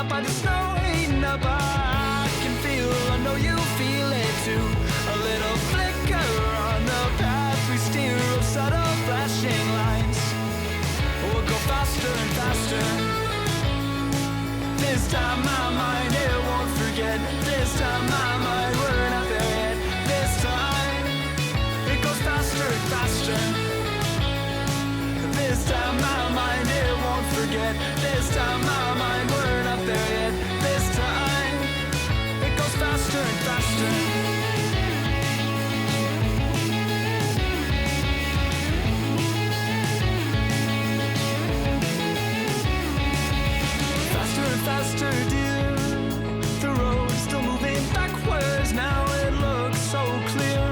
up by the snow, heating up. I can feel, I know you feel it too. A little flicker on the path we steer of subtle flashing lines. We'll go faster and faster. This time my mind, it won't forget. This time my mind, we're not there yet. This time it goes faster and faster. This time my mind, it won't forget. This time my mind, we're not there yet. This time it goes faster and faster. Faster and faster, dear. The road's still moving backwards. Now it looks so clear.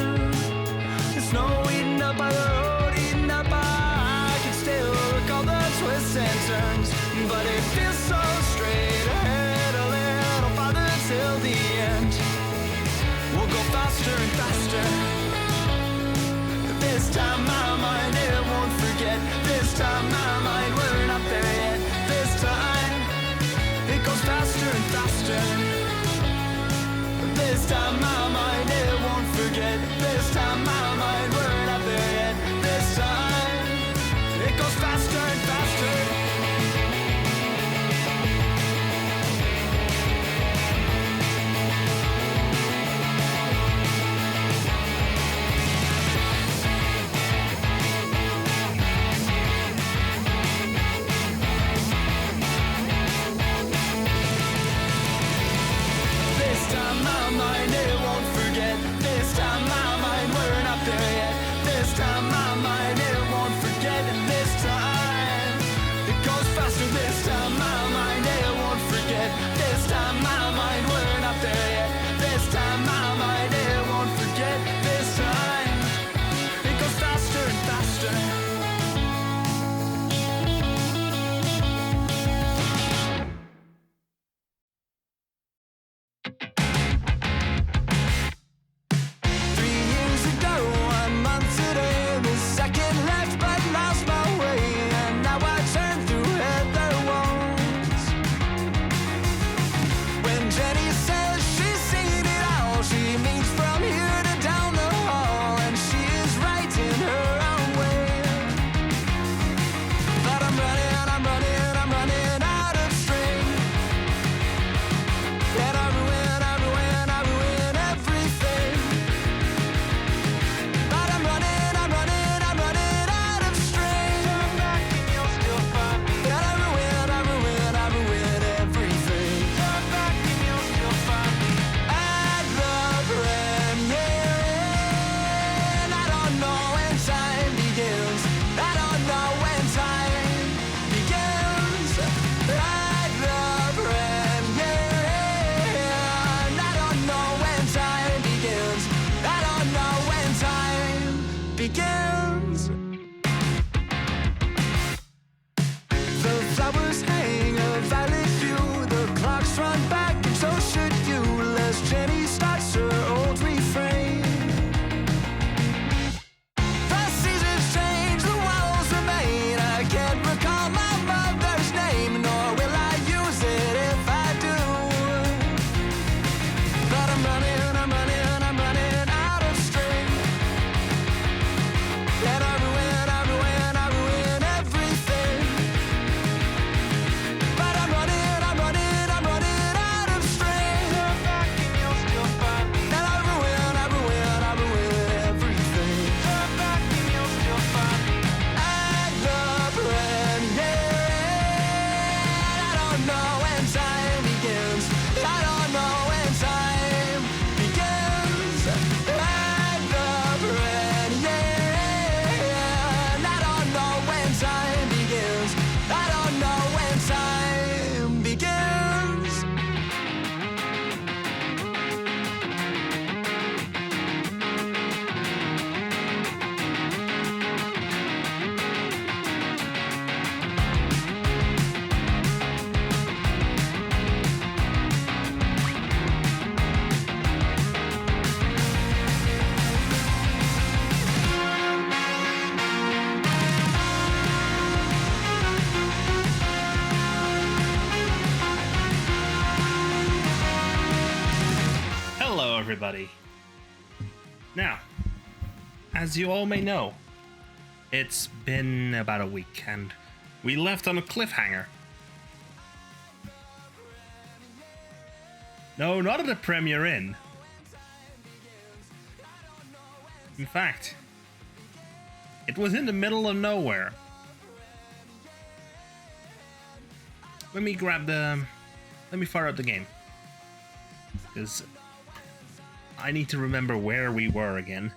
The snow eating up by the road, eating up by. I can still recall the twists and turns, but it feels so straight ahead, a little farther till the end. We'll go faster and faster. This time my mind, it won't forget. This time my mind, we're not there yet. This time it goes faster and faster. This time my mind, it won't forget. This time my mind, we're not there yet. This time it goes faster and faster. This time my mind, it won't forget. This time my mind, we're not there yet. This time my mind, it won't forget. This time it goes faster. This time my mind, it won't forget. This time my mind, we're not there yet. This time my mind, it won't forget. This time it goes faster and faster. everybody. Now, as you all may know, it's been about a week, and we left on a cliffhanger. No, not at the Premier Inn. In fact, it was in the middle of nowhere. Let me fire up the game, because I need to remember where we were again.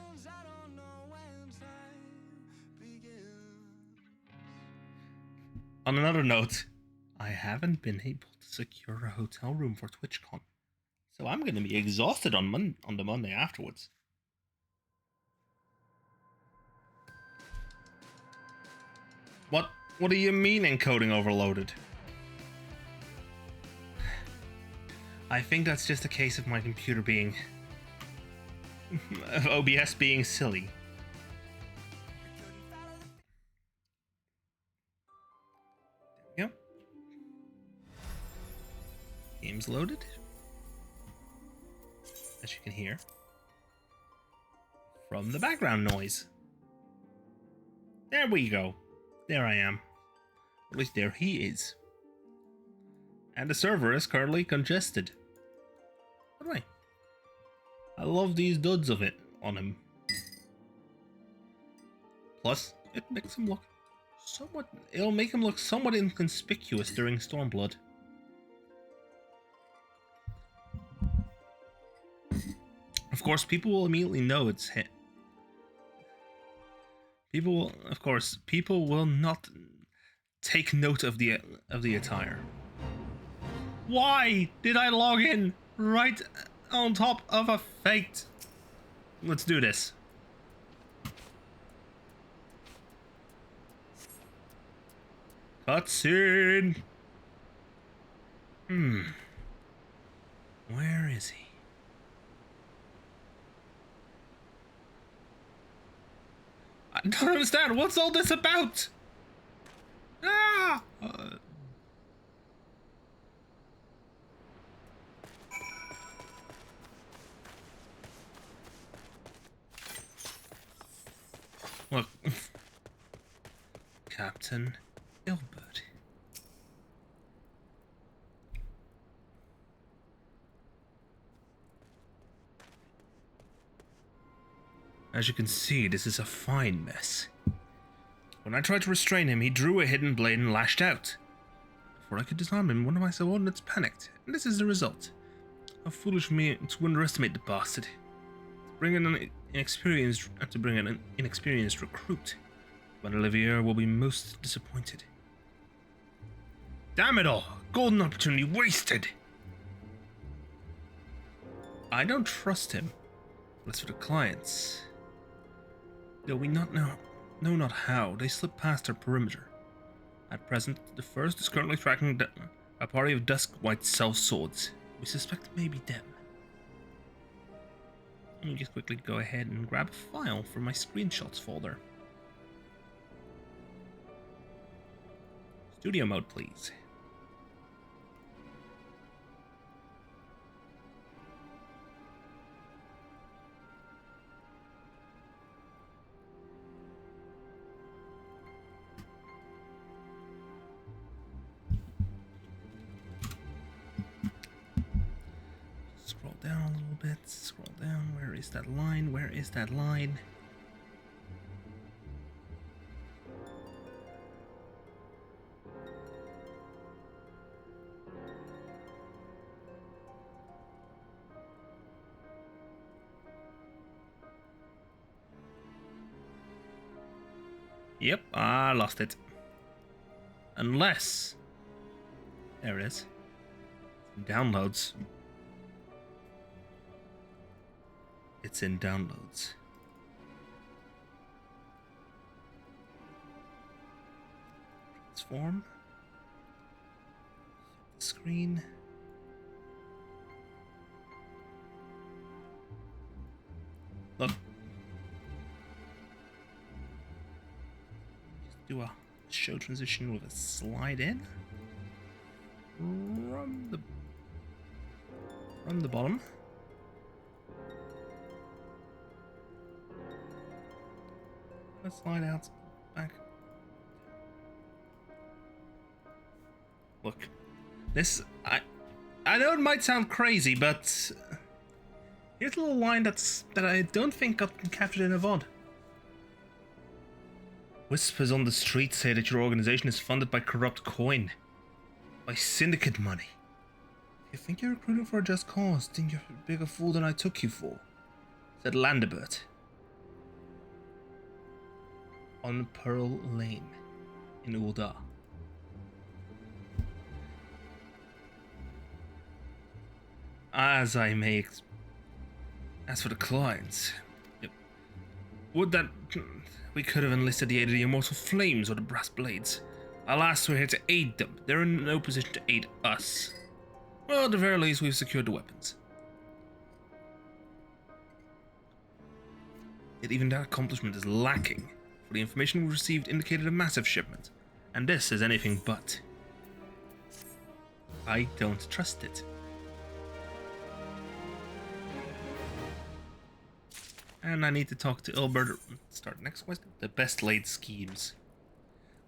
On another note, I haven't been able to secure a hotel room for TwitchCon, so I'm going to be exhausted on the Monday afterwards. What do you mean encoding overloaded? I think that's just a case of my computer being... of OBS being silly. There we go. Game's loaded. As you can hear. From the background noise. There we go. There I am. At least there he is. And the server is currently congested. By the way, I love these duds of it on him. Plus, it makes him look somewhat... It'll make him look somewhat inconspicuous during Stormblood. Of course, people will immediately know it's him. People will not take note of the attire. Why did I log in right on top of a fate? Let's do this. Cutscene. Where is he? I don't understand. What's all this about? Ah! Look. Captain Gilbert. As you can see, this is a fine mess. When I tried to restrain him, he drew a hidden blade and lashed out. Before I could disarm him, one of my subordinates panicked, and this is the result. How foolish of me to underestimate the bastard. To bring in an inexperienced recruit. But Olivier will be most disappointed. Damn it all! Golden opportunity wasted! I don't trust him. As for the clients... Though we know not how, they slip past our perimeter. At present, the first is currently tracking a party of dusk-white sellswords. We suspect it may be them. Let me just quickly go ahead and grab a file from my screenshots folder. Studio mode, please. Scroll down a little bit. Scroll down. Where is that line? Where is that line? Yep, I lost it. Unless... There it is. Downloads. It's in downloads. Transform. Screen. Look. Just do a show transition with a slide in. From the bottom. Let's slide out. Back. Look. This... I know it might sound crazy, but... here's a little line that I don't think got captured in a VOD. Whispers on the street say that your organization is funded by corrupt coin. By syndicate money. If you think you're recruiting for a just cause, think you're a bigger fool than I took you for, said Landebert. On Pearl Lane in Ulda. As for the clients, would that we could have enlisted the aid of the Immortal Flames or the Brass Blades. Alas, we're here to aid them. They're in no position to aid us. Well, at the very least, we've secured the weapons. Yet even that accomplishment is lacking, for the information we received indicated a massive shipment, and this is anything but. I don't trust it. And I need to talk to Ilbert. Start next question. The best laid schemes.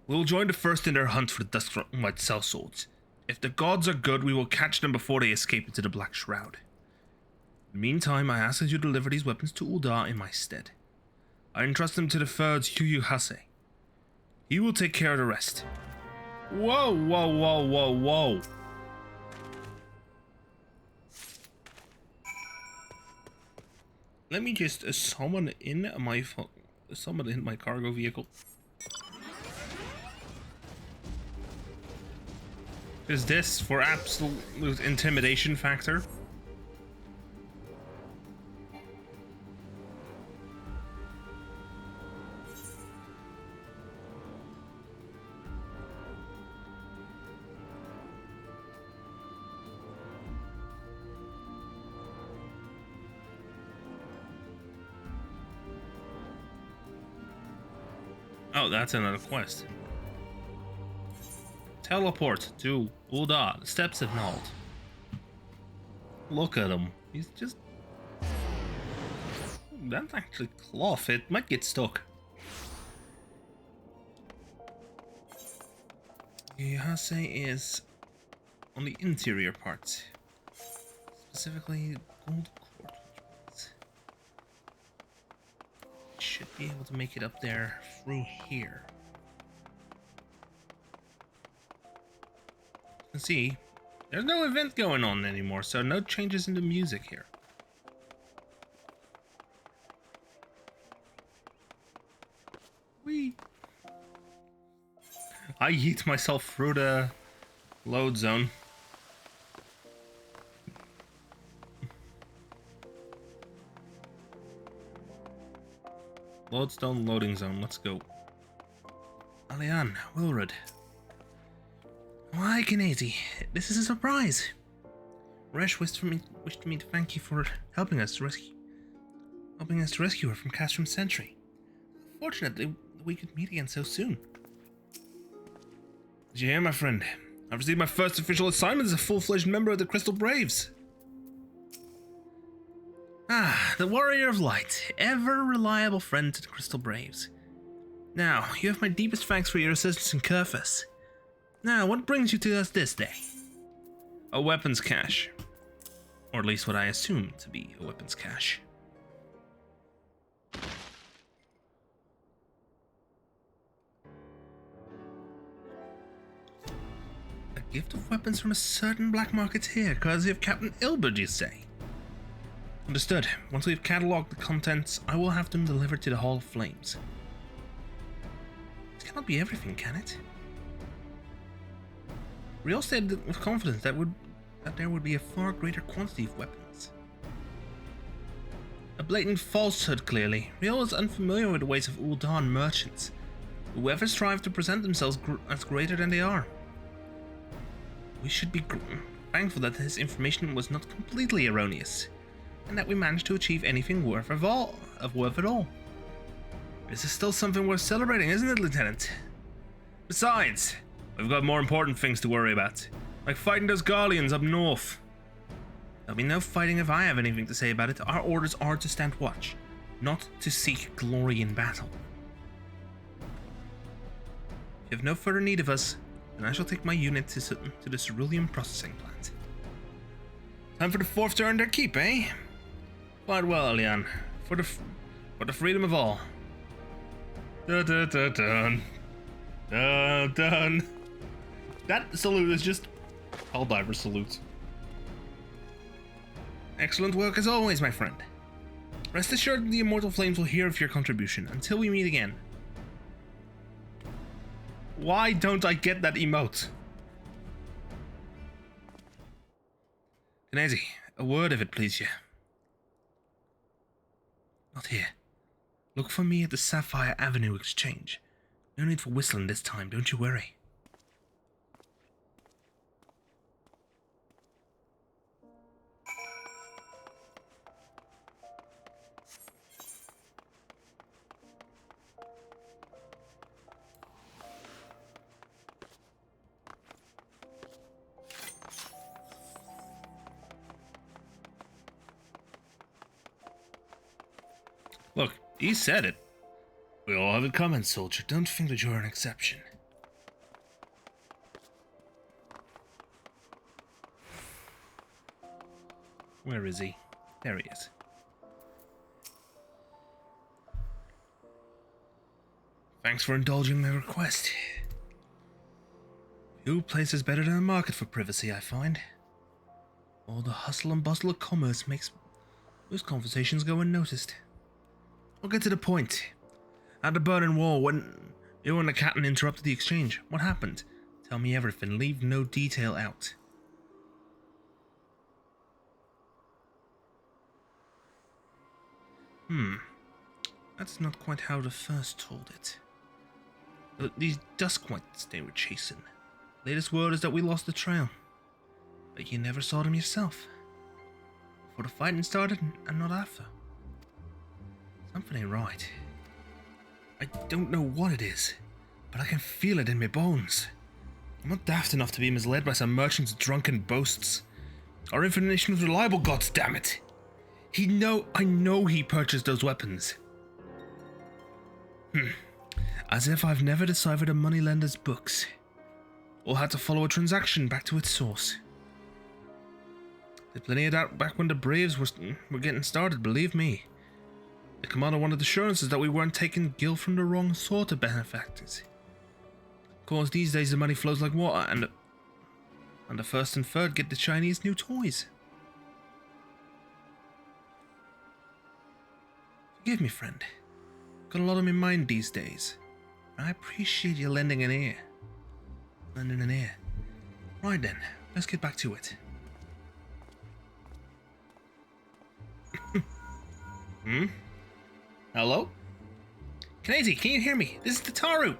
We'll join the first in their hunt for the Dusk-White Sellswords. If the gods are good, we will catch them before they escape into the Black Shroud. In the meantime, I ask that you deliver these weapons to Ulda in my stead. I entrust them to the third Yu Hase. He will take care of the rest. Whoa, whoa, whoa, whoa, whoa. Let me just summon in my cargo vehicle. Is this for absolute intimidation factor? Oh, that's another quest. Teleport to Ulda. The steps of Nald. Look at him. He's just... That's actually cloth. It might get stuck. Hase is on the interior part. Specifically, gold cord. Should be able to make it up there through here. You can see there's no event going on anymore, so no changes in the music here. Whee! I yeet myself through the load zone. Lodestone loading zone, let's go. Alian, Wilred. Why, Kennedy, this is a surprise. Resh wished me to thank you for helping us to rescue her from Castrum Sentry. Fortunately, we could meet again so soon. Did you hear, my friend? I've received my first official assignment as a full-fledged member of the Crystal Braves. Ah, the Warrior of Light, ever reliable friend to the Crystal Braves. Now, you have my deepest thanks for your assistance in Kerfus. Now, what brings you to us this day? A weapons cache. Or at least what I assume to be a weapons cache. A gift of weapons from a certain black marketeer, courtesy of Captain Ilbert, you say? Understood. Once we've catalogued the contents, I will have them delivered to the Hall of Flames. This cannot be everything, can it? Riel stated with confidence that there would be a far greater quantity of weapons. A blatant falsehood, clearly. Riel is unfamiliar with the ways of Uldan merchants, who ever strive to present themselves as greater than they are. We should be thankful that his information was not completely erroneous, and that we managed to achieve anything worth at all. This is still something worth celebrating, isn't it, Lieutenant? Besides, we've got more important things to worry about, like fighting those Garleans up north. There'll be no fighting if I have anything to say about it. Our orders are to stand watch, not to seek glory in battle. you have no further need of us, then I shall take my unit to the cerulean processing plant. Time for the fourth to earn their keep, eh? Quite well, Leon. For the freedom of all. Dun dun dun dun. Dun dun. That salute is just Helldiver salute. Excellent work as always, my friend. Rest assured the immortal flames will hear of your contribution until we meet again. Why don't I get that emote? Knazy, a word if it please you. Not here. Look for me at the Sapphire Avenue Exchange. No need for whistling this time, don't you worry. Look, he said it. We all have it coming, soldier. Don't think that you're an exception. Where is he? There he is. Thanks for indulging my request. Few places better than a market for privacy, I find. All the hustle and bustle of commerce makes most conversations go unnoticed. I'll get to the point. At the Berlin Wall, when you and the captain interrupted the exchange, what happened? Tell me everything, leave no detail out. That's not quite how the first told it. These Duskwites they were chasing. Latest word is that we lost the trail. But you never saw them yourself. Before the fighting started, and not after. Something ain't right. I don't know what it is, but I can feel it in my bones. I'm not daft enough to be misled by some merchant's drunken boasts. Our information was reliable, goddammit! I know he purchased those weapons. As if I've never deciphered a moneylender's books, or had to follow a transaction back to its source. There's plenty of that back when the Braves were getting started, believe me. The commander wanted assurances that we weren't taking Gil from the wrong sort of benefactors. Of course, these days the money flows like water, and the first and third get the Chinese new toys. Forgive me, friend. Got a lot on my mind these days. I appreciate you lending an ear. Right then, let's get back to it. Hello? Knazy, can you hear me? This is Tataru.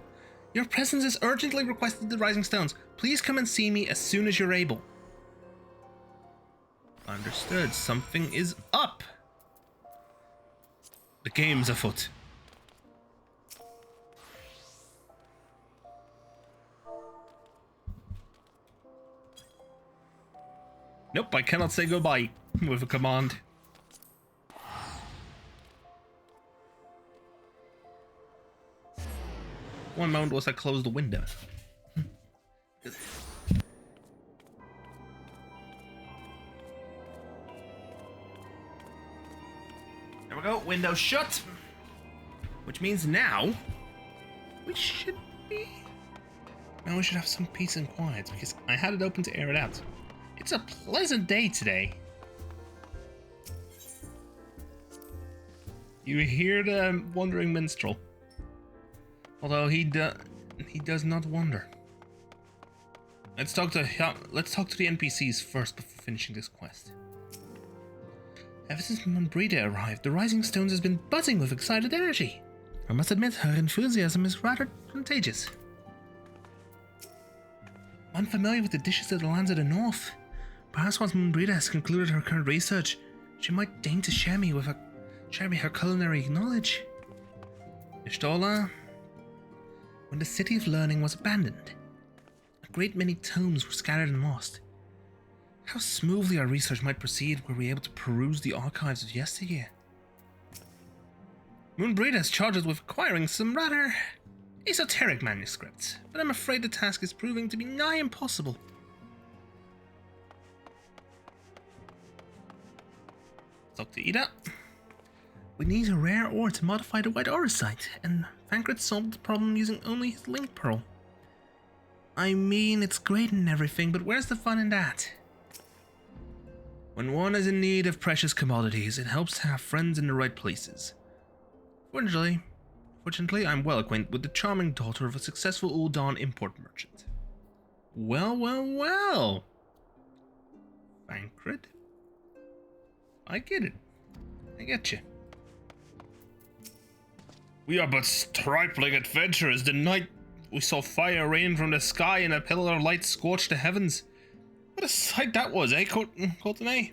Your presence is urgently requested at the Rising Stones. Please come and see me as soon as you're able. Understood. Something is up. The game's afoot. Nope, I cannot say goodbye with a command. One moment was I closed the window. There we go, window shut. Which means now we should have some peace and quiet because I had it open to air it out. It's a pleasant day today. You hear the wandering minstrel. Although he does not wander. Let's talk to the NPCs first before finishing this quest. Ever since Monbrida arrived, the Rising Stones has been buzzing with excited energy. I must admit, her enthusiasm is rather contagious. Unfamiliar with the dishes of the lands of the north, perhaps once Monbrida has concluded her current research, she might deign to share me her culinary knowledge. Ishtola, when the city of learning was abandoned, a great many tomes were scattered and lost. How smoothly our research might proceed were we able to peruse the archives of yesteryear. Moonbreda is charged with acquiring some rather esoteric manuscript, but I'm afraid the task is proving to be nigh impossible. Talk to Ida. We need a rare ore to modify the white auracite, and Thancred solved the problem using only his link pearl. I mean, it's great and everything, but where's the fun in that? When one is in need of precious commodities, it helps to have friends in the right places. Fortunately, I'm well acquainted with the charming daughter of a successful Uldan import merchant. Well. Thancred? I get it. I get you. We are but stripling adventurers. The night we saw fire rain from the sky and a pillar of light scorch the heavens. What a sight that was, eh, Courtenay?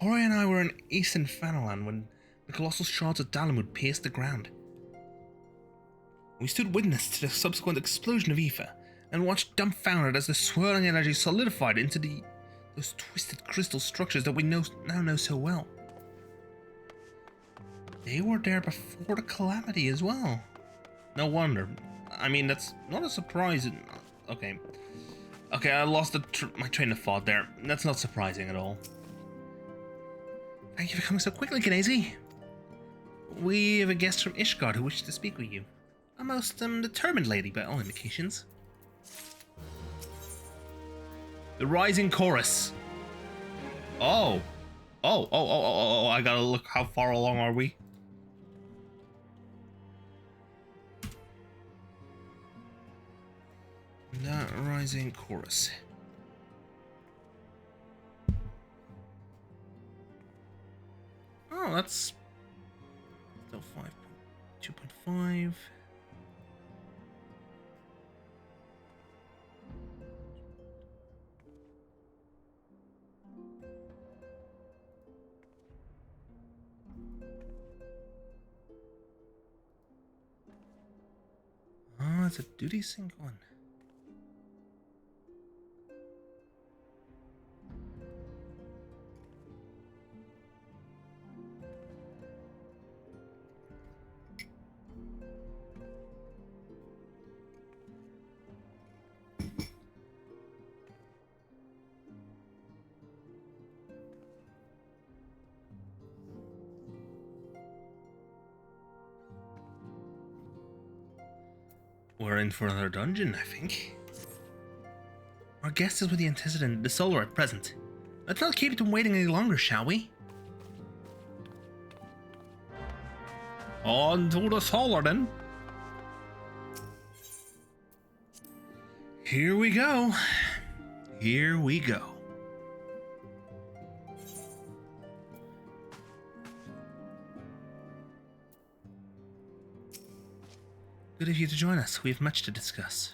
Hori and I were in eastern Fanalan when the colossal shards of Dalamud pierced the ground. We stood witness to the subsequent explosion of ether and watched dumbfounded as the swirling energy solidified into those twisted crystal structures that we now know so well. They were there before the calamity as well. No wonder. I mean, that's not a surprise. Okay, I lost my train of thought there. That's not surprising at all. Thank you for coming so quickly, Kanazi. We have a guest from Ishgard who wishes to speak with you. A most determined lady by all indications. The Rising Chorus. Oh, I gotta look. How far along are we? The Rising Chorus. Oh, that's still 2.5. Oh, it's a duty sync one. We're in for another dungeon, I think. Our guest is with the antecedent, the Solar at present. Let's not keep them waiting any longer, shall we? On to the Solar, then. Here we go. Here we go. Good of you to join us. We have much to discuss.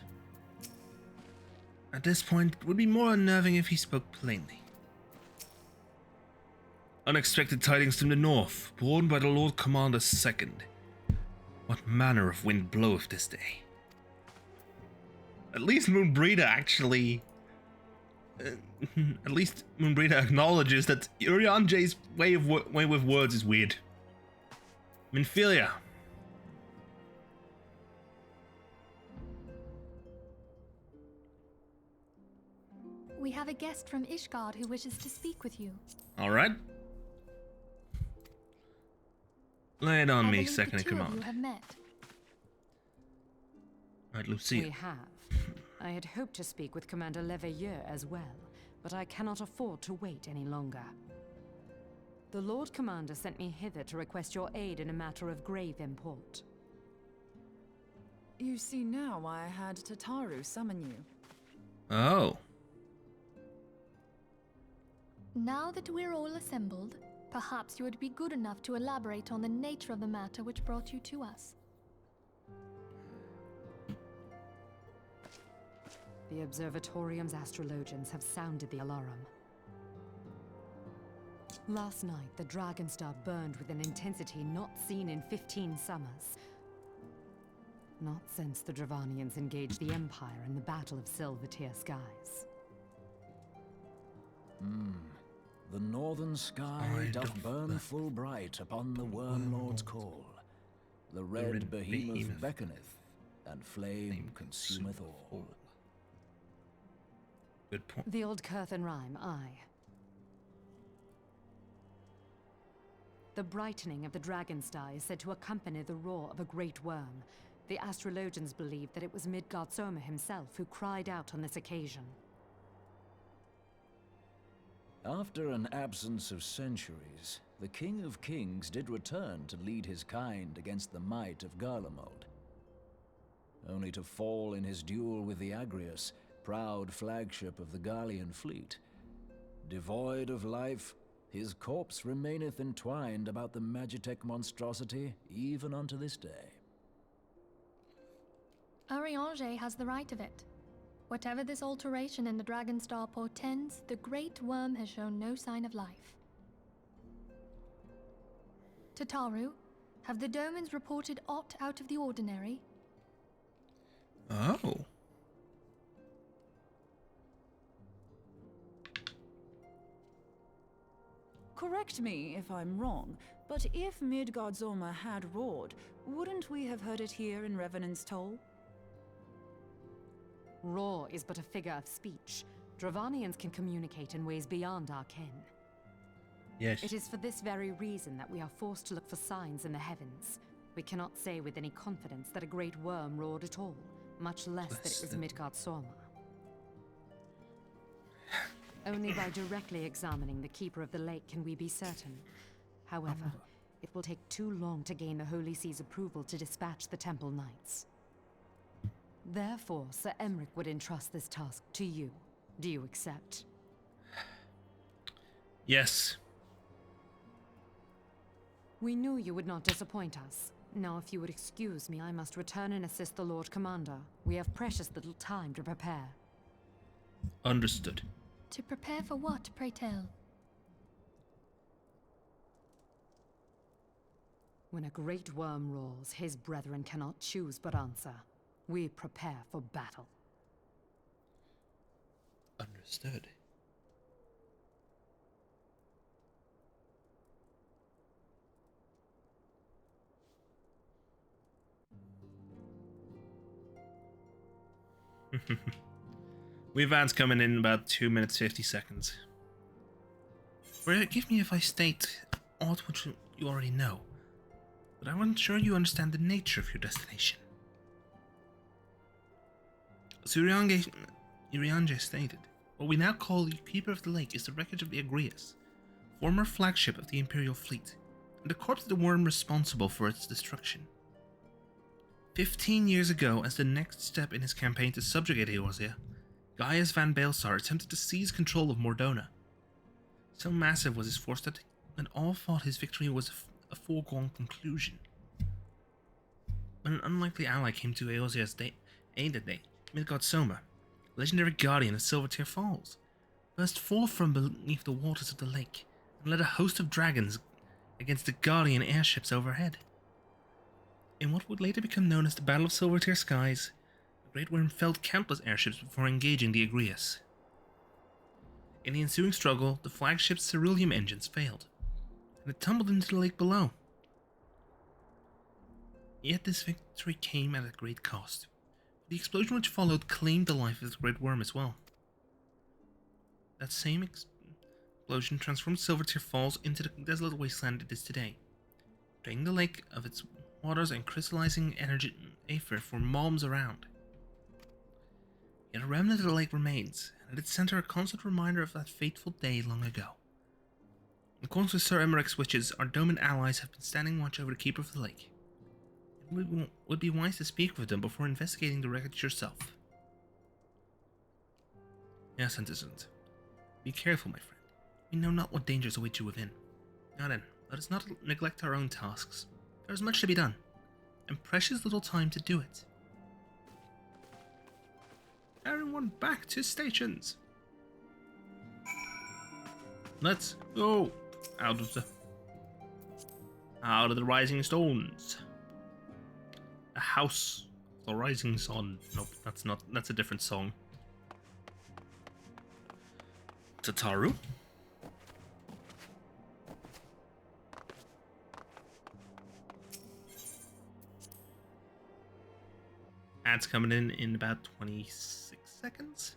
At this point, it would be more unnerving if he spoke plainly. Unexpected tidings from the north, borne by the Lord Commander II. What manner of wind bloweth this day? At least Moonbreeder actually... at least Moonbreeder acknowledges that Urianjay's way with words is weird. Minfilia. We have a guest from Ishgard who wishes to speak with you. All right. Lay it on I me, believe second the in two of command. you have met. Right, Lucia. We have. I had hoped to speak with Commander Leveilleur as well, but I cannot afford to wait any longer. The Lord Commander sent me hither to request your aid in a matter of grave import. You see now why I had Tataru summon you. Oh. Now that we're all assembled, perhaps you would be good enough to elaborate on the nature of the matter which brought you to us. The Observatorium's astrologians have sounded the alarm. Last night, the Dragonstar burned with an intensity not seen in 15 summers. Not since the Dravanians engaged the Empire in the Battle of Silvertear Skies. The northern sky doth burn full bright upon the Worm Lord's call. The red behemoth beckoneth, and flame consumeth all. Good point. The old Curthan rhyme, aye. The brightening of the dragon's star is said to accompany the roar of a great worm. The astrologians believe that it was Midgard Soma himself who cried out on this occasion. After an absence of centuries, the King of Kings did return to lead his kind against the might of Garlemald, only to fall in his duel with the Agrius, proud flagship of the Garlean fleet. Devoid of life, his corpse remaineth entwined about the Magitech monstrosity even unto this day. Ariange has the right of it. Whatever this alteration in the Dragon Star portends, the Great Worm has shown no sign of life. Tataru, have the Domans reported aught out of the ordinary? Oh. Correct me if I'm wrong, but if Midgard-Zorma had roared, wouldn't we have heard it here in Revenant's Toll? Roar is but a figure of speech. Dravanians can communicate in ways beyond our ken. Yes. It is for this very reason that we are forced to look for signs in the heavens. We cannot say with any confidence that a great worm roared at all, much less that it was Midgard-Zorma. Only by directly examining the Keeper of the Lake can we be certain. However, it will take too long to gain the Holy See's approval to dispatch the Temple Knights. Therefore, Sir Emric would entrust this task to you. Do you accept? Yes. We knew you would not disappoint us. Now, if you would excuse me, I must return and assist the Lord Commander. We have precious little time to prepare. Understood. To prepare for what, pray tell? When a great worm roars, his brethren cannot choose but answer. We prepare for battle. Understood. We have ads coming in about 2 minutes 50 seconds. Forgive me if I state aught which you already know, but I wasn't sure you understand the nature of your destination. Uriange stated, what we now call the Keeper of the Lake is the wreckage of the Agrius, former flagship of the Imperial fleet, and the corpse of the worm responsible for its destruction. 15 years ago, as the next step in his campaign to subjugate Eorzea, Gaius van Baelsar attempted to seize control of Mordona. So massive was his force that when all thought his victory was a foregone conclusion. When an unlikely ally came to Eorzea's aid that day, Midgard-Soma, legendary guardian of Silvertear Falls, burst forth from beneath the waters of the lake and led a host of dragons against the guardian airships overhead. In what would later become known as the Battle of Silvertear Skies, the Great Worm felled countless airships before engaging the Agrius. In the ensuing struggle, the flagship's ceruleum engines failed, and it tumbled into the lake below. Yet this victory came at a great cost. The explosion which followed claimed the life of the Great Worm as well. That same explosion transformed Silvertear Falls into the desolate wasteland it is today, draining the lake of its waters and crystallizing energy aether for miles around. Yet a remnant of the lake remains, and at its center a constant reminder of that fateful day long ago. According to Sir Emmeric's witches, our Doman allies have been standing watch over the Keeper of the Lake. It would be wise to speak with them before investigating the wreckage yourself. Yes, Antecedent. Be careful, my friend. We know not what dangers await you within. Now then, let us not neglect our own tasks. There is much to be done, and precious little time to do it. Everyone back to stations! Let's go out of the rising stones. The House of the Rising Sun. Nope, that's a different song. Tataru? Ads coming in about 26 seconds.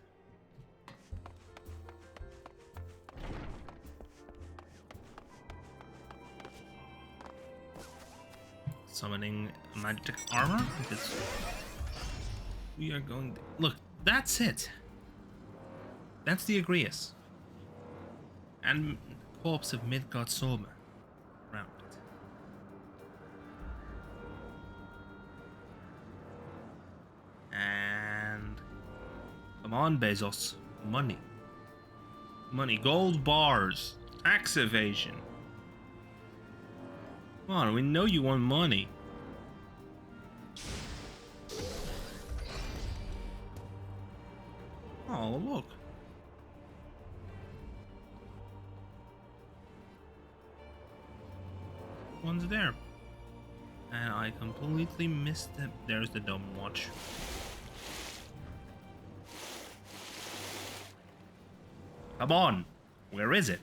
Summoning magic armor because we are going to... Look, that's it. That's the Agrias. And the corpse of Midgard Sorma around it. And come on, Bezos. Money. Money. Gold bars. Tax evasion. Come on, we know you want money. Oh, look. One's there. And I completely missed it. There's the dumb watch. Come on. Where is it?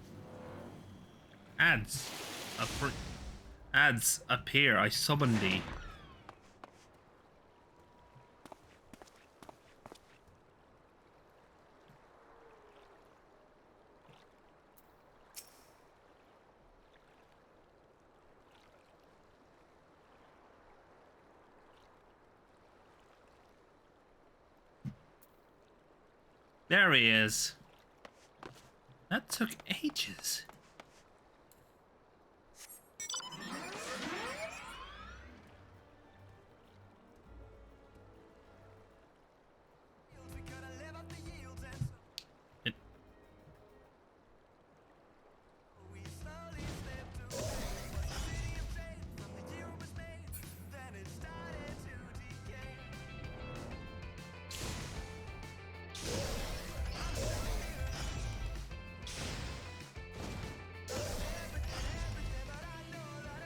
Ads. Ads appear. I summon thee. There he is. That took ages.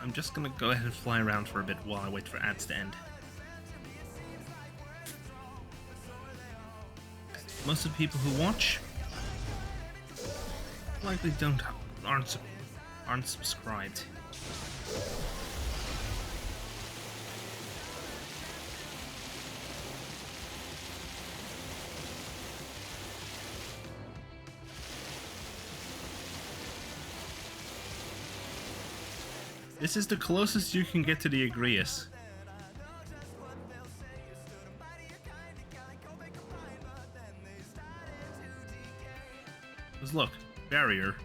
I'm just gonna go ahead and fly around for a bit while I wait for ads to end. Most of the people who watch likely aren't subscribed. This is the closest you can get to the Agrias. Because look, barrier.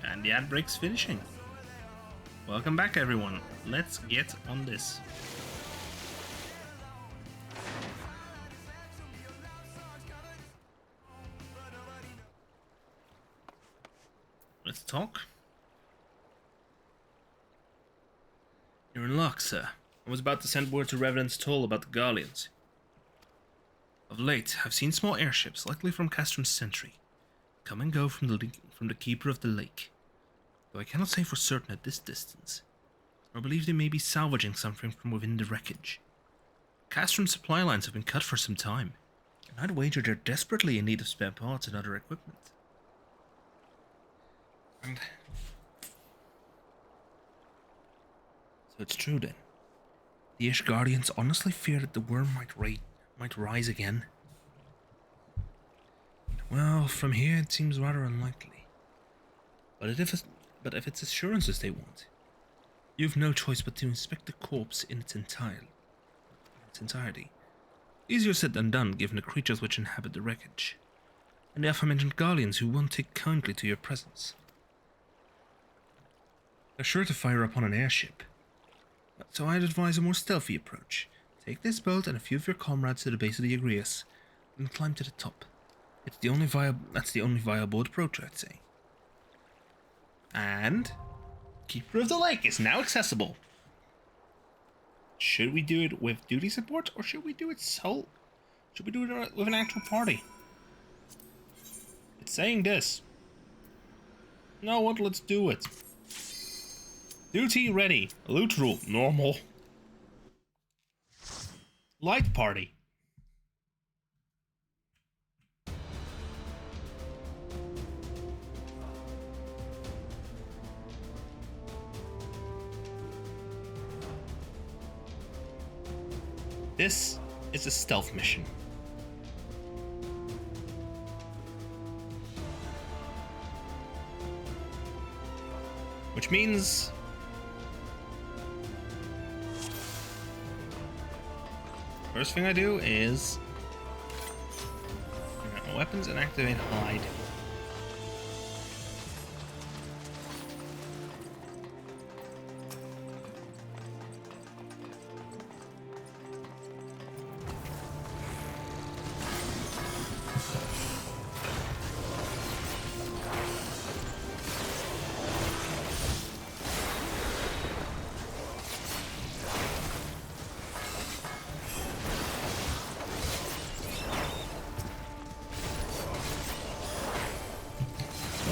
And the ad break's finishing. Welcome back, everyone. Let's get on this. Let's talk. You're in luck, sir. I was about to send word to Reverend Toll about the Garleans. Of late, I've seen small airships, likely from Castrum's Sentry, come and go from the Keeper of the Lake. Though I cannot say for certain at this distance. I believe they may be salvaging something from within the wreckage. Castrum's supply lines have been cut for some time, and I'd wager they're desperately in need of spare parts and other equipment. And so it's true then. The Ishgardians honestly fear that the worm might rise again. Well, from here it seems rather unlikely. But if it's assurances they want, you've no choice but to inspect the corpse in its entirety. Easier said than done, given the creatures which inhabit the wreckage, and the aforementioned Garleans who won't take kindly to your presence. They're sure to fire upon an airship, so I'd advise a more stealthy approach. Take this boat and a few of your comrades to the base of the Agrias, and climb to the top. That's the only viable approach, I'd say. And Keeper of the Lake is now accessible. Should we do it with duty support, or should we do it solo? Should we do it with an actual party? It's saying this. No, what? Let's do it. Duty ready. Loot rule normal. Light party. This is a stealth mission. Which means first thing I do is weapons and activate hide.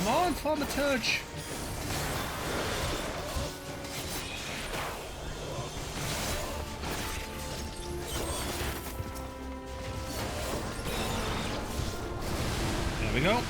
Come on, Thaumaturge! There we go.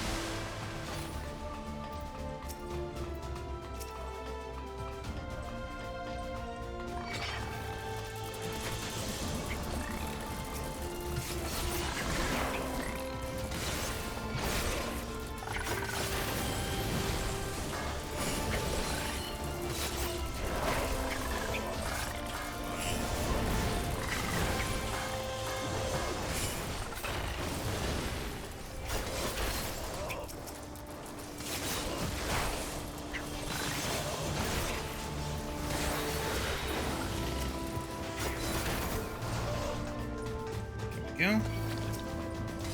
Go.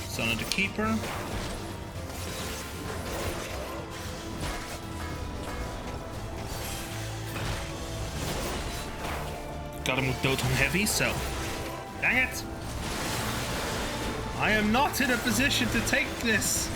Son of the Keeper. Got him with Doton Heavy, so dang it! I am not in a position to take this.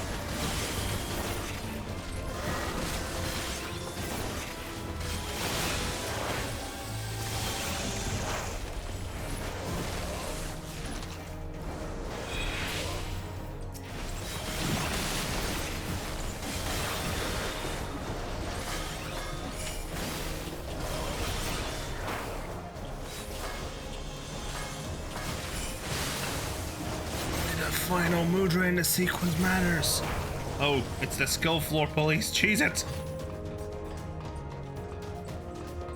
Final Mudra in the sequence matters. Oh, it's the Skull Floor Police. Cheese it!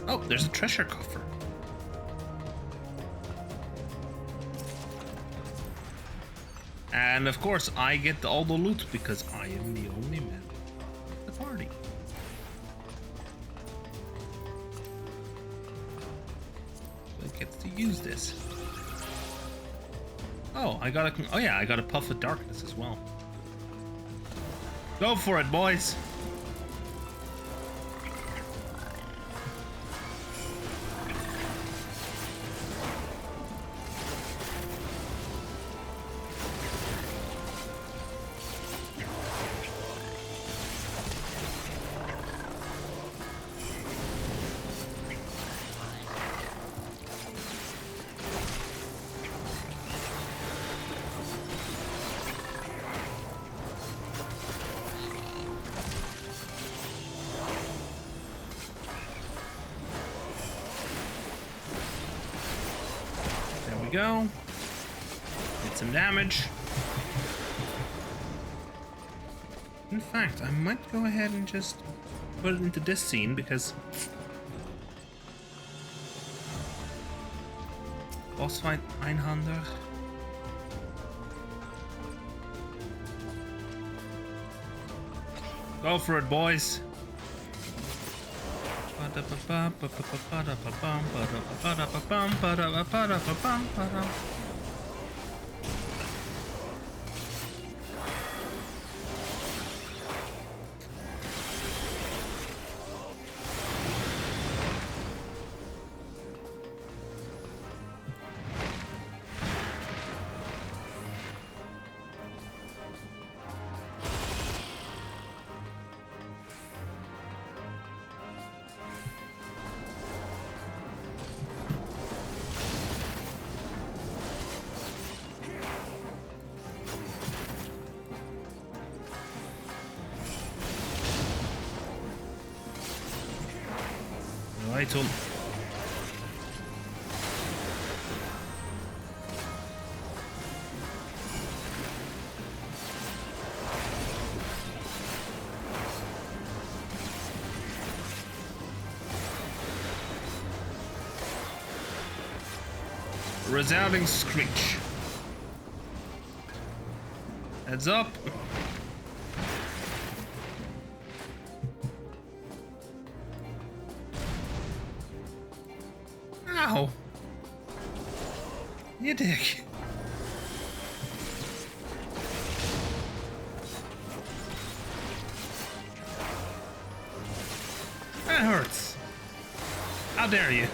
Oh, there's a treasure coffer. And of course, I get all the loot because I am the only man at the party. So I get to use this. Oh, I got a puff of darkness as well. Go for it, boys. Go. Did some damage. In fact, I might go ahead and just put it into this scene because boss fight Einhander. Go for it, boys. Right on. resounding screech. Heads up. Ow. You dick. That hurts. How dare you?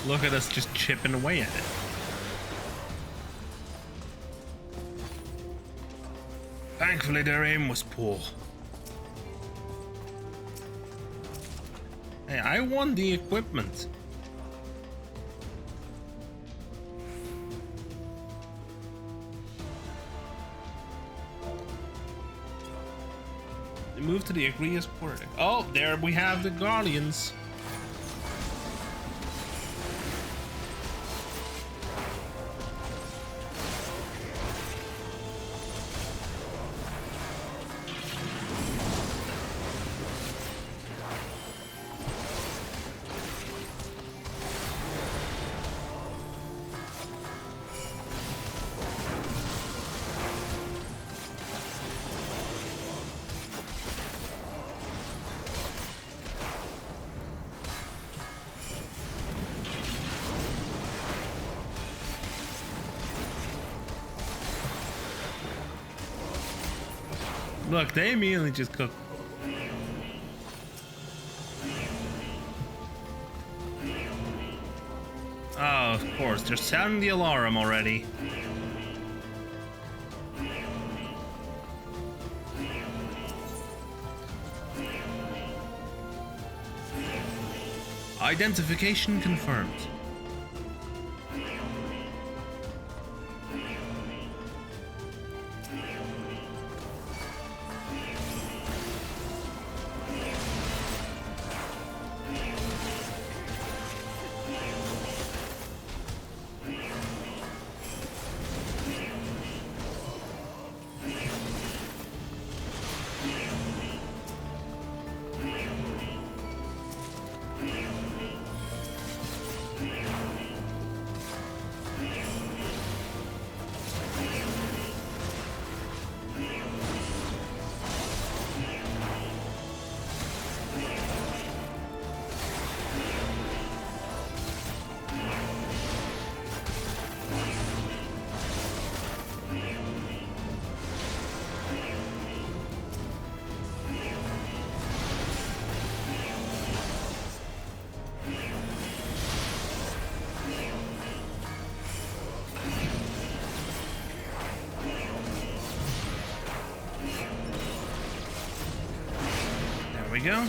Look at us just chipping away at it. Thankfully, their aim was poor. Hey, I won the equipment. They moved to the Agrias quarter. Oh, there we have the Guardians. Look, they immediately just cook. Oh, of course, they're sounding the alarm already. Identification confirmed. There we go.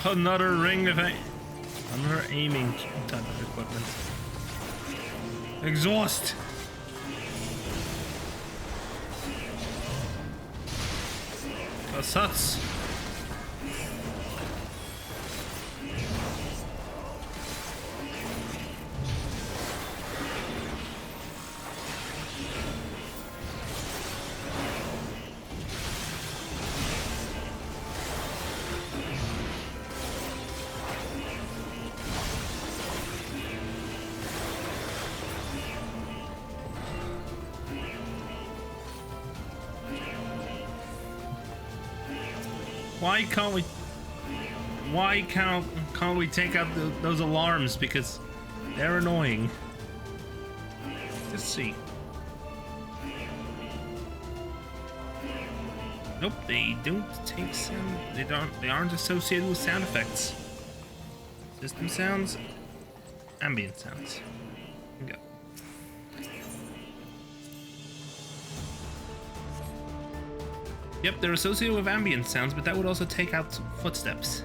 Another ring of another aiming type of equipment. Exhaust. Those huts. Why can't we take out those alarms, because they're annoying. Let's see. Nope, they don't take sound. They aren't associated with sound effects. System sounds, ambient sounds. Go. Yep, they're associated with ambient sounds, but that would also take out footsteps.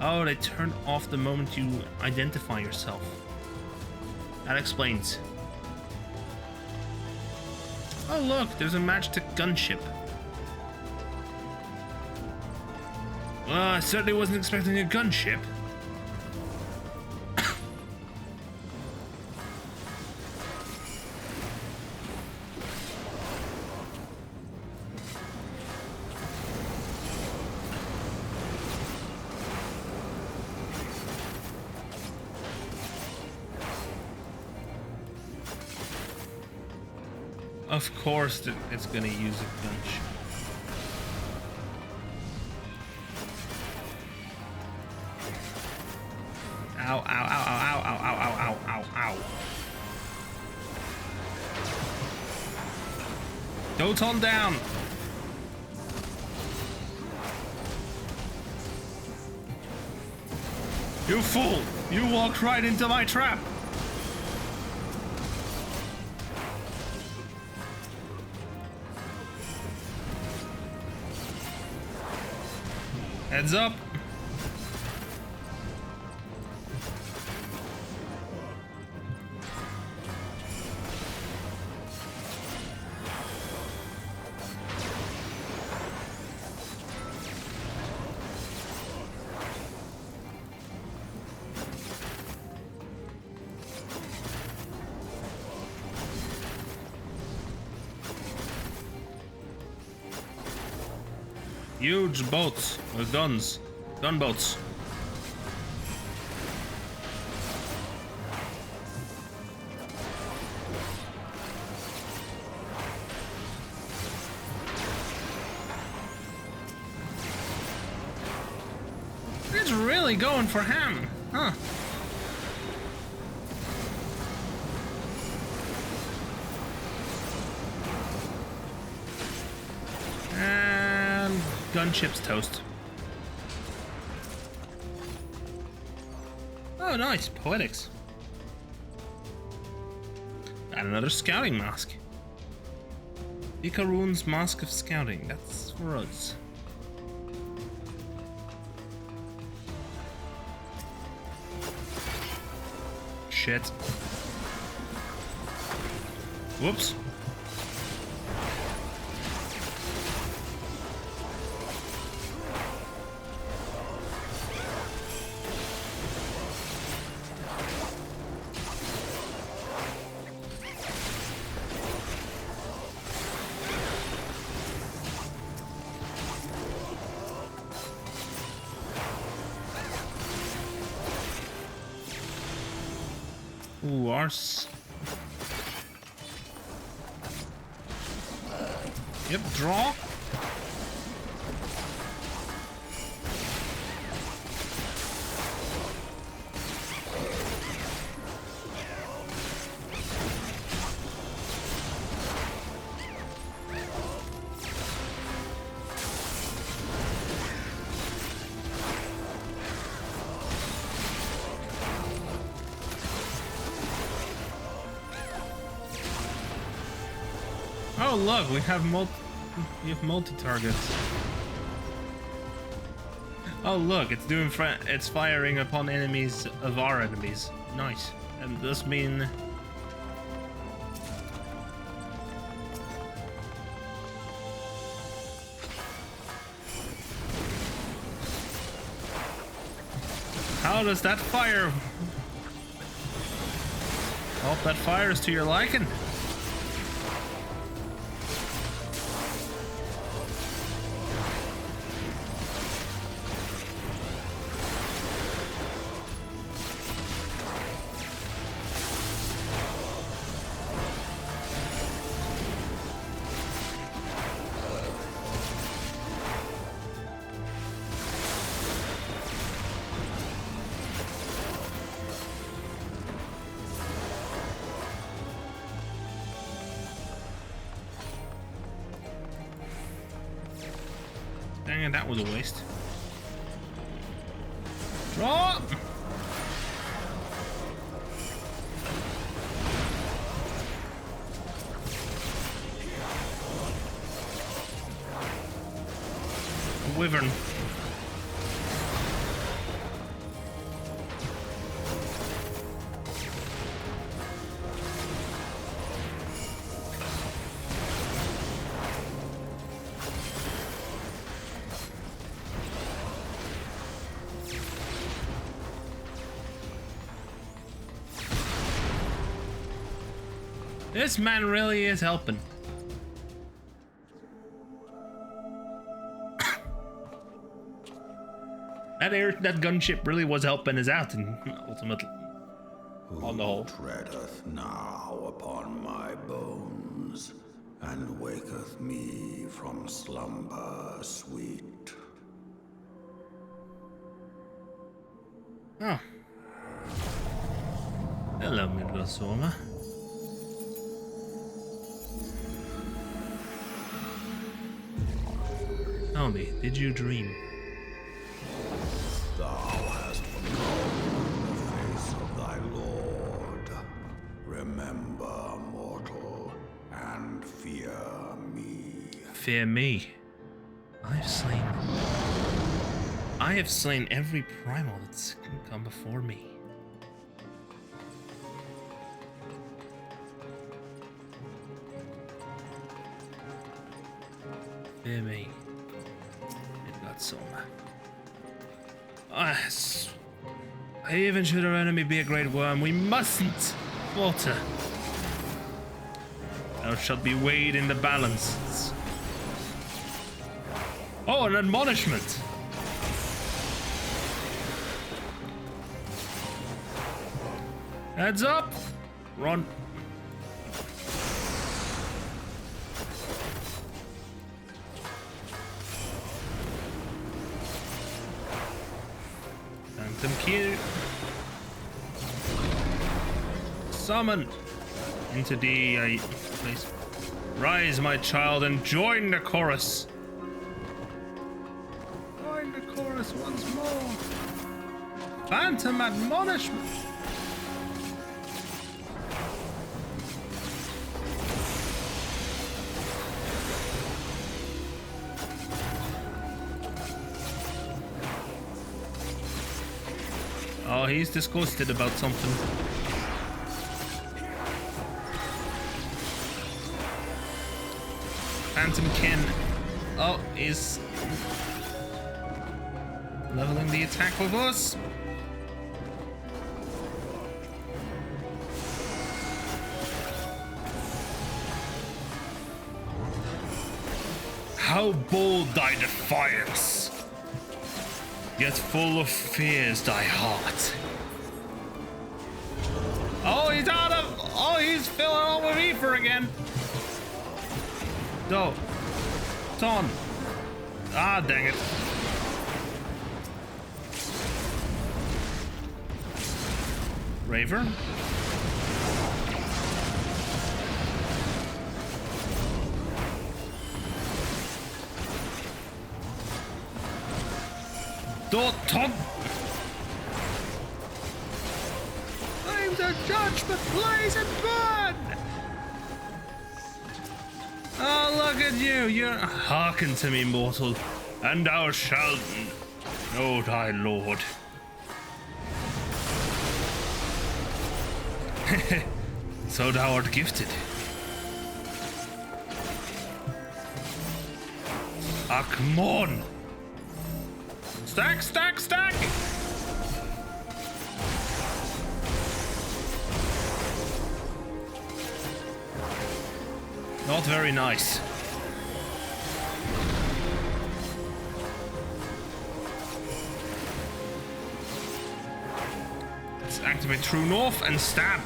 Oh, they turn off the moment you identify yourself. That explains. Oh look, there's a matchstick gunship. Well, I certainly wasn't expecting a gunship. Of course it's gonna use a gunship. Ow, ow, ow, ow, ow, ow, ow, ow, ow, ow. Don't on down! You fool! You walked right into my trap! Heads up! Huge boats with guns. Gunboats. It's really going for him, huh? And gunship's toast. Oh, nice. Poetics. And another scouting mask. Icarune's Mask of Scouting. That's for us. Shit. Whoops. Ooh, ours. Yep, draw. Oh look, we have multi-targets. Oh look, it's doing it's firing upon enemies of our enemies. Nice. And does mean . How does that fire? Hope that fire is to your liking. Dang it, that was a waste. Draw! Wyvern. This man really is helping. That gunship really was helping us out, and ultimately, on the whole. Treadeth now upon my bones, and waketh me from slumber sweet. Oh. Hello, Midgårdsholm. Tell me, did you dream? Thou hast forgotten the face of thy Lord. Remember, mortal, and fear me. Fear me? I have slain every primal that's come before me. Fear me. I even should our enemy be a great worm, we mustn't falter. Thou shalt be weighed in the balance. Oh, an admonishment. Heads up. Run. Phantom Q. Summon into the place. Rise, my child, and join the chorus. Join the chorus once more. Phantom admonishment. Oh, he's disgusted about something. Phantom Kin. Oh, he's leveling the attack with us. How bold thy defiance! Yet full of fears thy heart. Oh, he's out of... Oh, he's filling all with ether again. No. Ton. Ah, dang it. Raver? Tom. I'm the judgment, blaze and burn. Oh, look at you. You're hearken to me, mortal, and thou shalt know thy lord. So thou art gifted. Ah, come on. Stack, stack, stack! Not very nice. Let's activate True North and stab.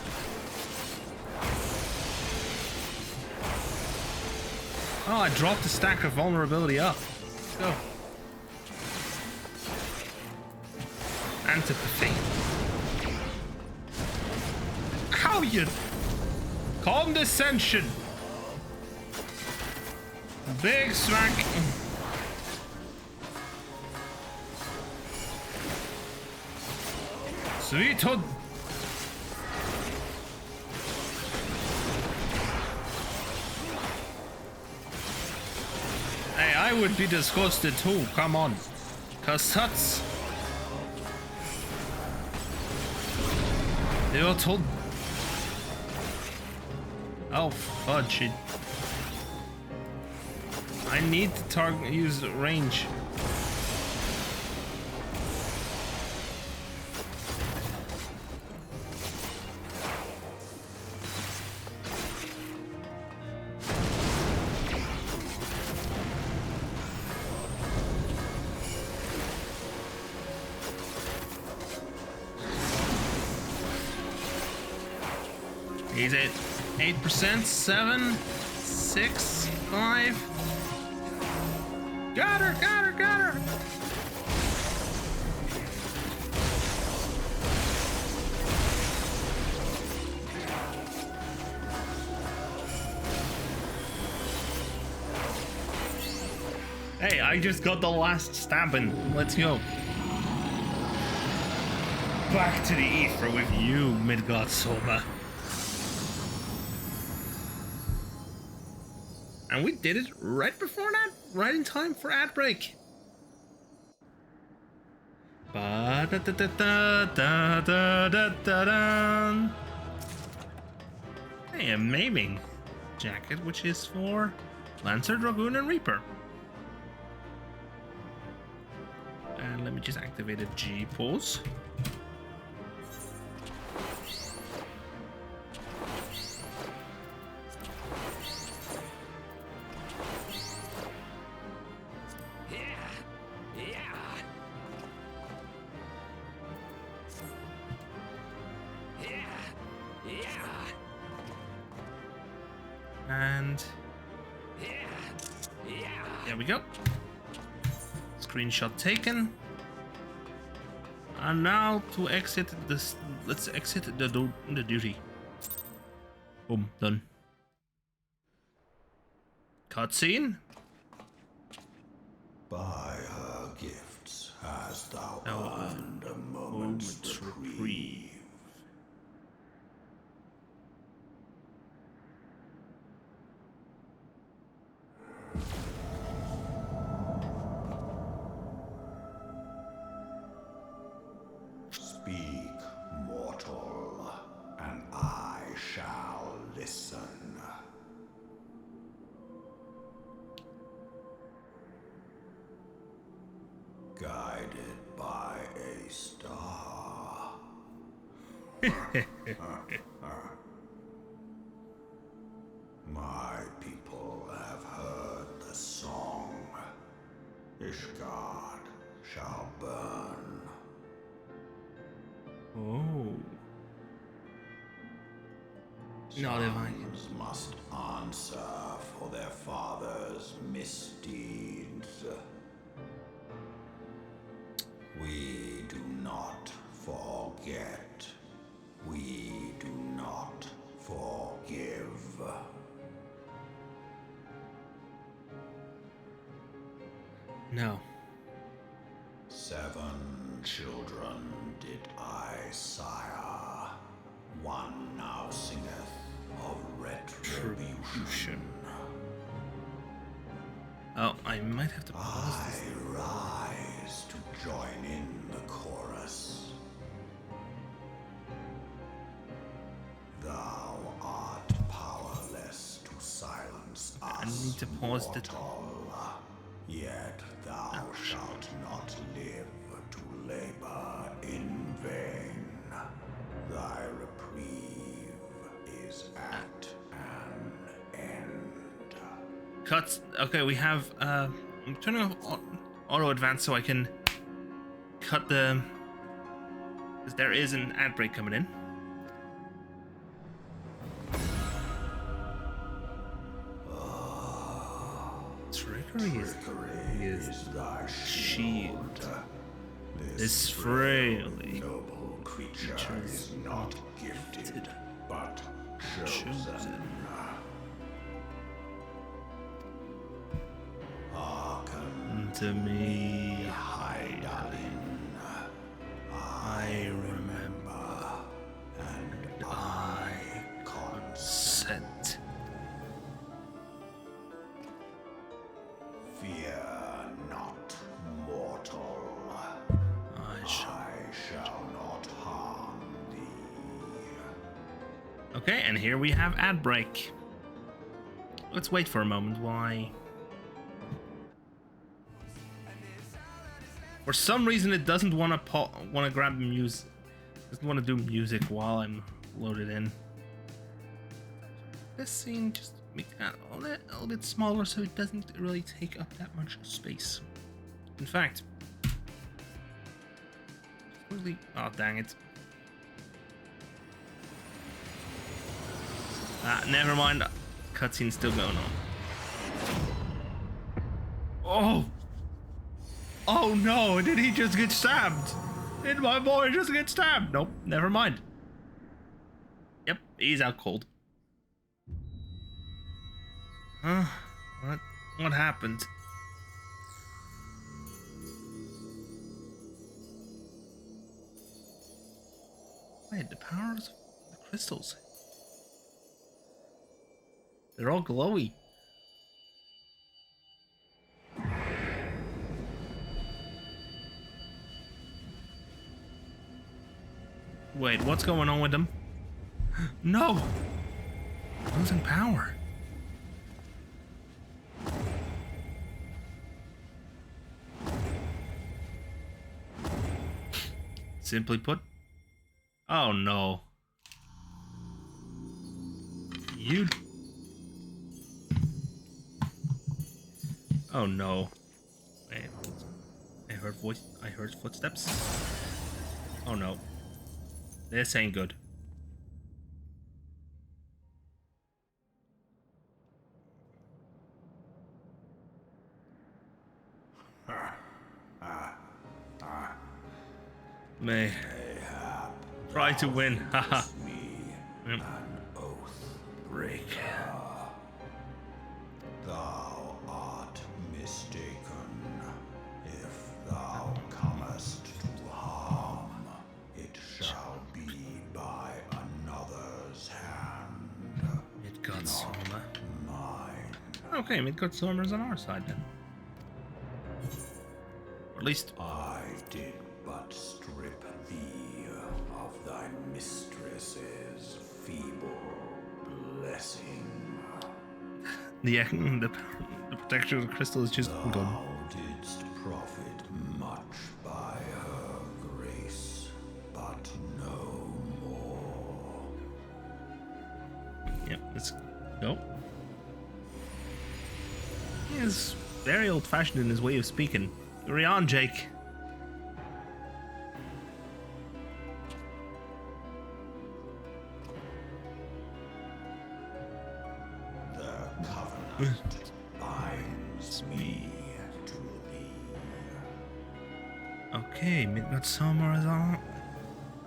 Oh, I dropped the stack of vulnerability up. Let's go. Antipathy. How you? Condescension. Big smack. Sweet hood. Hey, I would be disgusted too. Come on. Cause that's... You're told... Oh, fudge it. I need to target, use range. He's at 8%, 7, 6, 5. Got her, got her, got her. Hey, I just got the last stabbing. Let's go. Back to the ether with you, Midgard Soma. And we did it right before that, right in time for ad break. Hey, a maiming jacket, which is for Lancer, Dragoon, and Reaper. And let me just activate a G pulse. And there we go. Screenshot taken. And now to exit this, let's exit the duty. Boom, done. Cutscene. By her gifts hast thou earned a moment's reprieve. Speak, mortal, and I shall listen. Guided by a star. My people have heard the song. Ishgard shall burn. Oh. No, the Vikings Sons must answer for their father's misdeeds. We do not forget. We do not forgive. No. 7 children did I sire. One now singeth of retribution. Oh, I might have to pause I this. rise to join in the chorus. Thou art powerless to silence us. I need to pause the mortal. Yet thou shalt not live to labor in vain. Thy reprieve is at an end. cuts. Okay, we have. I'm turning off auto advance so I can cut the. Because there is an ad break coming in. Trickery is thy shield. This frailly noble creature is not gifted, but chosen. Hearken to me. Hydaelyn. I remember, and I consent. Sent. Fear not, mortal. I shall not harm thee. Okay, and here we have ad break. Let's wait for a moment. Why? For some reason, it doesn't want to grab music. Doesn't want to do music while I'm loaded in. This scene just make that a little bit smaller, so it doesn't really take up that much space. In fact, really, oh dang it! Never mind. Cutscene's still going on. Oh! Oh no! Did he just get stabbed? Did my boy just get stabbed? Nope. Never mind. Yep, he's out cold. Huh? What happened? Wait, the powers of the crystals. They're all glowy. Wait, what's going on with them? No! Losing power. Simply put. Oh no. You. Oh no. Wait, I heard voice. I heard footsteps. Oh no. This ain't good. May try to win. Haha. An oath breaker. Thou art mistaken. If thou comest to harm, it shall be by another's hand. Midgardsormr. Mine. Okay, Midgardsormr's on our side then. Or at least. I did but strip thee of thy mistress's feeble blessing. The protection of the crystal is just gone. Thou didst profit much by her grace, but no more. Yep, let's go. He is very old-fashioned in his way of speaking. Hurry on, Jake. The covenant binds me to thee. Okay, Midgardsormr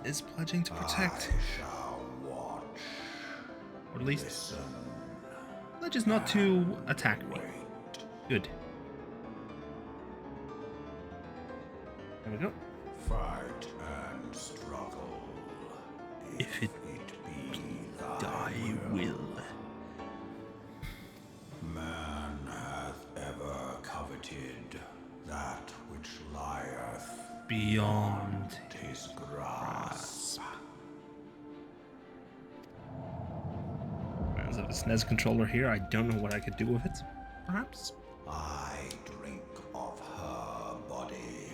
is pledging to protect. I shall watch, Or at least listen, pledges not to attack me. wait. Good. There we go. Fight and struggle. If it be thy die will. Man hath ever coveted that which lieth Beyond his grasp. As of a SNES controller here, I don't know what I could do with it. Perhaps. I drink of her body,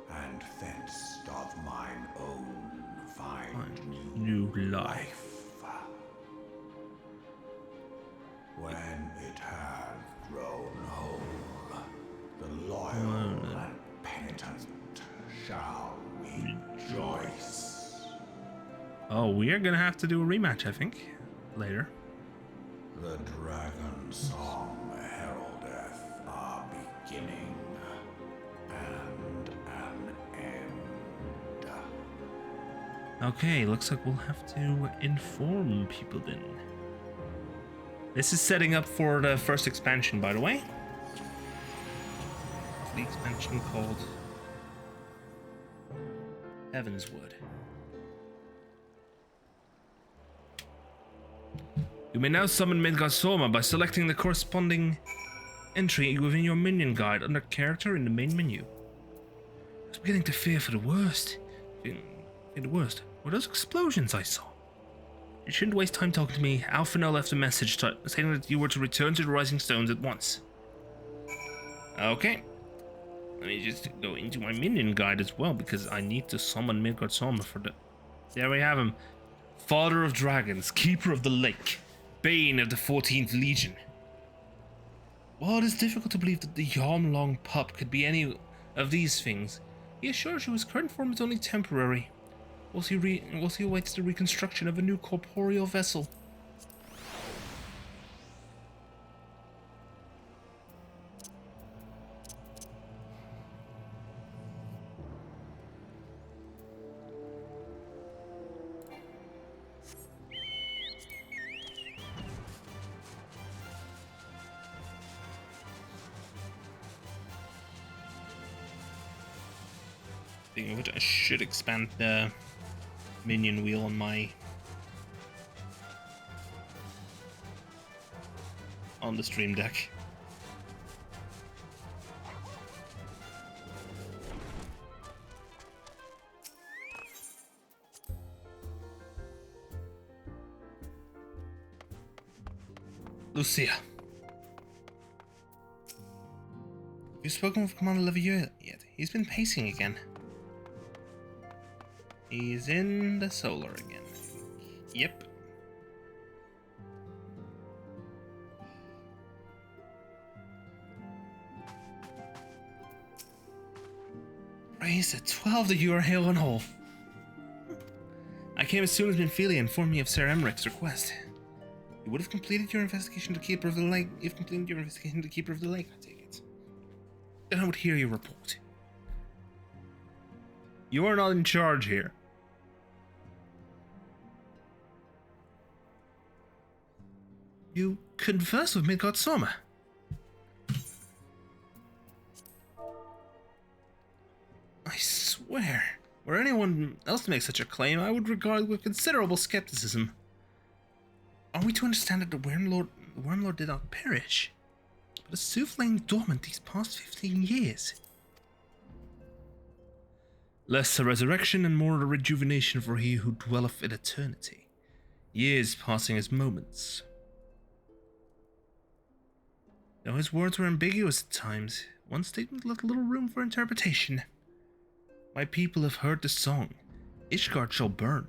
and thence doth mine own find New life. life. When it hath penitent shall rejoice. Oh, we are gonna have to do a rematch, I think, later. The dragon song heraldeth our beginning and an end. Okay, looks like we'll have to inform people then. This is setting up for the first expansion, by the way. It's the expansion called Heavenswood. You may now summon Midgard Soma by selecting the corresponding entry within your minion guide under character in the main menu. I was beginning to fear for the worst. Were those explosions I saw? You shouldn't waste time talking to me. Alphino left a message saying that you were to return to the Rising Stones at once. Okay. Let me just go into my minion guide as well, because I need to summon Midgard Soma for the... There we have him. Father of Dragons, Keeper of the Lake, Bane of the 14th Legion. While it is difficult to believe that the Yom-Long pup could be any of these things, he assures you his current form is only temporary, whilst he awaits the reconstruction of a new corporeal vessel. Speaking of which, I should expand the minion wheel on the stream deck. Lucia. Have you spoken with Commander Levieux yet? He's been pacing again. He's in the solar again. Yep. Praise the 12 that you are hale and whole. I came as soon as Minfilia informed me of Sir Emmerich's request. You would have completed your investigation to Keeper of the Lake. You've completed your investigation to Keeper of the Lake, I take it. Then I would hear your report. You are not in charge here. You converse with Midgard Soma. I swear, were anyone else to make such a claim, I would regard it with considerable skepticism. Are we to understand that the Wormlord did not perish, but has sooth lain dormant these past 15 years? Less a resurrection and more a rejuvenation for he who dwelleth in eternity, years passing as moments. Though his words were ambiguous at times, one statement left little room for interpretation. My people have heard the song, Ishgard shall burn.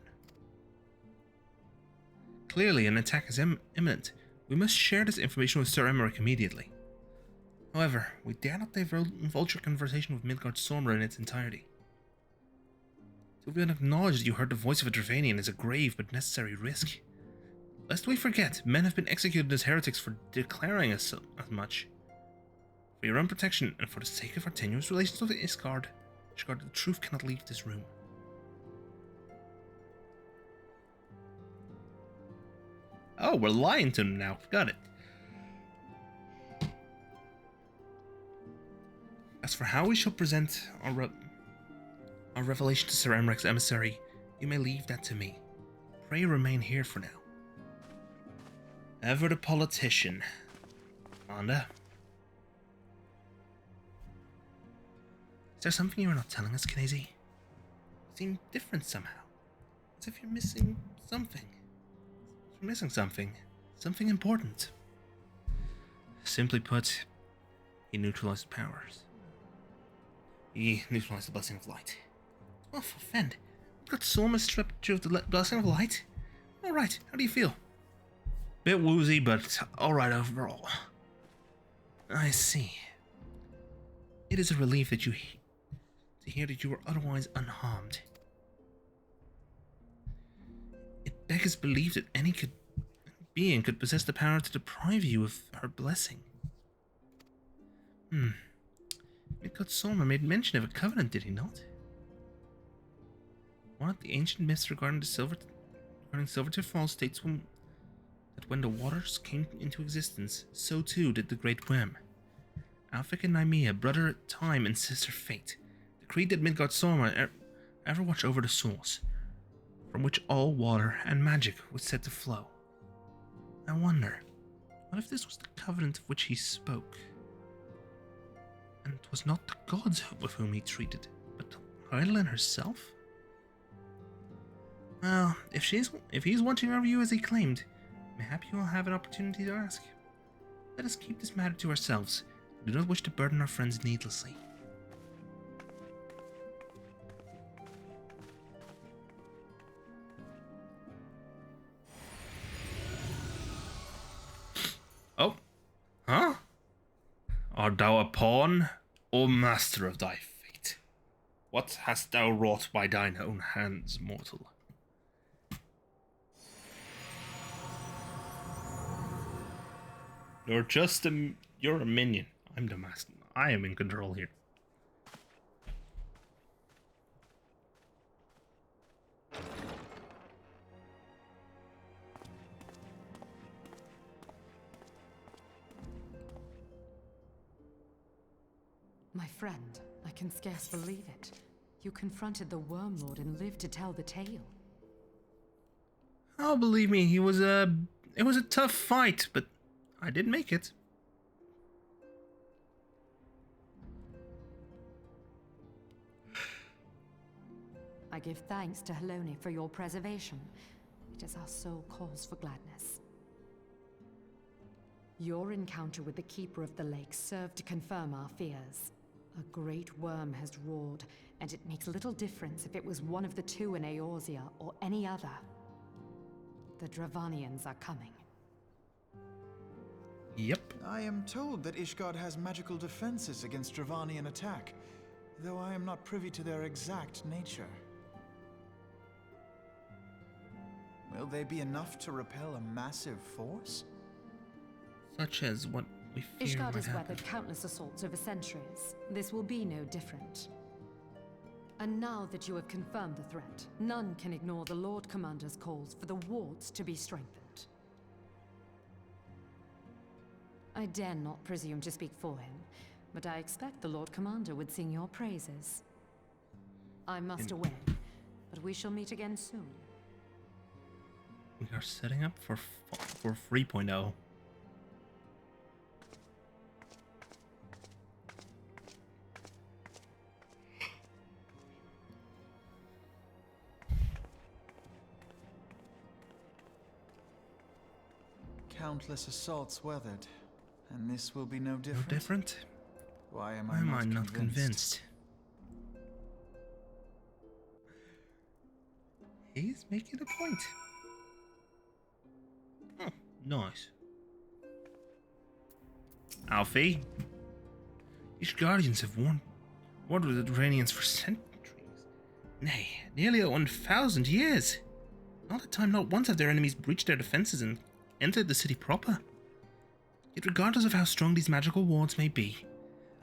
Clearly an attack is imminent. We must share this information with Sir Emmerich immediately. However, we dare not divulge your conversation with Midgard Soma in its entirety. To even acknowledge that you heard the voice of a Dravanian is a grave but necessary risk. Lest we forget, men have been executed as heretics for declaring as much. For your own protection, and for the sake of our tenuous relations with Ishgard, the truth cannot leave this room. Oh, we're lying to him now. Got it. As for how we shall present our revelation to Sir Emmerich's emissary, you may leave that to me. Pray remain here for now. Ever the politician. Amanda? Is there something you are not telling us, Knazy? You seem different somehow. As if you're missing something. You're missing something. Something important. Simply put, he neutralized powers. He neutralized the Blessing of Light. Oh, for Fend. Got Soma stripped you of the Blessing of Light? Alright, how do you feel? Bit woozy, but alright overall. I see. It is a relief that to hear that you were otherwise unharmed. It beggars belief that any being could possess the power to deprive you of her blessing. Midgard Solmer made mention of a covenant, did he not? One of the ancient myths regarding Silvertip Falls states that when the waters came into existence, so too did the Great Worm. Alfik and Nymea, brother Time and sister Fate, decreed that Midgard Solmer ever watch over the source, from which all water and magic was said to flow. I wonder, what if this was the covenant of which he spoke? And it was not the gods with whom he treated, but Hydaelyn herself? Well, if he's watching over you as he claimed, mayhap you will have an opportunity to ask. Let us keep this matter to ourselves. We do not wish to burden our friends needlessly. Oh, huh? Art thou a pawn, O master of thy fate? What hast thou wrought by thine own hands, mortal? You're a minion. I'm the master. I am in control here. My friend, I can scarce believe it. You confronted the Wormlord and lived to tell the tale. Oh, believe me, it was a tough fight, but I did make it. I give thanks to Helone for your preservation. It is our sole cause for gladness. Your encounter with the Keeper of the Lake served to confirm our fears. A great worm has roared, and it makes little difference if it was one of the two in Eorzea or any other. The Dravanians are coming. Yep. I am told that Ishgard has magical defenses against Dravanian attack, though I am not privy to their exact nature. Will they be enough to repel a massive force? Such as what we fear Ishgard might has happen. weathered countless assaults over centuries. This will be no different. And now that you have confirmed the threat, none can ignore the Lord Commander's calls for the wards to be strengthened. I dare not presume to speak for him, but I expect the Lord Commander would sing your praises. I must away, but we shall meet again soon. We are setting up for 3.0. Countless assaults weathered, and this will be no No different. different? Why am Why I am not I not convinced? He's making a point. Oh, nice. Alfie, these guardians have warned with the Duranians for centuries. Nay, nearly 1,000 years. Not a time, not once have their enemies breached their defenses and entered the city proper. Yet regardless of how strong these magical wards may be,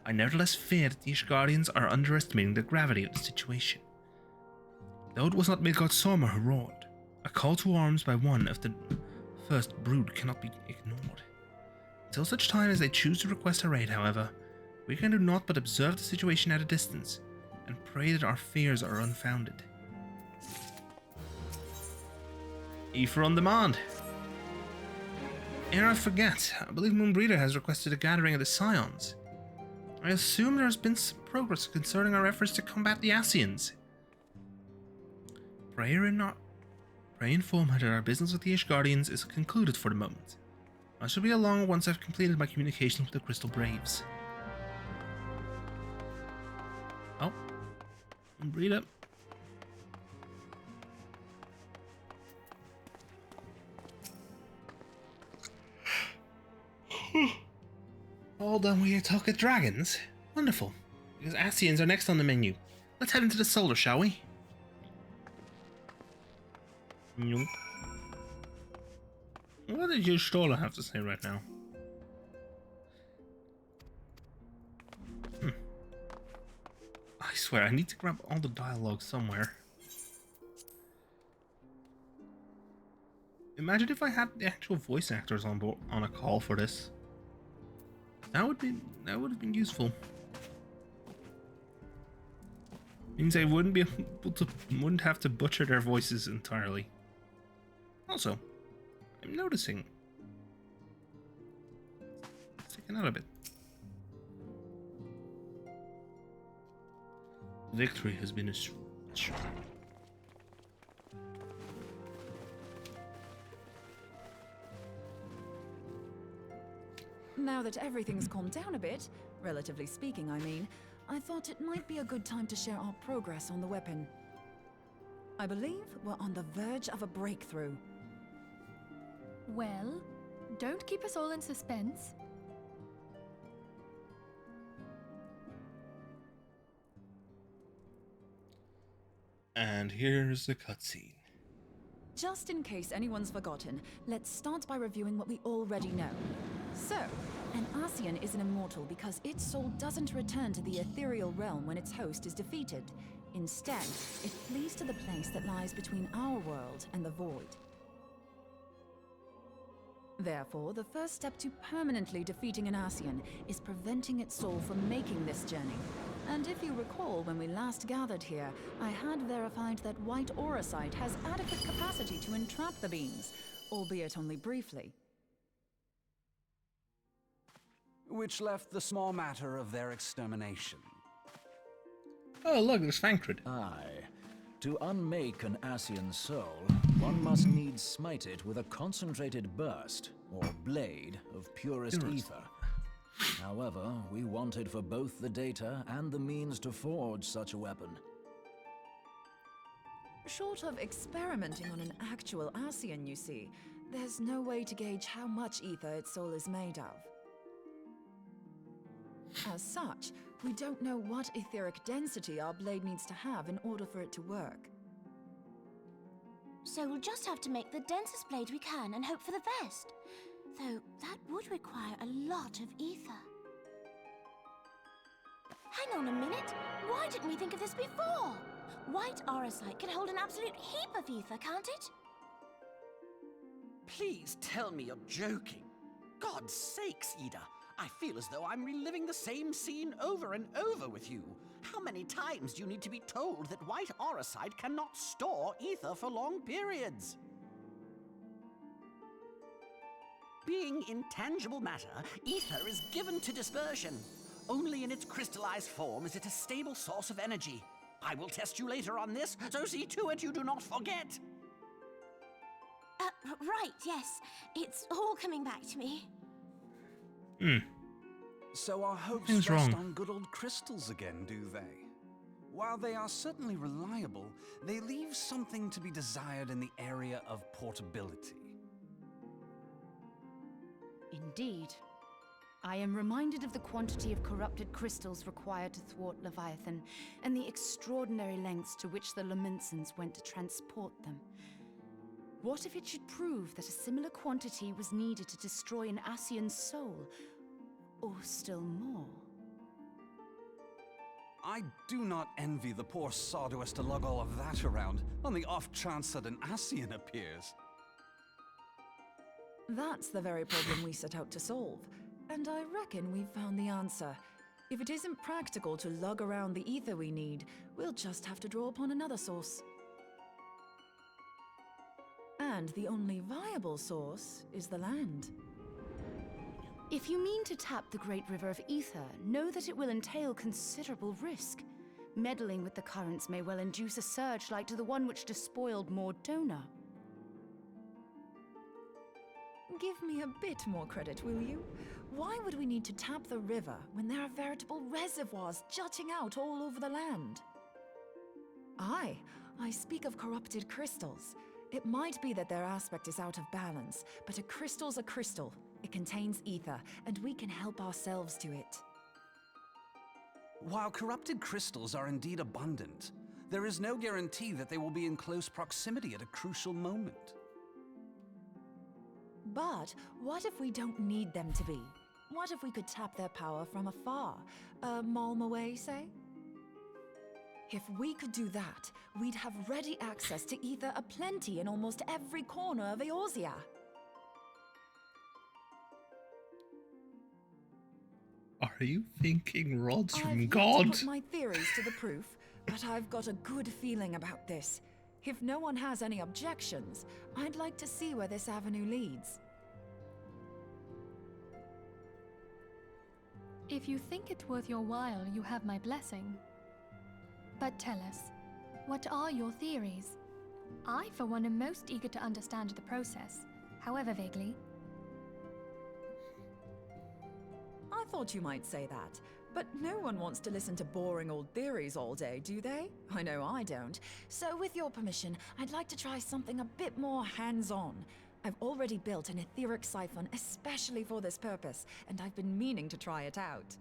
I nevertheless fear that these guardians are underestimating the gravity of the situation. Though it was not Midgard Solmer who roared, a call to arms by one of the first brood cannot be ignored. Until such time as they choose to request our aid, however, we can do naught but observe the situation at a distance and pray that our fears are unfounded. Aoife on demand. Ere I forget, I believe Moonbreeder has requested a gathering of the Scions. I assume there has been some progress concerning our efforts to combat the Ascians. Pray inform her that our business with the Ishgardians is concluded for the moment. I shall be along once I've completed my communication with the Crystal Braves. Oh, Moonbreeder. All done with your talk at dragons? Wonderful, because Ascians are next on the menu. Let's head into the solar, shall we? Nyunk. What did your Stoller have to say right now? I swear, I need to grab all the dialogue somewhere. Imagine if I had the actual voice actors on board on a call for this. That would have been useful. Means I wouldn't have to butcher their voices entirely. Also, I'm noticing. Sticking out a bit. Victory has been assured. Now that everything's calmed down a bit, relatively speaking, I mean, I thought it might be a good time to share our progress on the weapon. I believe we're on the verge of a breakthrough. Well, don't keep us all in suspense. And here's the cutscene. Just in case anyone's forgotten, let's start by reviewing what we already know. So, an Ascian is an immortal because its soul doesn't return to the ethereal realm when its host is defeated. Instead, it flees to the place that lies between our world and the void. Therefore, the first step to permanently defeating an Ascian is preventing its soul from making this journey. And if you recall, when we last gathered here, I had verified that white auracite has adequate capacity to entrap the beings, albeit only briefly. Which left the small matter of their extermination. Oh, look, there's Fancred. Aye. To unmake an Ascian soul, one must needs smite it with a concentrated burst, or blade, of purest ether. However, we wanted for both the data and the means to forge such a weapon. Short of experimenting on an actual Ascian, you see, there's no way to gauge how much ether its soul is made of. As such, we don't know what etheric density our blade needs to have in order for it to work. So we'll just have to make the densest blade we can and hope for the best. Though that would require a lot of ether. Hang on a minute! Why didn't we think of this before? White auracite can hold an absolute heap of ether, can't it? Please tell me you're joking. God's sakes, Ida. I feel as though I'm reliving the same scene over and over with you. How many times do you need to be told that white auracite cannot store ether for long periods? Being intangible matter, ether is given to dispersion. Only in its crystallized form is it a stable source of energy. I will test you later on this, so see to it you do not forget. Right, yes. It's all coming back to me. So our hopes Things rest wrong. on good old crystals again, do they? While they are certainly reliable, they leave something to be desired in the area of portability. Indeed. I am reminded of the quantity of corrupted crystals required to thwart Leviathan, and the extraordinary lengths to which the Lamentsons went to transport them. What if it should prove that a similar quantity was needed to destroy an Ascian's soul? Or still more? I do not envy the poor sod who has to lug all of that around, on the off chance that an Ascian appears. That's the very problem we set out to solve. And I reckon we've found the answer. If it isn't practical to lug around the ether we need, we'll just have to draw upon another source. And the only viable source is the land. If you mean to tap the Great River of Ether, know that it will entail considerable risk. Meddling with the currents may well induce a surge like to the one which despoiled Mordona. Give me a bit more credit, will you? Why would we need to tap the river when there are veritable reservoirs jutting out all over the land? Aye, I speak of corrupted crystals. It might be that their aspect is out of balance, but a crystal's a crystal. It contains ether, and we can help ourselves to it. While corrupted crystals are indeed abundant, there is no guarantee that they will be in close proximity at a crucial moment. But what if we don't need them to be? What if we could tap their power from afar? A malm away, say? If we could do that, we'd have ready access to ether aplenty in almost every corner of Eorzea. Are you thinking rods from I've yet God? to put my theories to the proof, but I've got a good feeling about this. If no one has any objections, I'd like to see where this avenue leads. If you think it worth your while, you have my blessing. But tell us, what are your theories? I, for one, am most eager to understand the process, however vaguely. I thought you might say that, but no one wants to listen to boring old theories all day, do they? I know I don't. So with your permission, I'd like to try something a bit more hands-on. I've already built an etheric siphon especially for this purpose, and I've been meaning to try it out.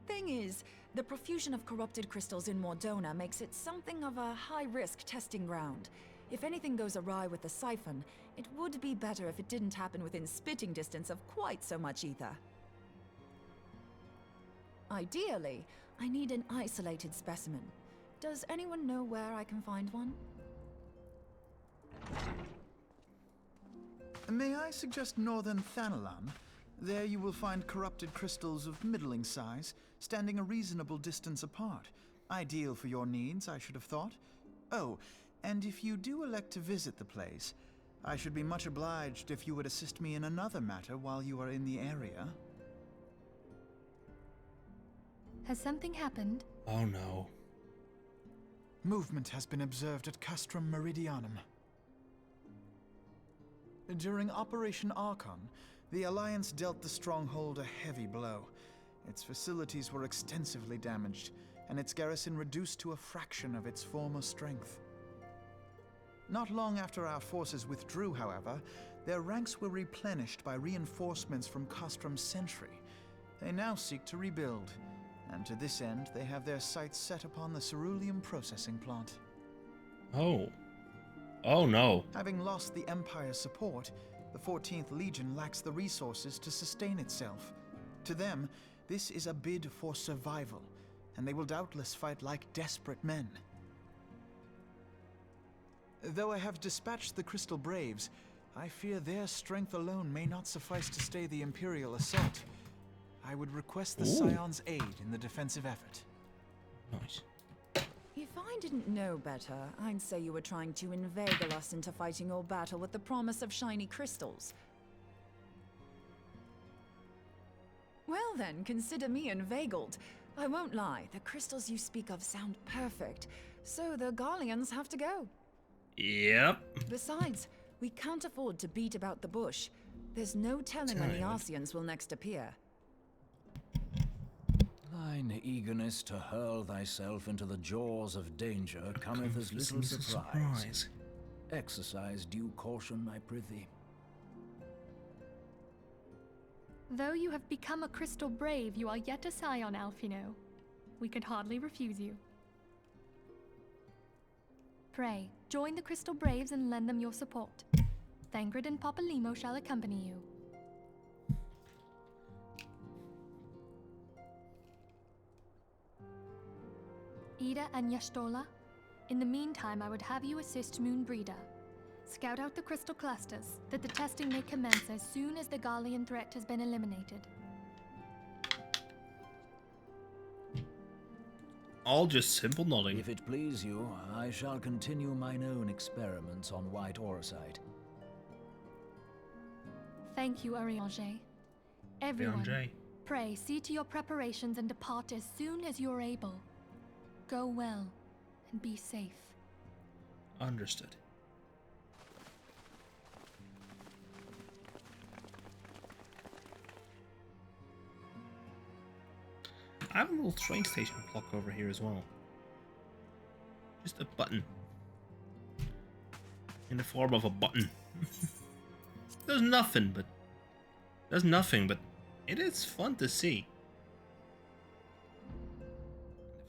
Thing is, the profusion of corrupted crystals in Mordona makes it something of a high-risk testing ground. If anything goes awry with the siphon, it would be better if it didn't happen within spitting distance of quite so much ether. Ideally, I need an isolated specimen. Does anyone know where I can find one? May I suggest northern Thanalan? There you will find corrupted crystals of middling size, standing a reasonable distance apart. Ideal for your needs, I should have thought. Oh, and if you do elect to visit the place, I should be much obliged if you would assist me in another matter while you are in the area. Has something happened? Oh no. Movement has been observed at Castrum Meridianum. During Operation Archon, the Alliance dealt the stronghold a heavy blow. Its facilities were extensively damaged, and its garrison reduced to a fraction of its former strength. Not long after our forces withdrew, however, their ranks were replenished by reinforcements from Castrum's sentry. They now seek to rebuild, and to this end they have their sights set upon the ceruleum processing plant. Oh. Oh no. Having lost the Empire's support, the 14th Legion lacks the resources to sustain itself. To them, this is a bid for survival, and they will doubtless fight like desperate men. Though I have dispatched the Crystal Braves, I fear their strength alone may not suffice to stay the Imperial assault. I would request the Scion's aid in the defensive effort. Nice. If I didn't know better, I'd say you were trying to inveigle us into fighting your battle with the promise of shiny crystals. Well then, consider me inveigled. I won't lie, the crystals you speak of sound perfect, so the Garleans have to go. Yep. Besides, we can't afford to beat about the bush. There's no telling when the Arceans will next appear. Thine eagerness to hurl thyself into the jaws of danger cometh as little surprise. Exercise due caution, I prithee. Though you have become a crystal brave, you are yet a scion, Alphino. We could hardly refuse you. Pray, join the Crystal Braves and lend them your support. Thangred and Papalymo shall accompany you. Ida and Yashtola, in the meantime I would have you assist Moonbreeder. Scout out the crystal clusters, that the testing may commence as soon as the Garlean threat has been eliminated. All just simple nodding. If it please you, I shall continue mine own experiments on white orosite. Thank you, Arianger. Everyone, Arianger. pray see to your preparations and depart as soon as you are able. Go well, and be safe. Understood. I have a little train station clock over here as well. Just a button. In the form of a button. Does nothing, but it is fun to see.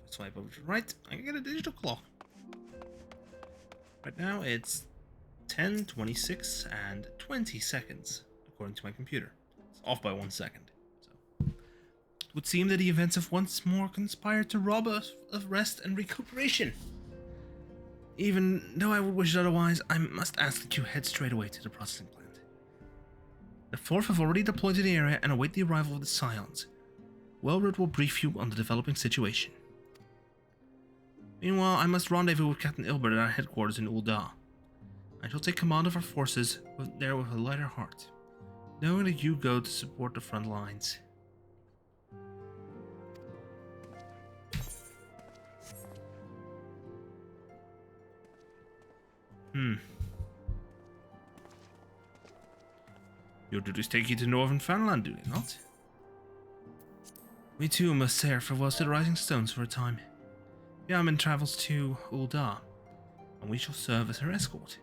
Swipe over to the right, I can get a digital clock. Right now it's 10, 26, and 20 seconds, according to my computer. It's off by 1 second. So it would seem that the events have once more conspired to rob us of rest and recuperation. Even though I would wish otherwise, I must ask that you head straight away to the processing plant. The 4th have already deployed to the area and await the arrival of the Scions. Welred will brief you on the developing situation. Meanwhile, I must rendezvous with Captain Ilbert at our headquarters in Ul'dah. I shall take command of our forces there with a lighter heart, knowing that you go to support the front lines. Your duties take you to Northern Fanland, do they not? We too must say our farewells to the Rising Stones for a time. Yamin travels to Ul'dah, and we shall serve as her escort.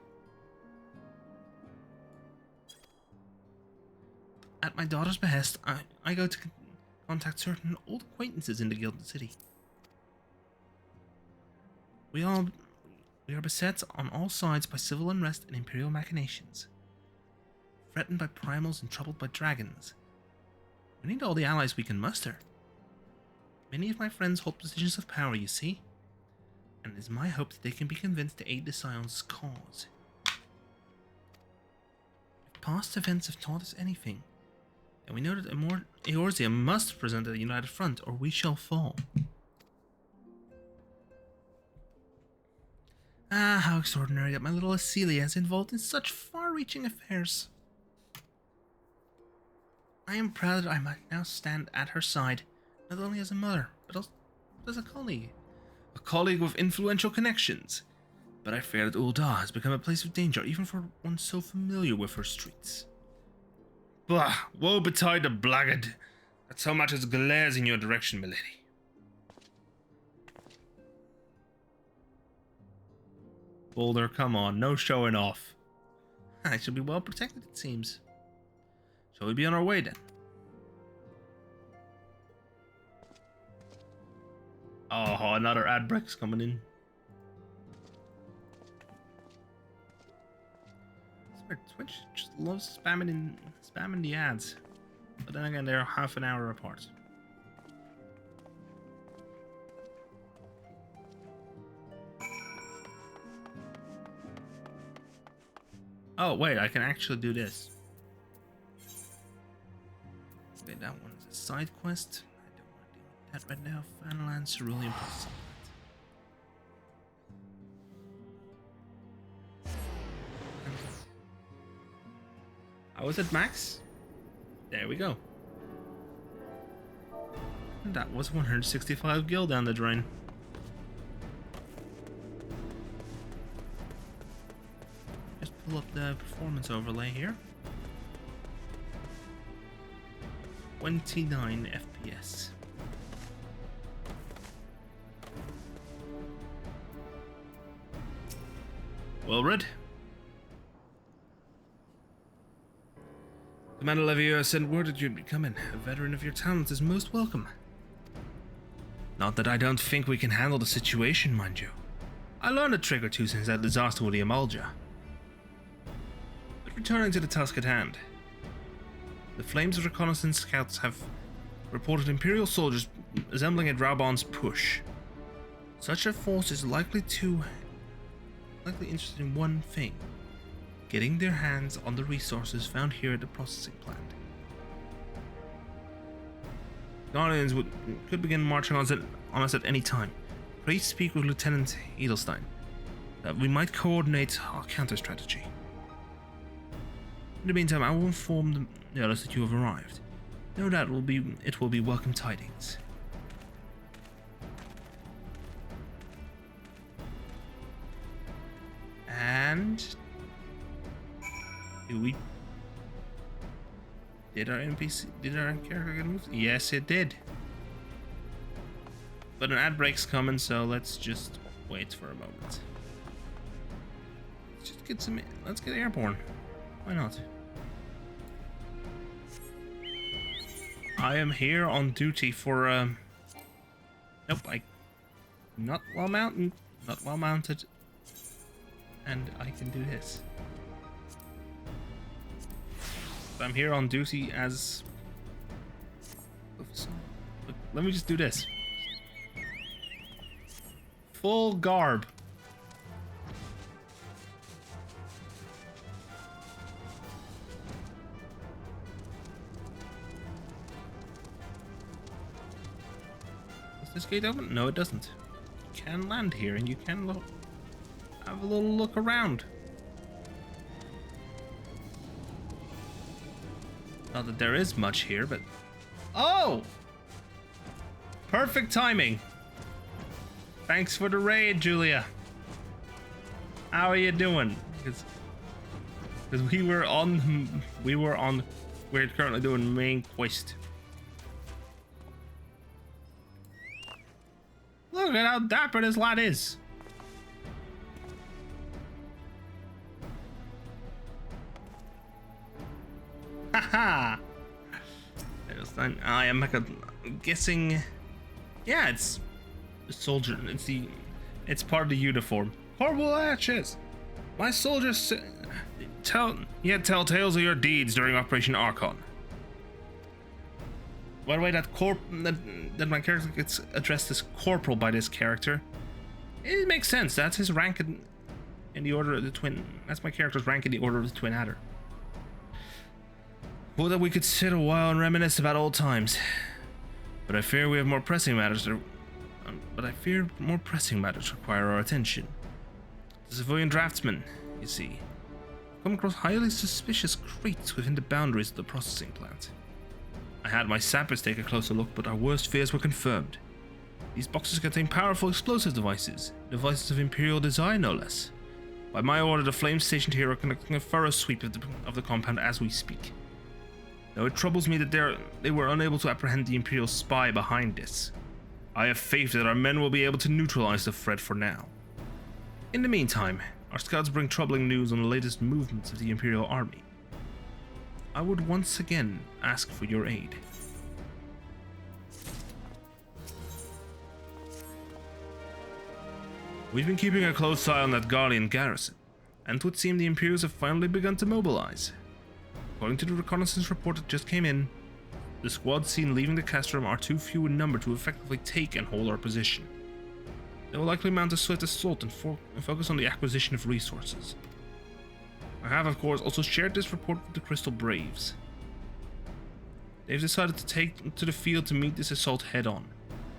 At my daughter's behest, I go to contact certain old acquaintances in the Gilded City. We are beset on all sides by civil unrest and imperial machinations. Threatened by primals and troubled by dragons. We need all the allies we can muster. Many of my friends hold positions of power, you see, and it is my hope that they can be convinced to aid the Scions' cause. If past events have taught us anything, then we know that Eorzea must present a united front, or we shall fall. Ah, how extraordinary that my little Acelia is involved in such far-reaching affairs. I am proud that I might now stand at her side, not only as a mother, but also as a colleague. A colleague with influential connections. But I fear that Ul'dah has become a place of danger, even for one so familiar with her streets. Bah! Woe betide the blackguard that so much as glares in your direction, milady. Boulder, come on, no showing off. I shall be well protected, it seems. Shall we be on our way then? Oh, another ad break's coming in. I swear, Twitch just loves spamming the ads. But then again, they're half an hour apart. Oh, wait, I can actually do this. Okay, that one's a side quest. I don't want to deal with that right now. Fanland Cerulean Processing Plant. How was it, Max? There we go. And that was 165 gil down the drain. Just pull up the performance overlay here. 29 FPS. Well read. Commander Levieux sent word that you'd be coming. A veteran of your talents is most welcome. Not that I don't think we can handle the situation, mind you. I learned a trick or two since that disaster with the Amalja. But returning to the task at hand. The Flames reconnaissance scouts have reported Imperial soldiers assembling at Raubon's push. Such a force is likely interested in one thing: getting their hands on the resources found here at the processing plant. Guardians could begin marching on us at any time. Please speak with Lieutenant Edelstein. We might coordinate our counter-strategy. In the meantime, I will inform the others that you have arrived. No doubt it will be welcome tidings. And did our character get moved? Yes, it did. But an ad break's coming, so let's just wait for a moment. Let's get airborne. Why not? I am here on duty for nope, Not well mounted. Not well mounted. And I can do this. I'm here on duty as... Let me just do this. Full garb. Does this gate open? No, it doesn't. You can land here and you can have a little look around. Not that there is much here, but... Oh! Perfect timing. Thanks for the raid, Julia. How are you doing? Because we're currently doing main quest. Look at how dapper this lad is. Haha. I am guessing. Yeah, it's a soldier. It's part of the uniform. Horrible actions. My soldiers tell tales of your deeds during Operation Archon. By the way, that my character gets addressed as corporal by this character. It makes sense. That's his rank in the Order of the Twin. That's my character's rank in the Order of the Twin Adder. Well, that we could sit a while and reminisce about old times, but I fear we have more pressing matters. Require our attention. The civilian draftsman, you see, come across highly suspicious crates within the boundaries of the processing plant. I had my sappers take a closer look, but our worst fears were confirmed. These boxes contain powerful explosive devices of Imperial design, no less. By my order, the flame stationed here are conducting a thorough sweep of the compound as we speak. Though it troubles me that they were unable to apprehend the Imperial spy behind this. I have faith that our men will be able to neutralize the threat for now. In the meantime, our scouts bring troubling news on the latest movements of the Imperial army. I would once again ask for your aid. We've been keeping a close eye on that Guardian garrison, and it would seem the Imperials have finally begun to mobilize. According to the reconnaissance report that just came in, the squads seen leaving the Castrum are too few in number to effectively take and hold our position. They will likely mount a swift assault and focus on the acquisition of resources. I have, of course, also shared this report with the Crystal Braves. They've decided to take to the field to meet this assault head-on.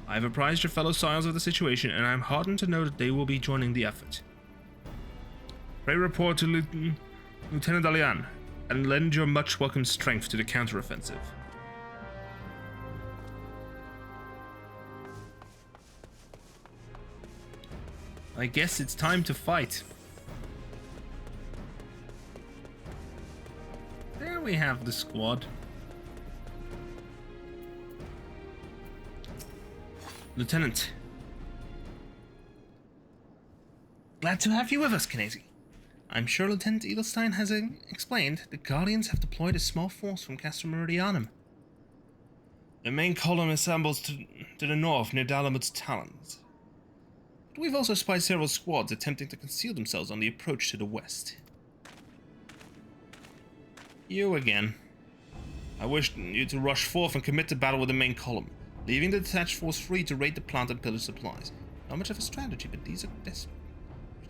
I have apprised your fellow Scions of the situation, and I am heartened to know that they will be joining the effort. Pray report to Lieutenant Dalian, and lend your much welcome strength to the counteroffensive. I guess it's time to fight. There we have the squad. Lieutenant. Glad to have you with us, Knazy. I'm sure Lieutenant Edelstein has explained the Guardians have deployed a small force from Castor Meridianum. The main column assembles to the north near Dalamut's Talons. But we've also spied several squads attempting to conceal themselves on the approach to the west. You again. I wish you to rush forth and commit to battle with the main column, leaving the detached force free to raid the plant and pillage supplies. Not much of a strategy, but these are desperate.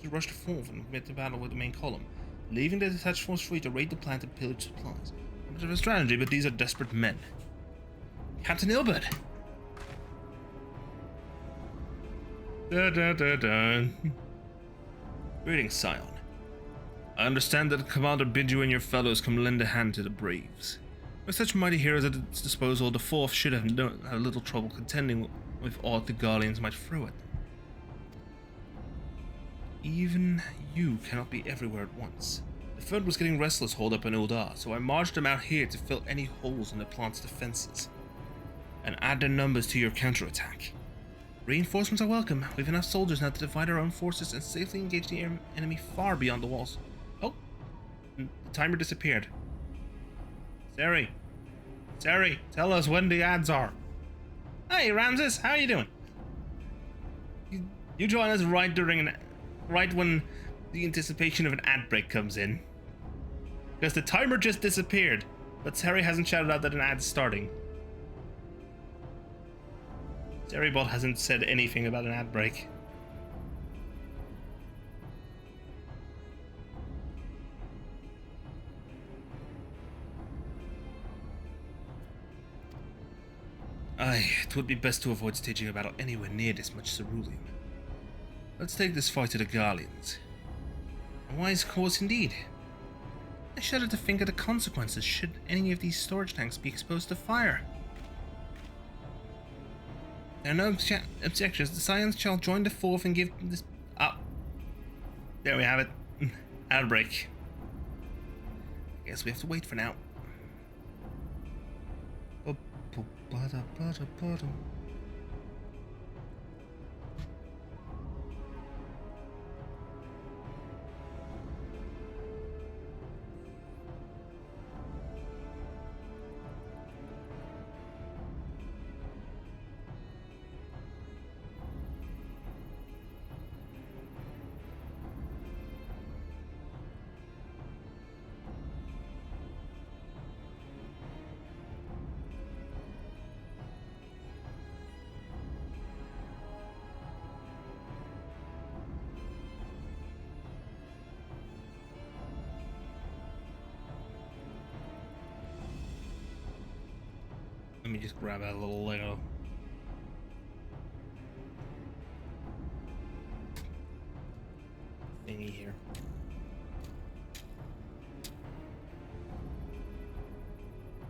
To rush forth and commit to battle with the main column, leaving the detached force free to raid the plant and pillage supplies. Not much of a strategy, but these are desperate men. Captain Ilbert! Greetings, Scion. I understand that the Commander bid you and your fellows come lend a hand to the Braves. With such mighty heroes at its disposal, the Fourth should have little trouble contending with aught the Guardians might throw at them. Even you cannot be everywhere at once. The Third was getting restless holed up in Uldar, so I marched them out here to fill any holes in the plant's defenses and add their numbers to your counterattack. Reinforcements are welcome. We've enough soldiers now to divide our own forces and safely engage the enemy far beyond the walls. Oh, the timer disappeared. Sari, tell us when the ads are. Hey, Ramses, how you doing? You join us right when the anticipation of an ad break comes in. Because the timer just disappeared, but Harry hasn't shouted out that an ad's starting. Serrybot hasn't said anything about an ad break. Aye, it would be best to avoid staging a battle anywhere near this much ceruleum. Let's take this fight to the Guardians. A wise course indeed. I shudder to think of the consequences should any of these storage tanks be exposed to fire. There are no objections. The Scions shall join the fourth and give this up. There we have it. Outbreak. Guess we have to wait for now. Let me just grab a little Lego. Thingy here.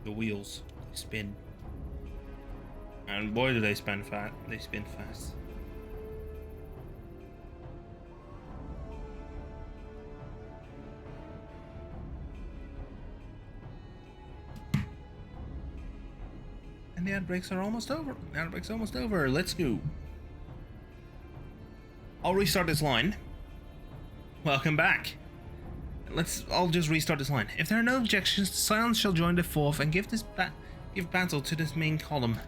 The wheels spin, and boy, do they spin fast! They spin fast. And the ad breaks are almost over. The ad break's almost over. Let's go. I'll restart this line. Welcome back. I'll just restart this line. If there are no objections, the Scions shall join the fourth and give battle to this main column.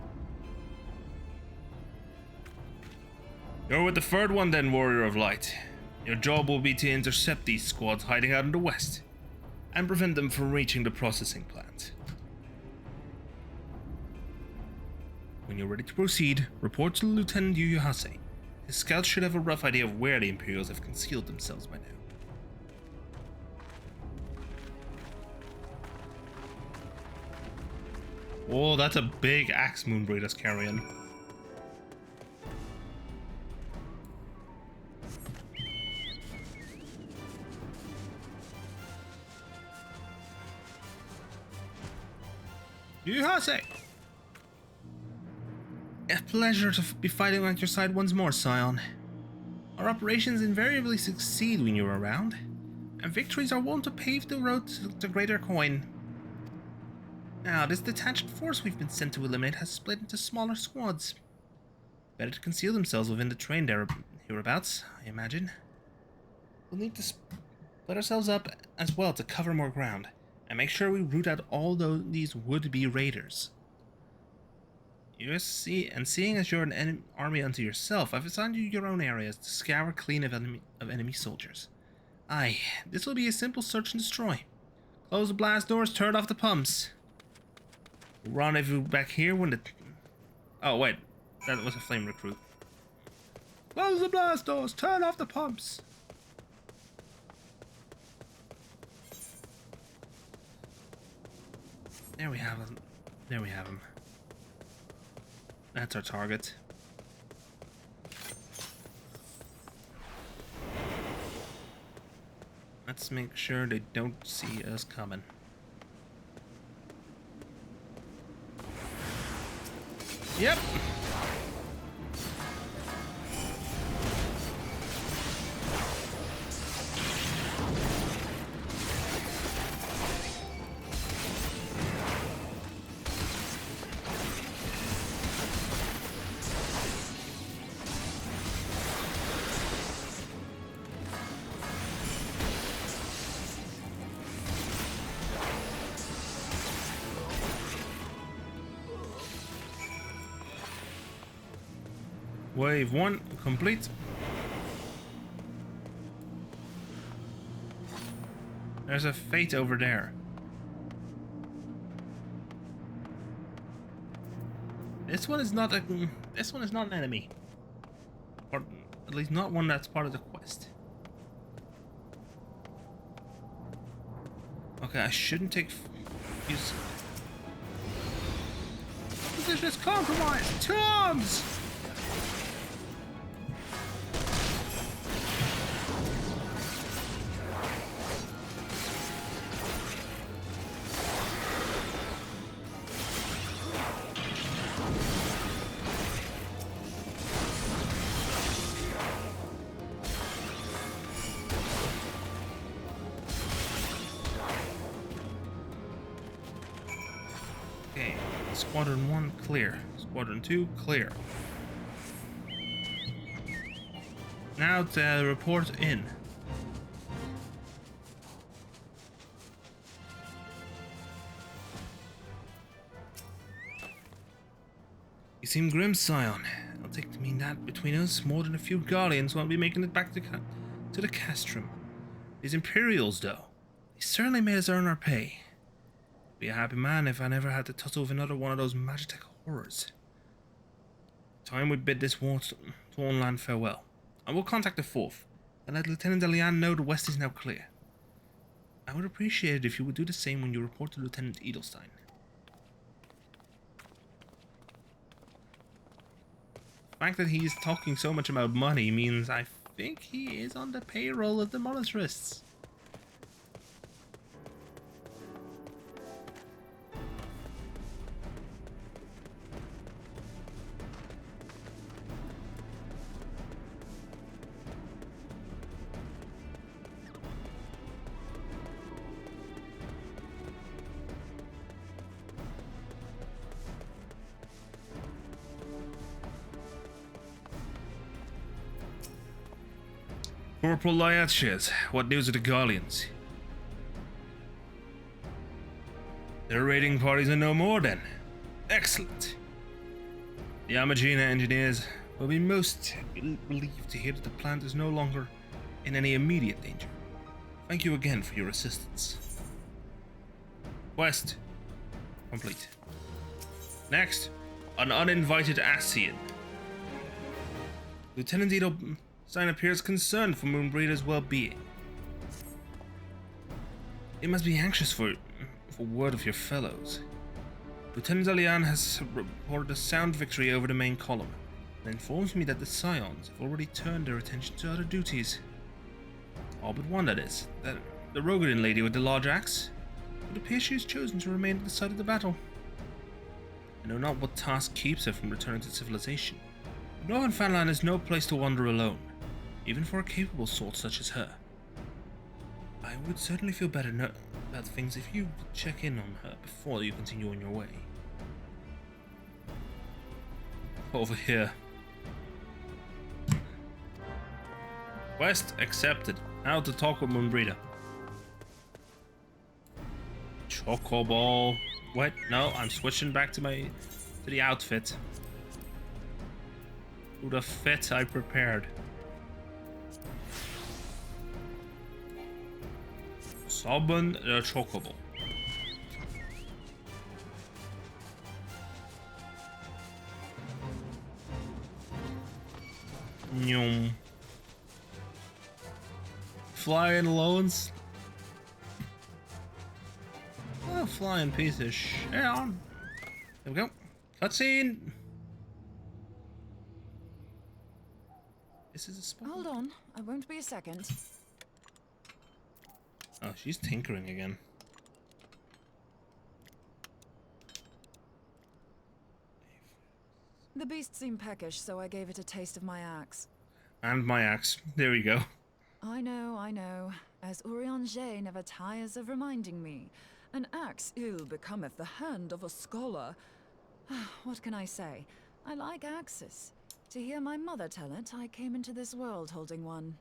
You're with the third one then, Warrior of Light. Your job will be to intercept these squads hiding out in the west and prevent them from reaching the processing plant. When you're ready to proceed, report to Lieutenant Yuyuhase. His scouts should have a rough idea of where the Imperials have concealed themselves by now. Oh, that's a big axe Moonbreeder's carrying. Yuyuhase! A pleasure to be fighting at your side once more, Scion. Our operations invariably succeed when you're around, and victories are wont to pave the road to greater coin. Now, this detached force we've been sent to eliminate has split into smaller squads. Better to conceal themselves within the train hereabouts, I imagine. We'll need to split ourselves up as well to cover more ground, and make sure we root out all these would-be raiders. Seeing as you're an army unto yourself, I've assigned you your own areas to scour clean of enemy soldiers. Aye, this will be a simple search and destroy. Close the blast doors, turn off the pumps. Rendezvous back here when the... Oh wait, that was a flame recruit. Close the blast doors, turn off the pumps. There we have him. There we have him. That's our target. Let's make sure they don't see us coming. Yep. Wave 1 complete. There's a fate over there. This one is not an enemy. Or at least not one that's part of the quest. Okay, I shouldn't take use. Position is compromised. Toms! Okay, Squadron 1 clear. Squadron 2 clear. Now to report in. You seem grim, Scion. I'll take to mean that between us, more than a few Guardians won't be making it back to the castrum. These Imperials, though, they certainly made us earn our pay. Be a happy man if I never had to tussle with another one of those Magitech horrors. Time we bid this torn land farewell. I will contact the 4th, and let Lieutenant Delian know the west is now clear. I would appreciate it if you would do the same when you report to Lieutenant Edelstein. The fact that he is talking so much about money means I think he is on the payroll of the monarchists. Corporal Lyatches, what news of the Guardians? Their raiding parties are no more then. Excellent. The Amagina engineers will be most relieved to hear that the plant is no longer in any immediate danger. Thank you again for your assistance. Quest complete. Next, an uninvited Asian. Lieutenant Edelstein appears concerned for Moonbreeder's well-being. He must be anxious for word of your fellows. Lieutenant Delian has reported a sound victory over the main column, and informs me that the Scions have already turned their attention to other duties. All but one, that is. The Rogadin lady with the large axe. It appears she has chosen to remain at the site of the battle. I know not what task keeps her from returning to civilization, but Northern Fanland is no place to wander alone, even for a capable sort such as her. I would certainly feel better about things if you would check in on her before you continue on your way. Over here. Quest accepted. Now to talk with Moonbreeder. Chocoball. Wait, no, I'm switching back to the outfit. To the fit I prepared. Summon the Chocobo. Nyum. Flying loans. Oh, flying piece of shit. There we go. Cutscene. This is a spot. Hold on, I won't be a second. Oh, she's tinkering again. The beast seemed peckish, so I gave it a taste of my axe. And my axe. There we go. I know. As Urianger never tires of reminding me. An axe ill becometh the hand of a scholar. What can I say? I like axes. To hear my mother tell it, I came into this world holding one.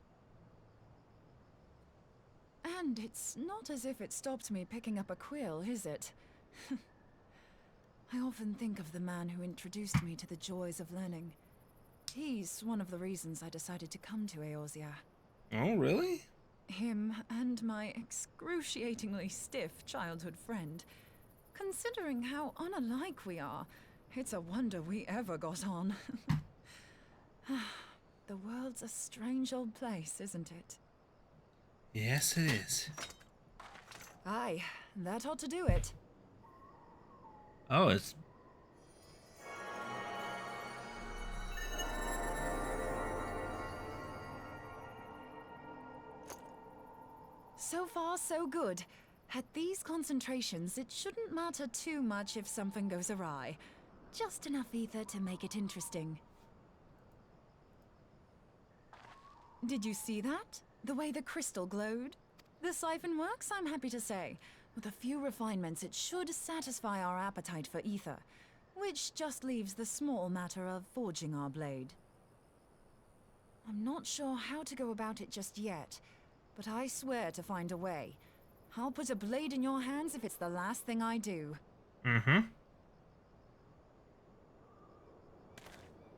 And it's not as if it stopped me picking up a quill, is it? I often think of the man who introduced me to the joys of learning. He's one of the reasons I decided to come to Eorzea. Oh, really? him and my excruciatingly stiff childhood friend. Considering how unalike we are, it's a wonder we ever got on. The world's a strange old place, isn't it? Yes, it is. Aye, that ought to do it. Oh, it's... So far, so good. At these concentrations, it shouldn't matter too much if something goes awry. Just enough ether to make it interesting. Did you see that? The way the crystal glowed? The siphon works, I'm happy to say. With a few refinements, it should satisfy our appetite for ether, which just leaves the small matter of forging our blade. I'm not sure how to go about it just yet, but I swear to find a way. I'll put a blade in your hands if it's the last thing I do. Mm-hmm.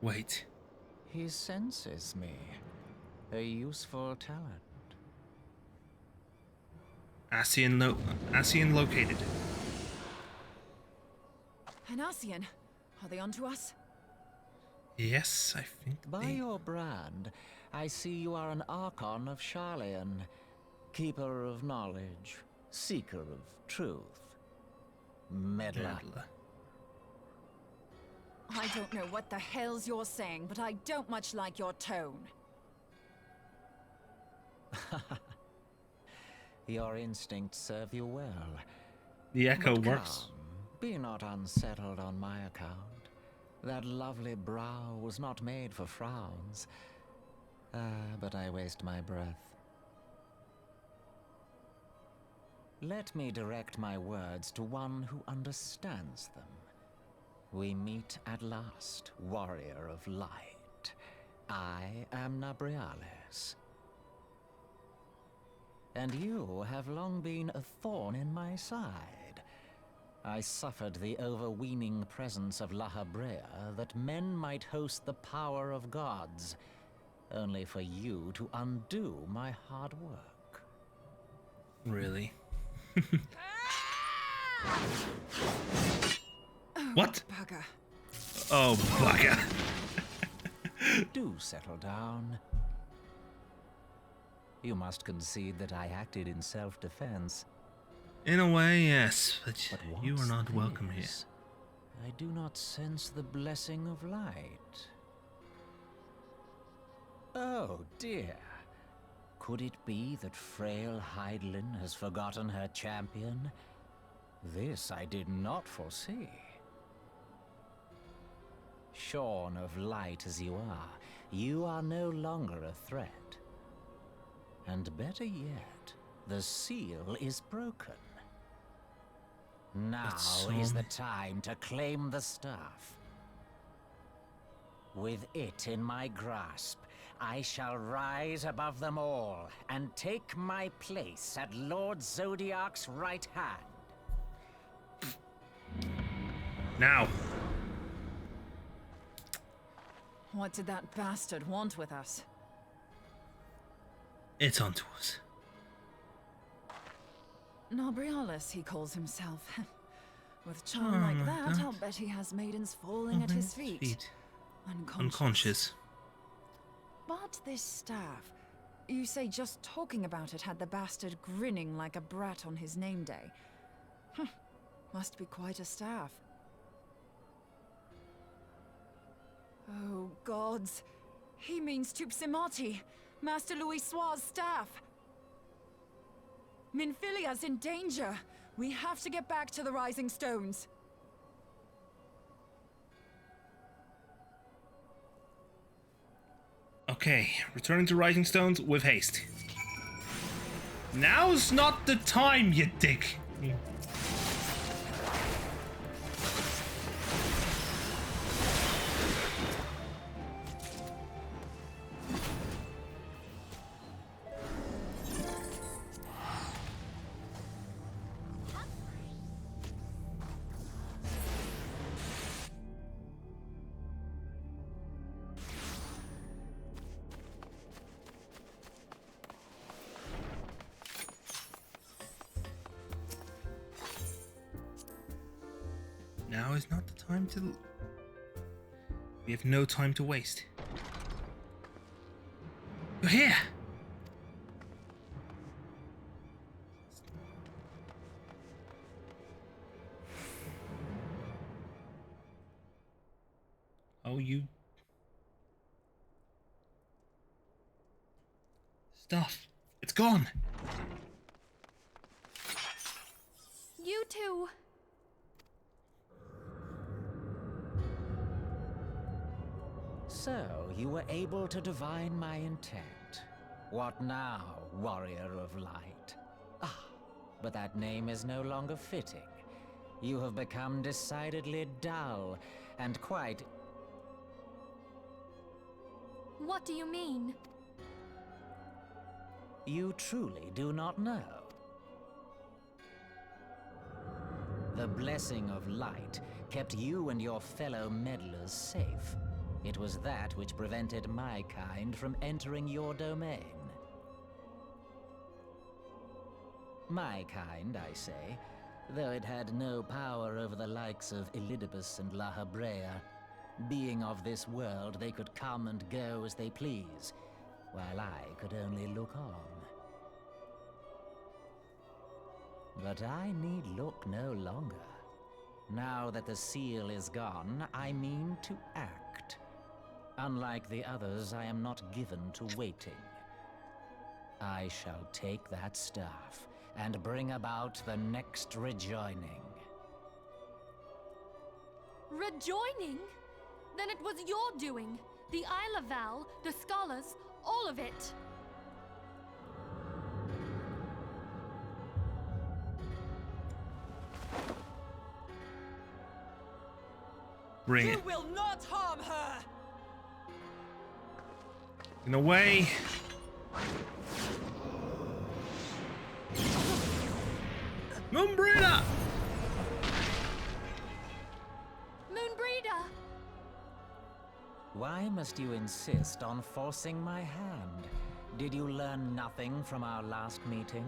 Wait. He senses me. A useful talent. Ascian located. An Ascian. Are they onto us? Yes, I think By your brand, I see you are an Archon of Sharlayan. Keeper of knowledge. Seeker of truth. Meddler. I don't know what the hell's you're saying, but I don't much like your tone. Your instincts serve you well. The echo But works. come, be not unsettled on my account. That lovely brow was not made for frowns. But I waste my breath. Let me direct my words to one who understands them. We meet at last, warrior of light. I am Nabriales. And you have long been a thorn in my side. I suffered the overweening presence of La Habrea that men might host the power of gods, only for you to undo my hard work. Really? What? Bugger. Oh, bugger. Do settle down. You must concede that I acted in self-defense. In a way, yes, but you are what's not welcome here. this? I do not sense the blessing of light. Oh dear. Could it be that frail Hydaelyn has forgotten her champion? This I did not foresee. Shorn of light as you are no longer a threat. And better yet, the seal is broken. Now is the time to claim the staff. With it in my grasp, I shall rise above them all and take my place at Lord Zodiac's right hand. Now. What did that bastard want with us? It's onto us. Nabriales, he calls himself. With charm like that, I'll bet he has maidens falling at his feet. Unconscious. But this staff, you say just talking about it had the bastard grinning like a brat on his name day. Must be quite a staff. Oh, gods. He means Tupsimati, Master Louis Soir's staff. Minfilia's in danger. We have to get back to the Rising Stones. Okay, returning to Rising Stones with haste. Now's not the time, you dick. Now is not the time to... We have no time to waste. You're here! Oh, you... Stuff. It's gone! You two. So, you were able to divine my intent. What now, warrior of light? Ah, but that name is no longer fitting. You have become decidedly dull, and quite... What do you mean? You truly do not know. The blessing of light kept you and your fellow meddlers safe. It was that which prevented my kind from entering your domain. My kind, I say, though it had no power over the likes of Elidibus and La Habrea. Being of this world, they could come and go as they please, while I could only look on. But I need look no longer. Now that the seal is gone, I mean to act. Unlike the others, I am not given to waiting. I shall take that staff and bring about the next rejoining. Rejoining? Then it was your doing. The Isle of Val, the scholars, all of it. Bring it. You will not harm her! In a way. Moonbreeder! Moonbreeder! Why must you insist on forcing my hand? Did you learn nothing from our last meeting?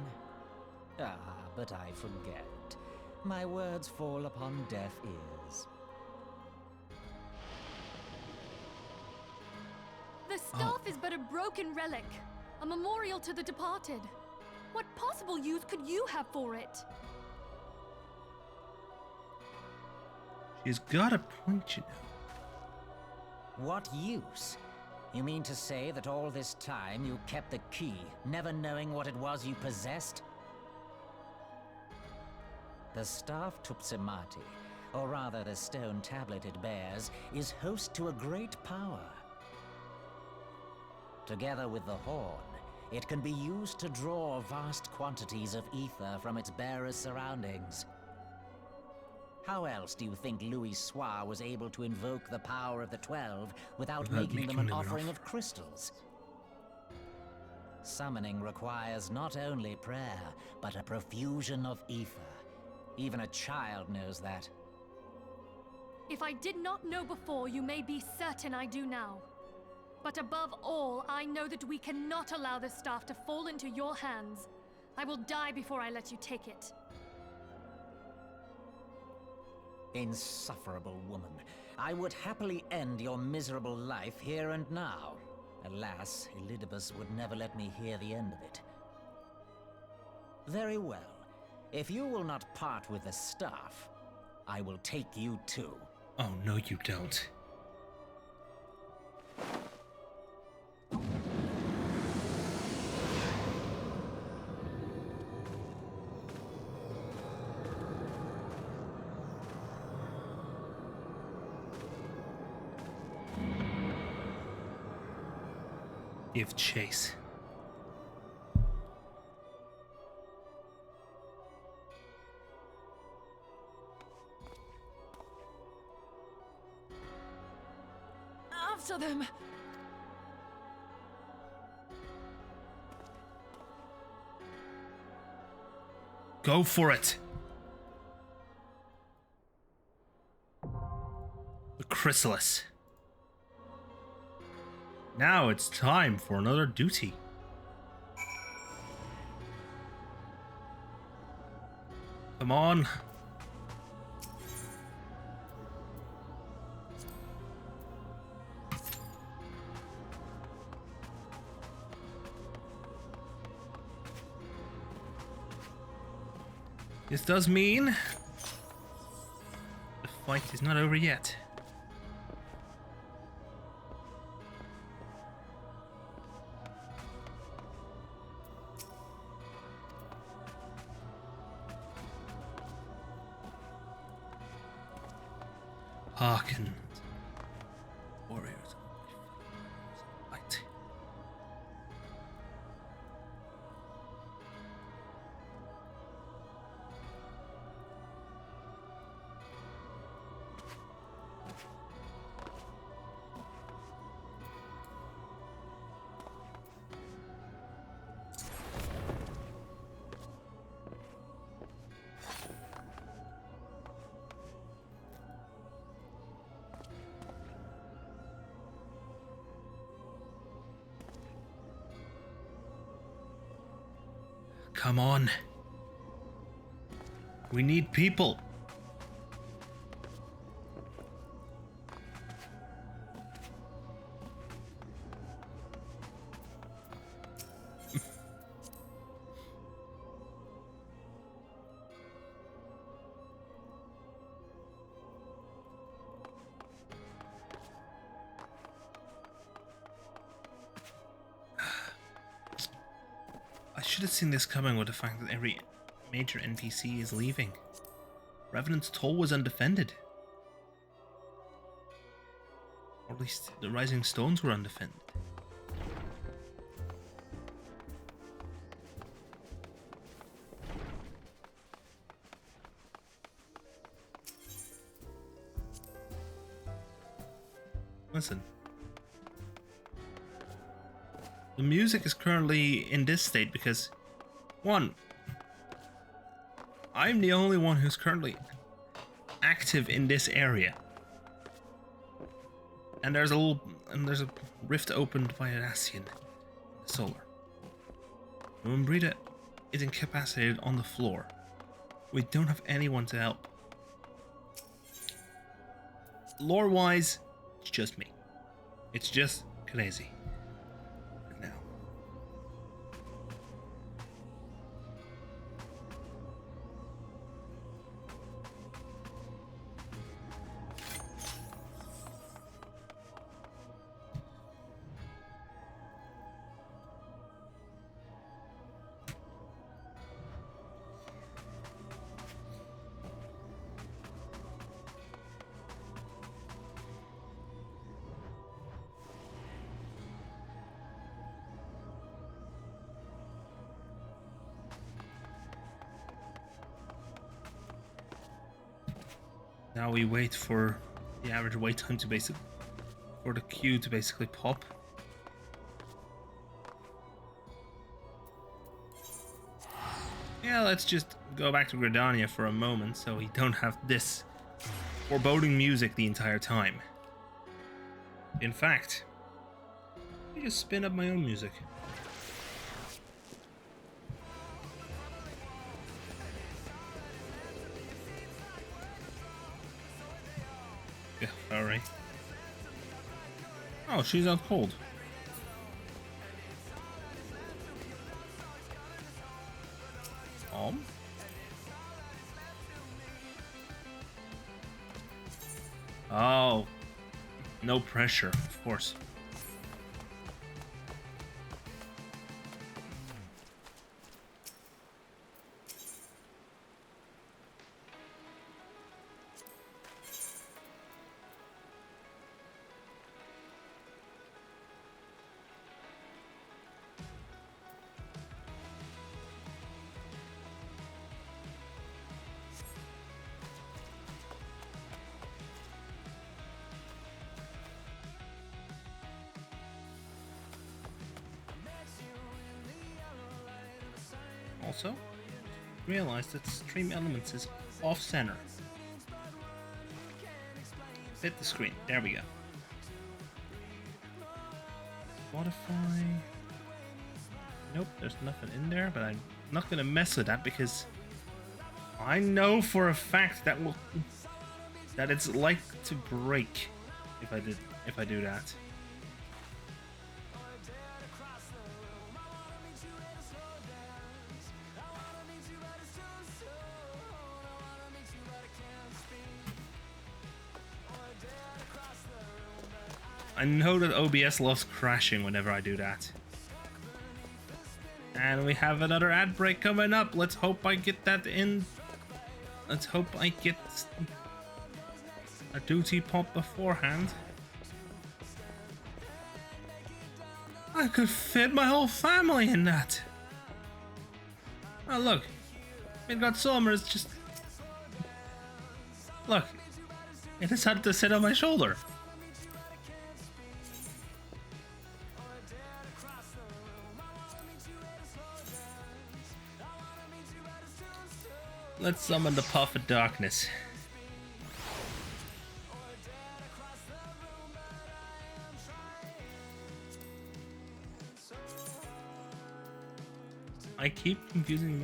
Ah, but I forget. My words fall upon deaf ears. The staff is but a broken relic, a memorial to the departed. What possible use could you have for it? She's got a point, you know. What use? You mean to say that all this time you kept the key, never knowing what it was you possessed? The staff Tupsimati, or rather the stone tablet it bears, is host to a great power. Together with the horn, it can be used to draw vast quantities of ether from its bearer's surroundings. How else do you think Louis Soir was able to invoke the power of the 12 without making them an offering of crystals? Summoning requires not only prayer, but a profusion of ether. Even a child knows that. If I did not know before, you may be certain I do now. But above all, I know that we cannot allow this staff to fall into your hands. I will die before I let you take it. Insufferable woman. I would happily end your miserable life here and now. Alas, Elidibus would never let me hear the end of it. Very well. If you will not part with the staff, I will take you too. Oh, no you don't. Give chase. After them! Go for it. The chrysalis. Now it's time for another duty. Come on. This does mean the fight is not over yet. Hearken, warriors of light. Come on. We need people. I should have seen this coming with the fact that every major NPC is leaving. Revenant's Toll was undefended. Or at least the Rising Stones were undefended. Listen. The music is currently in this state because, one, I'm the only one who's currently active in this area. And there's a rift opened by Irassian, the solar. When Brita is incapacitated on the floor, we don't have anyone to help. Lore-wise, it's just me. It's just crazy. Now. Now we wait for the average wait time to for the queue to basically pop. Yeah, let's just go back to Gridania for a moment so we don't have this foreboding music the entire time. In fact, let me just spin up my own music. Yeah, alright. Oh, she's out cold. Oh, no pressure, of course. Also, realize that Stream Elements is off center. Hit the screen. There we go. Spotify. Nope, there's nothing in there, but I'm not gonna mess with that because I know for a fact that it's like to break if I do that. I know that OBS loves crashing whenever I do that. And we have another ad break coming up. Let's hope I get that in. Let's hope I get a duty pop beforehand. I could fit my whole family in that. Oh look, Midgard Solmer is just... Look, it decided to sit on my shoulder. Let's summon the Puff of Darkness. I keep confusing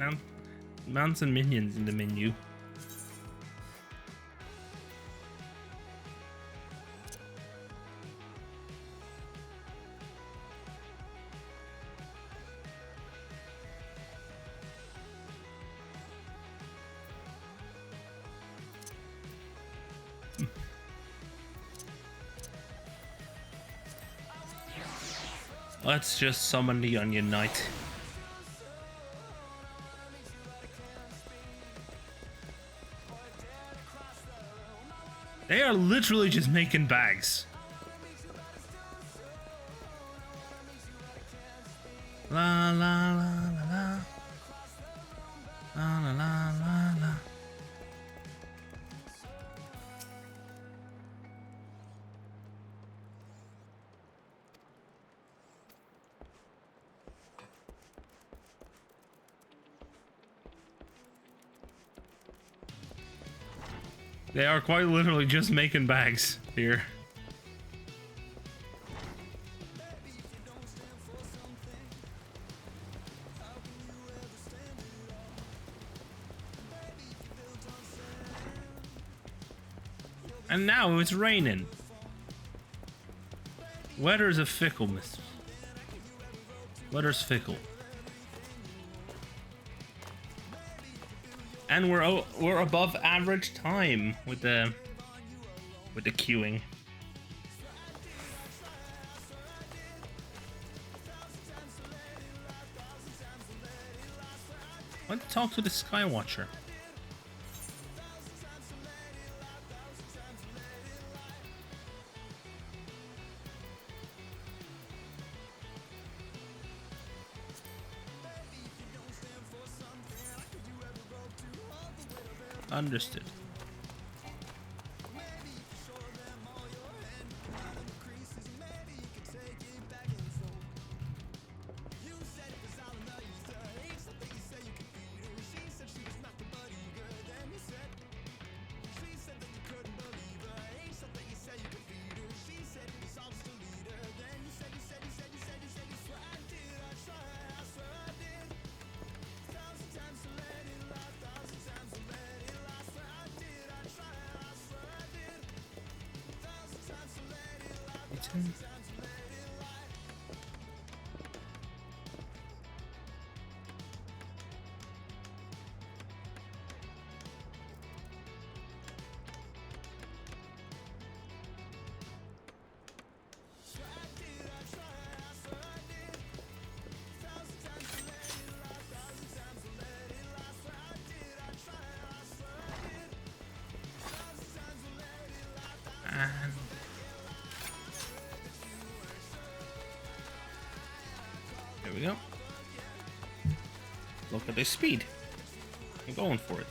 mounts and minions in the menu. Let's just summon the Onion Knight. They are literally just making bags. La la la la la. La la la la la. They are quite literally just making bags here. And now it's raining. Weather's a fickle, miss. Weather's fickle. And we're above average time with the queuing. Let's talk to the Skywatcher. Understood. There we go. Look at their speed. I'm going for it.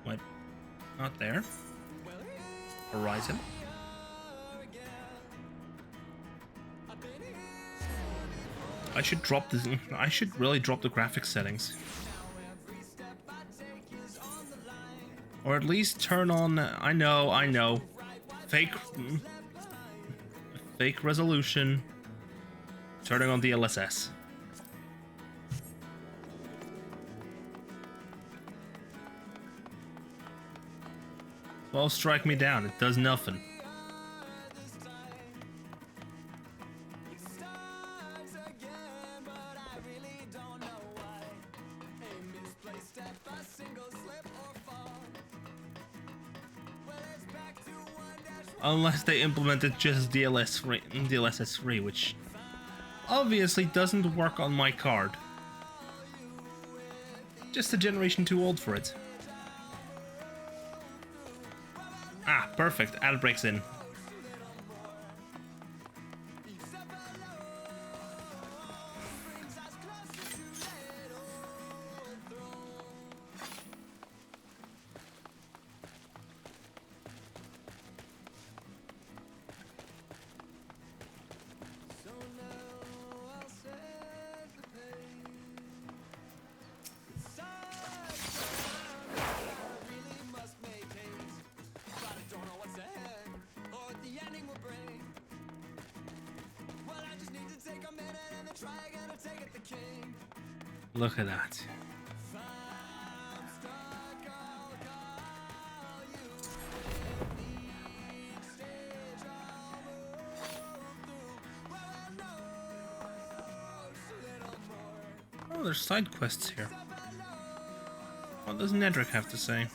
What? Not there. Horizon. I should drop this. I should really drop the graphics settings, or at least turn on. I know, fake resolution. Turning on the LSS. Well, strike me down. It does nothing. Unless they implemented just DLSS 3, which obviously doesn't work on my card. Just a generation too old for it. Ah, perfect. Ad breaks in. Look at that. Oh, there's side quests here. What does Nedrick have to say?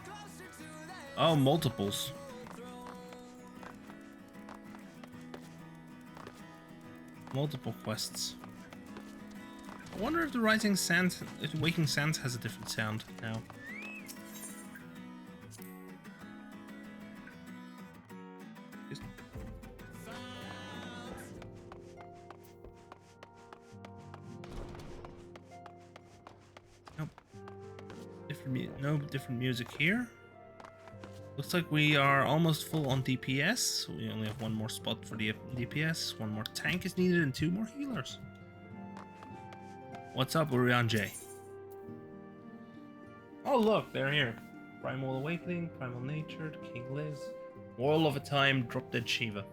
Oh, multiples. Multiple quests. I wonder if the Rising Sands, if Waking Sands has a different sound now. Nope. No different music here. Looks like we are almost full on DPS. We only have one more spot for the DPS. One more tank is needed and 2 more healers. What's up, Urian? Oh look, they're here. Primal Awakening, Primal Natured, King Liz, World of a Time, Drop Dead Shiva.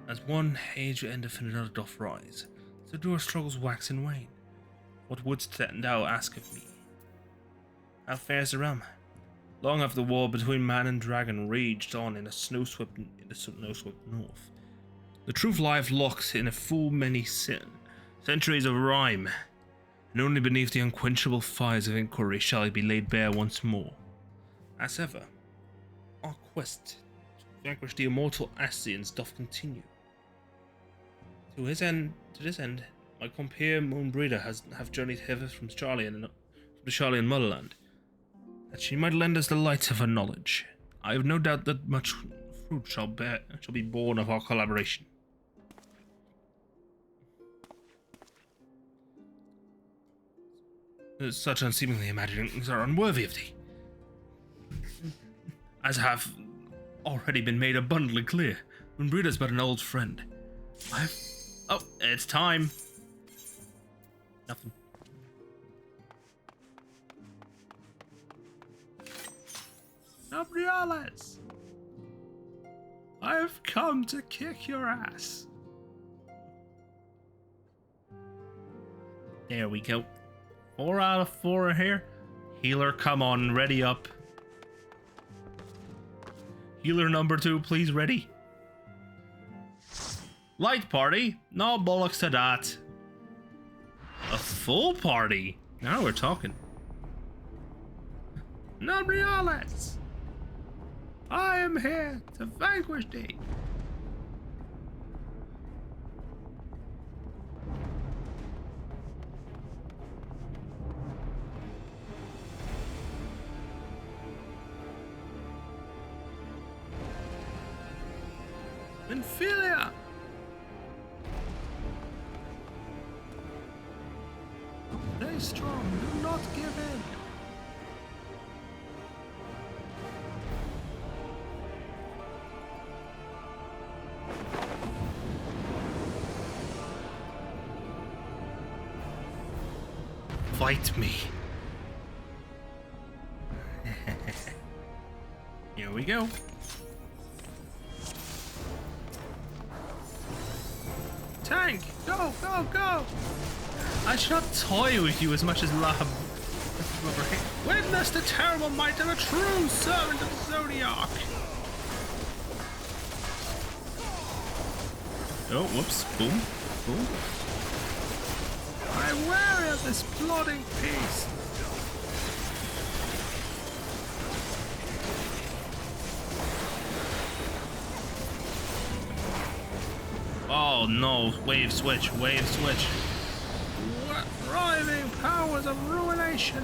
As one age endeth and another doth rise, so do our struggles wax and wane. What wouldst thou ask of me? How fares the realm? Long have the war between man and dragon raged on in the snow-swept north. The truth lieth locked in a full many centuries of rhyme, and only beneath the unquenchable fires of inquiry shall it be laid bare once more. As ever, our quest to vanquish the immortal Ascians doth continue. To this end, my compeer Moonbreeder have journeyed hither from the Charlian motherland, that she might lend us the light of her knowledge. I have no doubt that much fruit shall be born of our collaboration. Such unseemly imaginings are unworthy of thee, as have already been made abundantly clear. Moonbreeder's but an old friend. Oh, it's time. Nothing. Gabriales, I have come to kick your ass. There we go. 4 out of 4 here. Healer, come on, ready up. Healer number 2, please, ready. Light party? No bollocks to that. A full party? Now we're talking. Nabriales, I am here to vanquish thee. Ophelia! Stay strong, do not give in. Fight me. Here we go. Tank! Go, go, go! I shall not toy with you as much as Lab. Witness the terrible might of a true servant of the Zodiac! Oh, whoops. Boom. Boom. I'm wary of this plodding beast. Oh no, wave switch, wave switch. What driving powers of ruination?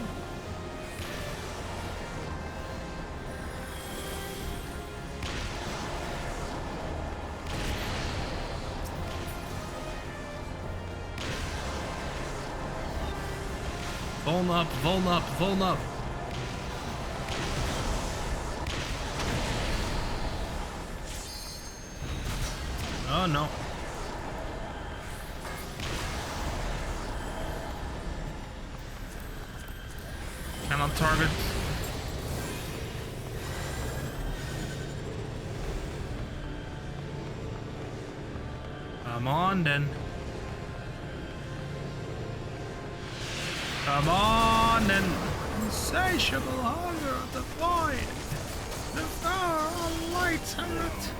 Voln up, Voln up, Voln up. Oh no. Cannot target. Come on then. Come on then. Insatiable hunger of the void. Devour all light and it.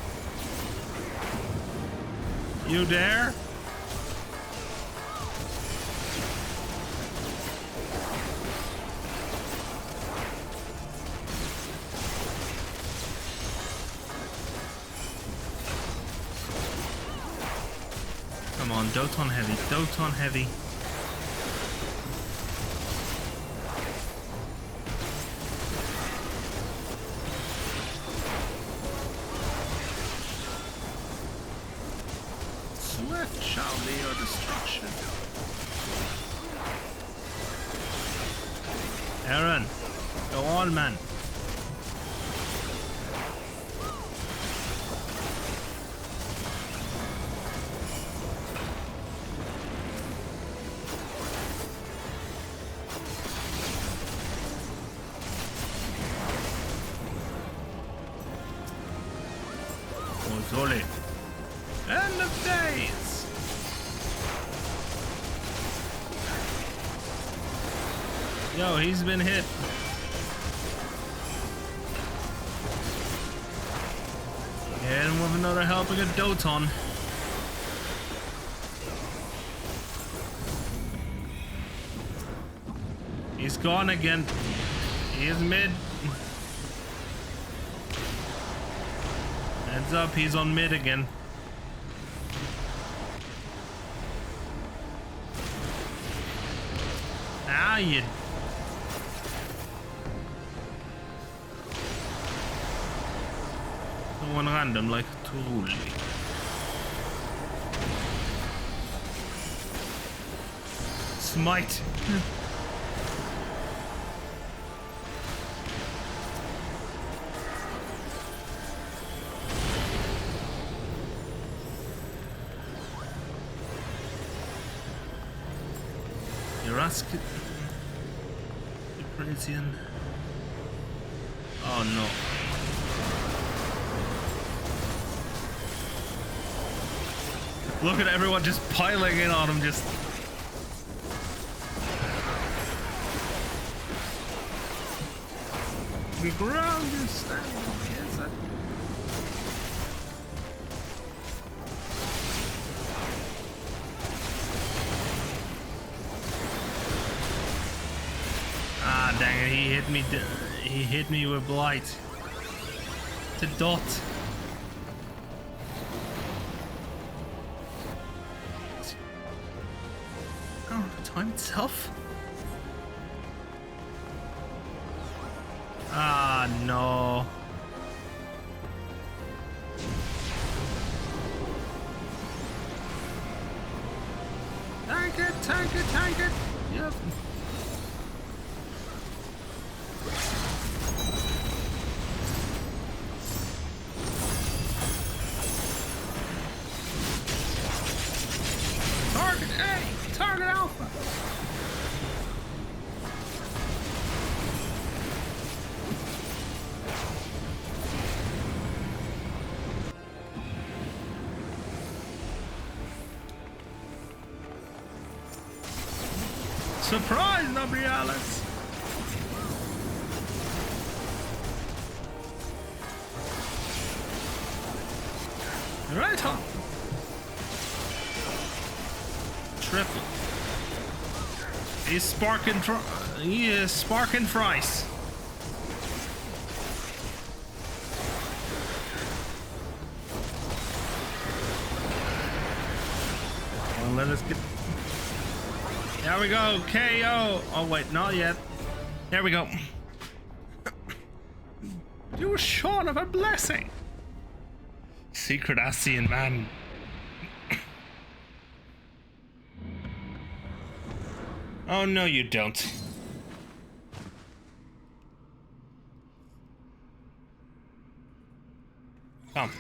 You dare? Come on, Doton heavy, Doton heavy. Swift shall be your destruction. Aaron, go on, man. Ozole. End of days. Yo, he's been hit. Hit him with another helping a Doton. He's gone again. He is mid. Heads up, he's on mid again. Ah, you. One random like truly. Smite. Rasket. Parisian. Oh no. Look at everyone just piling in on him, just. The ground is standing. Yes, ah, dang it, he hit me with blight. To dot. Oh, the time itself? Ah, no. Tank it, tank it, tank it. Yep. Target A, target Alpha. Surprise, Nobrialis! Right on. Triple. He's sparking. He is sparking fries. let's get... There we go, KO! Oh wait, not yet. There we go. You short of a blessing. Secret Ascian man. Oh no, you don't. Come.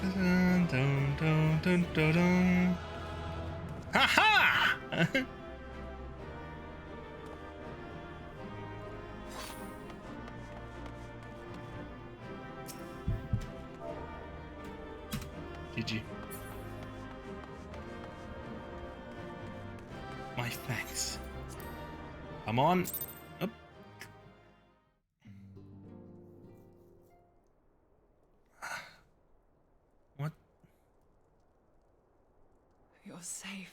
Dun, dun, dun, dun, dun, dun. Ha ha! GG. My thanks. Come on. Up. What? You're safe.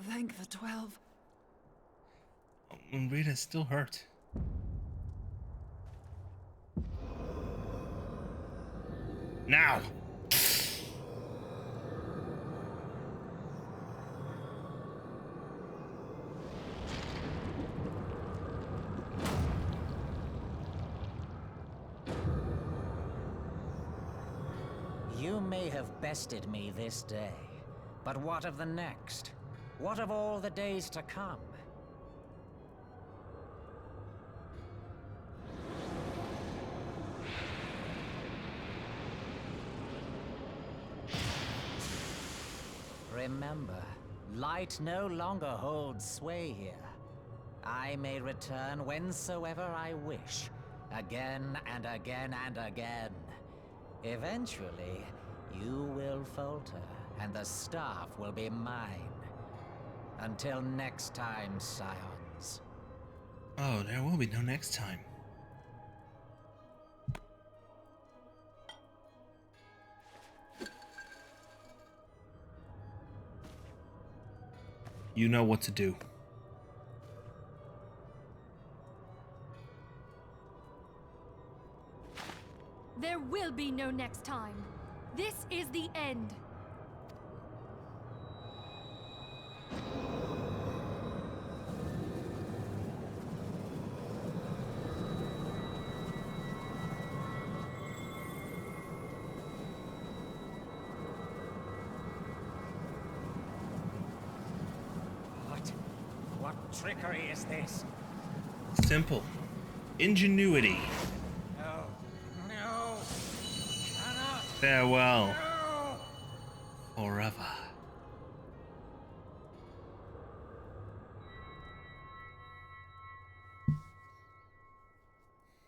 Thank the 12. Rita's still hurt. Now! You may have bested me this day, but what of the next? What of all the days to come? Remember, light no longer holds sway here. I may return whensoever I wish, again and again and again. Eventually, you will falter, and the staff will be mine. Until next time, Scions. Oh, there will be no next time. You know what to do. There will be no next time. This is the end. What trickery is this? Simple. Ingenuity. No. No. Cannot. Farewell. No. Forever.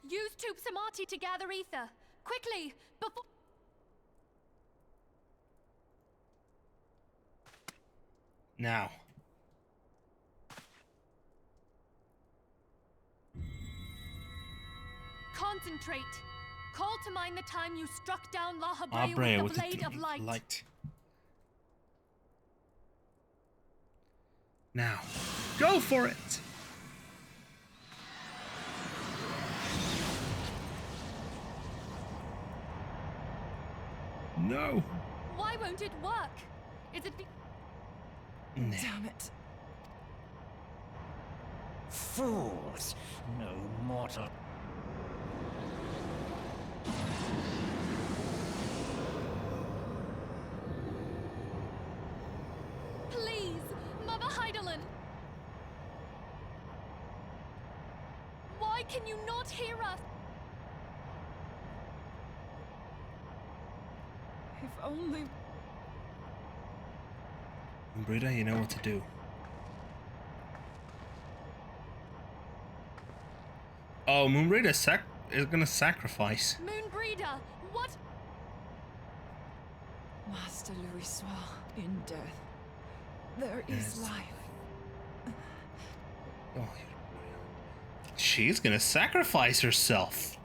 Use Tube Samadhi to gather ether. Quickly, before... Now. Concentrate. Call to mind the time you struck down La Abreu Habrea with with the blade of light. Now. Go for it! No. Why won't it work? Is it Nah. Damn it. Fools! No mortal. Please, Mother Heidelin. Why can you not hear us? If only... Brita, you know what to do. Oh, Moonbrita is gonna sacrifice. Moonbreeder, what? Master Louis Soir, in death, there is Yes. life. Oh, she's gonna sacrifice herself.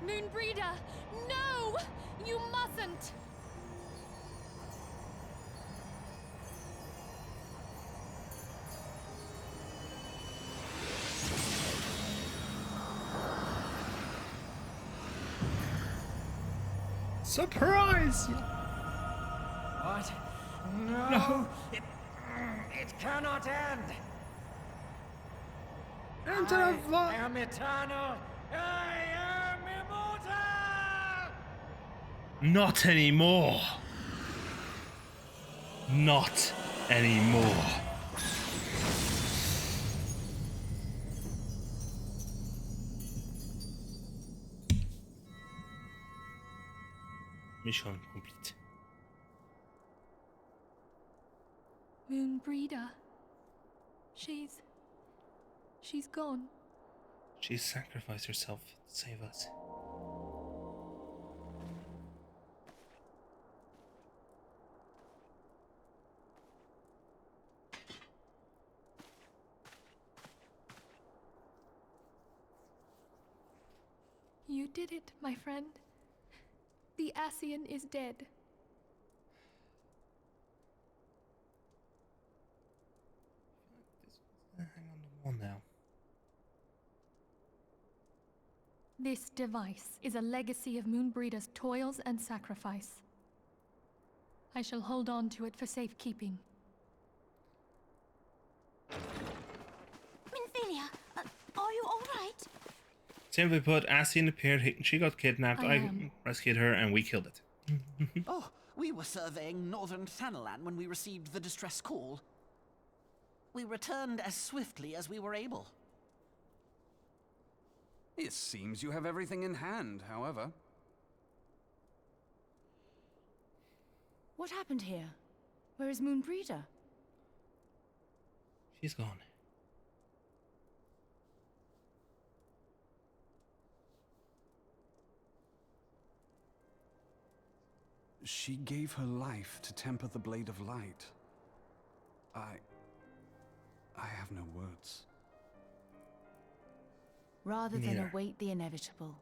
Moonbreeder, no! You mustn't! Surprise! What? No! No. It cannot end! Enter I the void! am eternal! I am immortal! Not anymore. Not anymore. Mission complete. Moonbreeder. She's gone. She sacrificed herself to save us. You did it, my friend. The Ascian is dead. Hang on the wall now. This device is a legacy of Moonbreeder's toils and sacrifice. I shall hold on to it for safekeeping. Minthelia, are you all right? Simply put, Ascian appeared, she got kidnapped, I I am. rescued her, and we killed it. Oh, we were surveying northern Thanalan when we received the distress call. We returned as swiftly as we were able. It seems you have everything in hand, however. What happened here? Where is Moonbreeder? She's gone. She gave her life to temper the Blade of Light. I have no words. Rather than Neither. await the inevitable,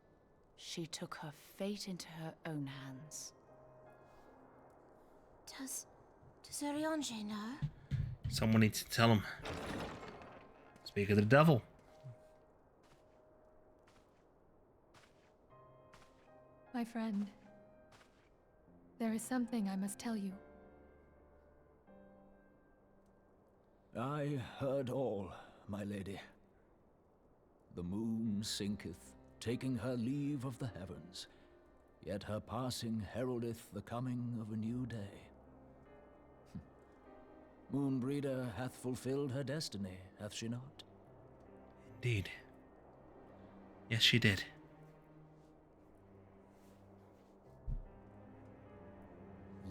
she took her fate into her own hands. Does Ariange know? Someone needs to tell him. Speak of the devil. My friend, there is something I must tell you. I heard all, my lady. The moon sinketh, taking her leave of the heavens, yet her passing heraldeth the coming of a new day. Moonbreeder hath fulfilled her destiny, hath she not? Indeed. Yes, she did.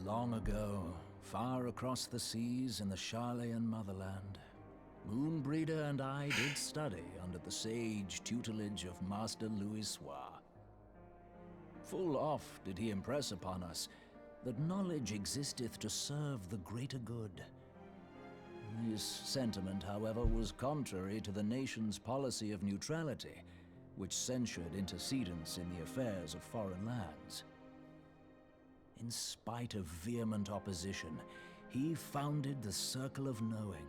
Long ago, far across the seas in the Charlayan motherland, Moonbreeder and I did study under the sage tutelage of Master Louisoix. Full oft did he impress upon us that knowledge existeth to serve the greater good. This sentiment, however, was contrary to the nation's policy of neutrality, which censured intercedence in the affairs of foreign lands. In spite of vehement opposition, he founded the Circle of Knowing,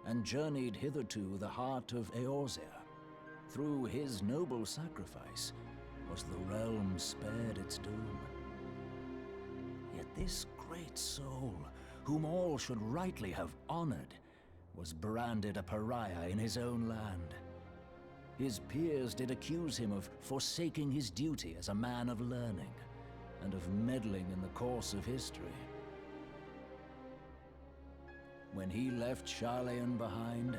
and journeyed hitherto the heart of Eorzea. Through his noble sacrifice was the realm spared its doom. Yet this great soul, whom all should rightly have honored, was branded a pariah in his own land. His peers did accuse him of forsaking his duty as a man of learning, and of meddling in the course of history. When he left Charlayan behind,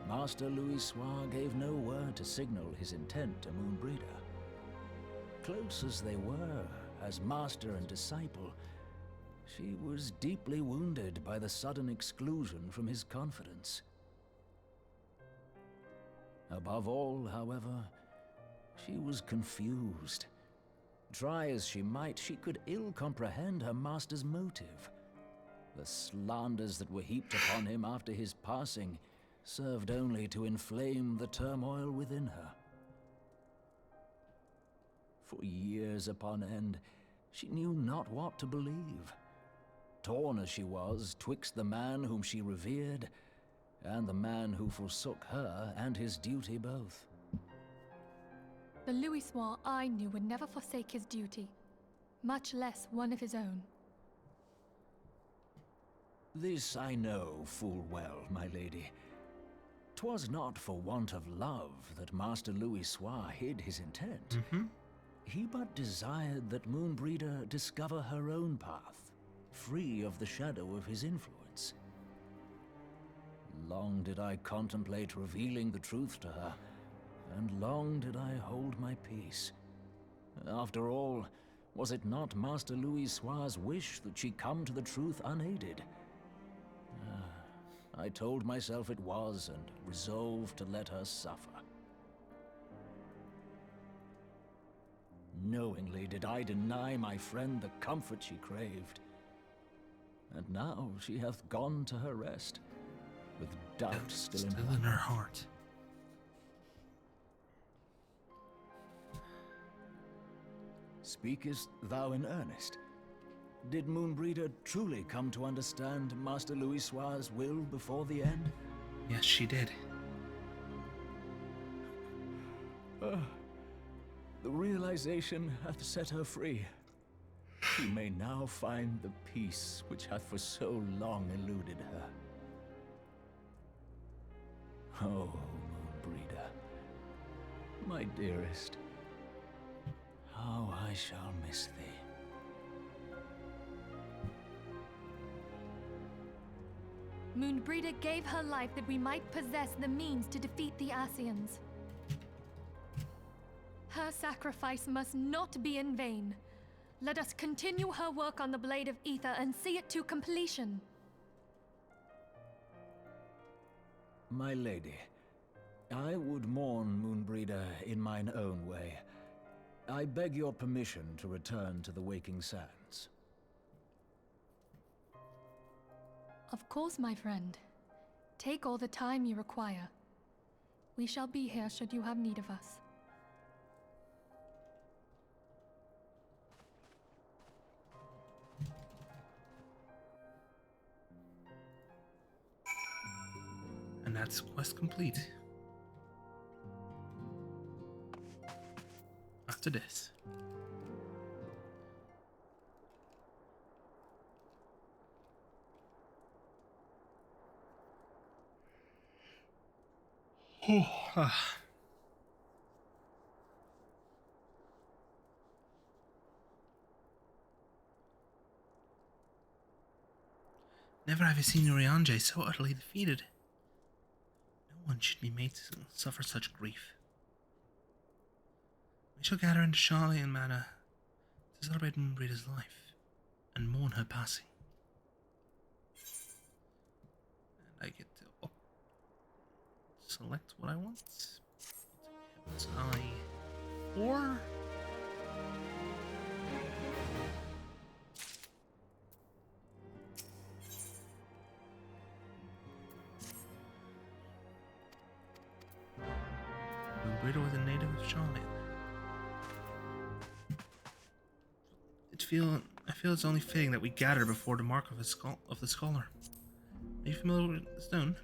Master Louisoix gave no word to signal his intent to Moonbreeder. Close as they were, as master and disciple, she was deeply wounded by the sudden exclusion from his confidence. Above all, however, she was confused. Try as she might, she could ill comprehend her master's motive. The slanders that were heaped upon him after his passing served only to inflame the turmoil within her. For years upon end, she knew not what to believe. Torn as she was twixt the man whom she revered and the man who forsook her and his duty both. The Louisoix I knew would never forsake his duty. much less one of his own. This I know full well, my lady. 'Twas not for want of love that Master Louis Soir hid his intent. He but desired that Moonbreeder discover her own path, free of the shadow of his influence. Long did I contemplate revealing the truth to her, and long did I hold my peace. After all, was it not Master Louis Soir's wish that she come to the truth unaided? I told myself it was, and resolved to let her suffer. Knowingly did I deny my friend the comfort she craved. And now she hath gone to her rest, with doubt still in her heart. Speakest thou in earnest? Did Moonbreeder truly come to understand Master Louis Soir's will before the end? Yes, she did. The realization hath set her free. She may now find the peace which hath for so long eluded her. Oh, Moonbreeder, my dearest, how I shall miss thee. Moonbreeder gave her life that we might possess the means to defeat the Ascians. Her sacrifice must not be in vain. Let us continue her work on the Blade of Ether and see it to completion. My lady, I would mourn Moonbreeder in mine own way. I beg your permission to return to the Waking Sands. Of course, my friend. Take all the time you require. We shall be here should you have need of us. And that's quest complete. After this. Never have I seen Urianger so utterly defeated. No one should be made to suffer such grief. We shall gather into Charlatan Manor to celebrate Moonbreeder's life and mourn her passing. And I get to select what I want. Heaven's Eye 4. Moonbreeder was a native of Charlatan. I feel it's only fitting that we gather before the mark of the scholar. Are you familiar with the stone?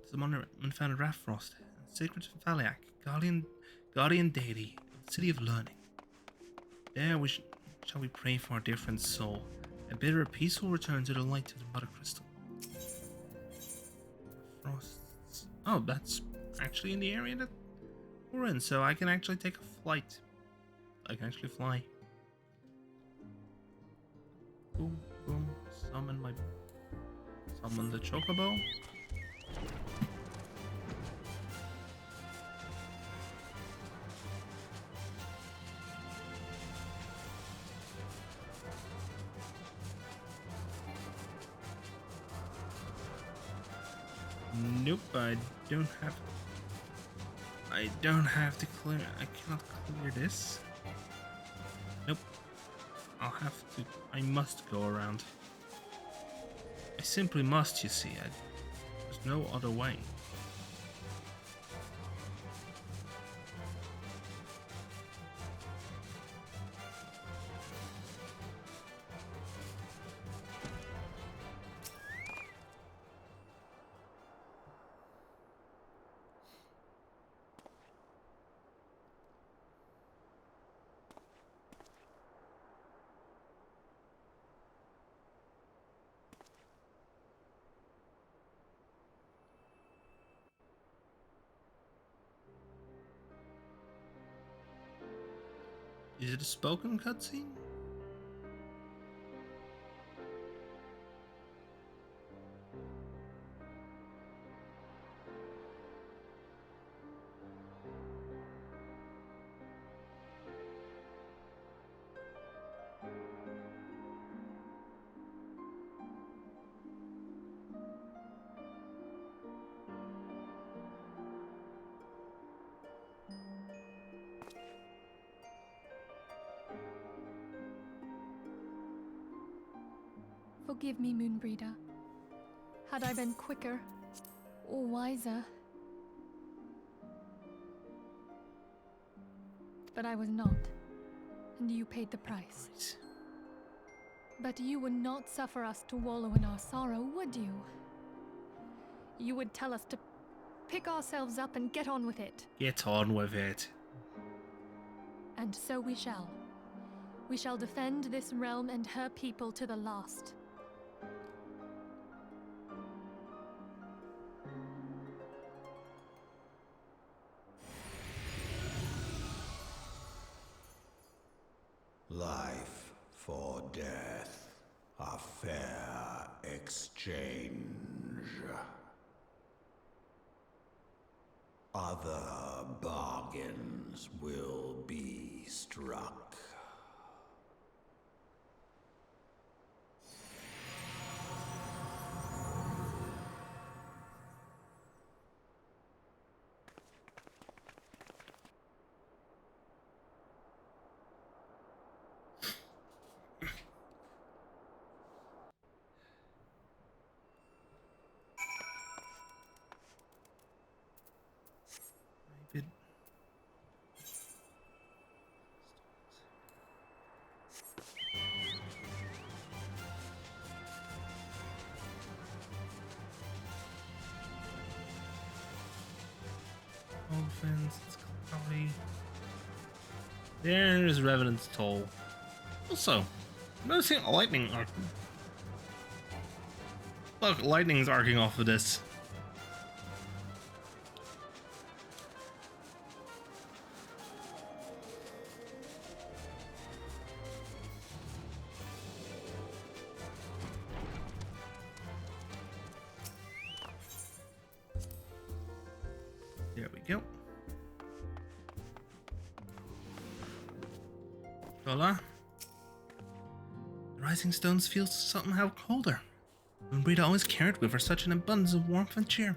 It's the monument found in Raffrost, sacred to Valiak, guardian deity of the city of learning. There shall we pray for our dear friend's soul, and bid her a peaceful return to the light of the Mother Crystal. Frost's... Oh, that's actually in the area that we're in, so I can actually take a flight. I can actually fly. Boom, boom, summon the chocobo. Nope, I don't have to clear. I cannot clear this. Nope. I must go around. I simply must, you see. There's no other way. Is it a spoken cutscene? Forgive me, Moonbreeder. Had I been quicker or wiser. But I was not, and you paid the price. But you would not suffer us to wallow in our sorrow, would you? You would tell us to pick ourselves up and get on with it. Get on with it. And so we shall. We shall defend this realm and her people to the last. Life for death, a fair exchange. Other bargains will be struck. Dolphins, it's cloudy. There's Revenant's Toll. Also, I'm noticing lightning arc. Look, lightning's arcing off of this. There we go. Hola. The rising stones feel somehow colder. Moonbreeder always carried with her such an abundance of warmth and cheer.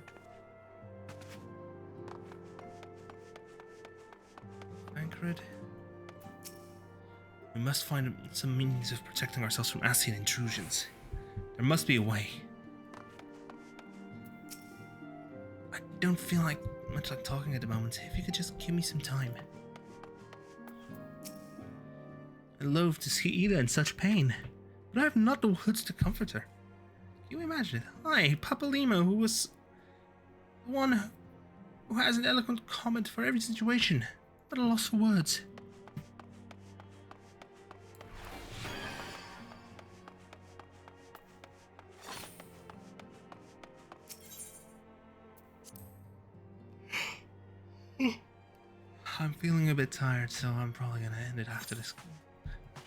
Anchored. We must find some means of protecting ourselves from Ascian intrusions. There must be a way. I don't feel much like talking at the moment. If you could just give me some time. I loathe to see Ida in such pain, but I have not the words to comfort her. Can you imagine it? I, Papa Limo, who was the one who has an eloquent comment for every situation, but a loss for words. I'm feeling a bit tired, so I'm probably gonna end it after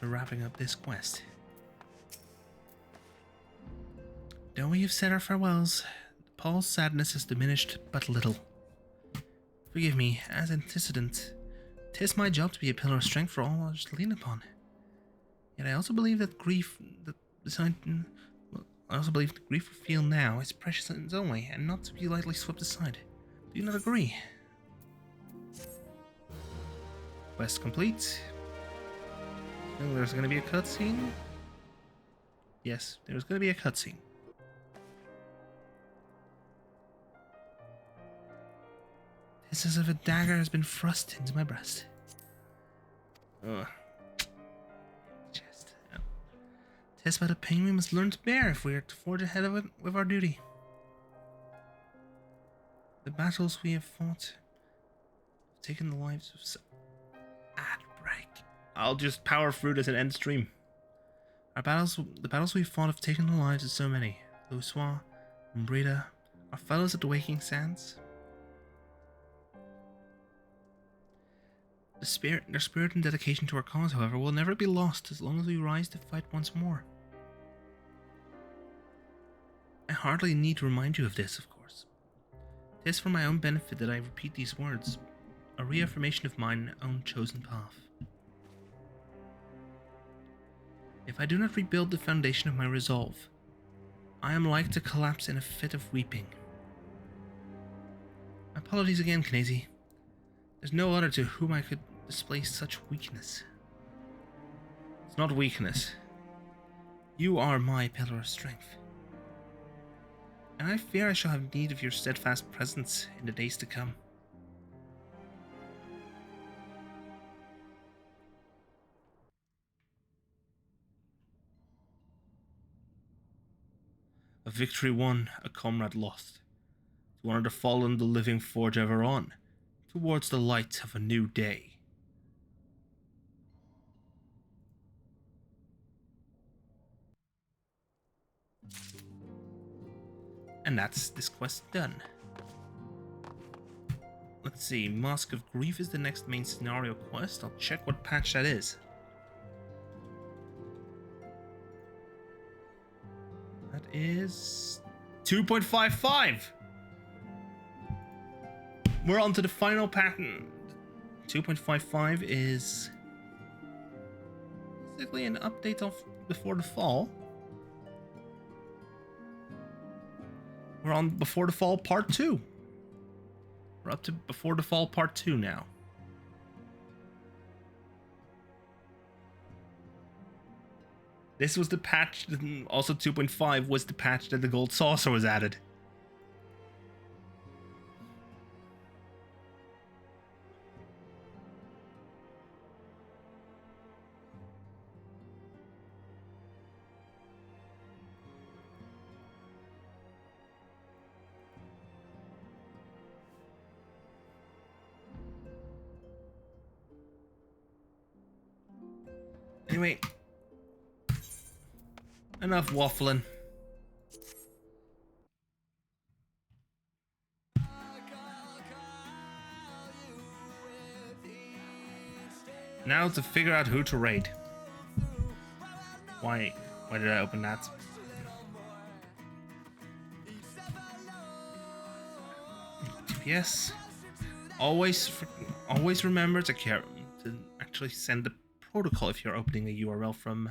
wrapping up this quest. Though we have said our farewells, Paul's sadness has diminished but little. Forgive me, as antecedent, 'tis my job to be a pillar of strength for all others to lean upon. Yet I also believe that grief we feel now is precious in its own way, and not to be lightly swept aside. Do you not agree? Quest complete. Oh, there's going to be a cutscene? Yes, there's going to be a cutscene. It's as if a dagger has been thrust into my breast. Ugh. Chest. Oh. 'Tis but a pain we must learn to bear if we are to forge ahead of it with our duty. The battles we have fought have taken the lives of ad break. I'll just power through this and end stream. The battles we've fought have taken the lives of so many. Louisoix and Breda, our fellows at the Waking Sands. Their spirit and dedication to our cause, however, will never be lost as long as we rise to fight once more. I hardly need to remind you of this, of course. It is for my own benefit that I repeat these words, a reaffirmation of mine own chosen path. If I do not rebuild the foundation of my resolve, I am like to collapse in a fit of weeping. Apologies again, Knazy. There's no other to whom I could display such weakness. It's not weakness. You are my pillar of strength. And I fear I shall have need of your steadfast presence in the days to come. A victory won, a comrade lost. To one of the fallen, the living forge ever on, towards the light of a new day. And that's this quest done. Let's see, Mask of Grief is the next main scenario quest. I'll check what patch that is. That is 2.55. We're on to the final pattern. 2.55 is basically an update of Before the Fall. We're on Before the Fall Part 2. We're up to Before the Fall Part 2 now. This was the patch, also 2.5 was the patch that the gold saucer was added. Anyway, enough waffling. Now to figure out who to raid. Why did I open that? TPS. Always remember to actually send the protocol if you're opening a URL from.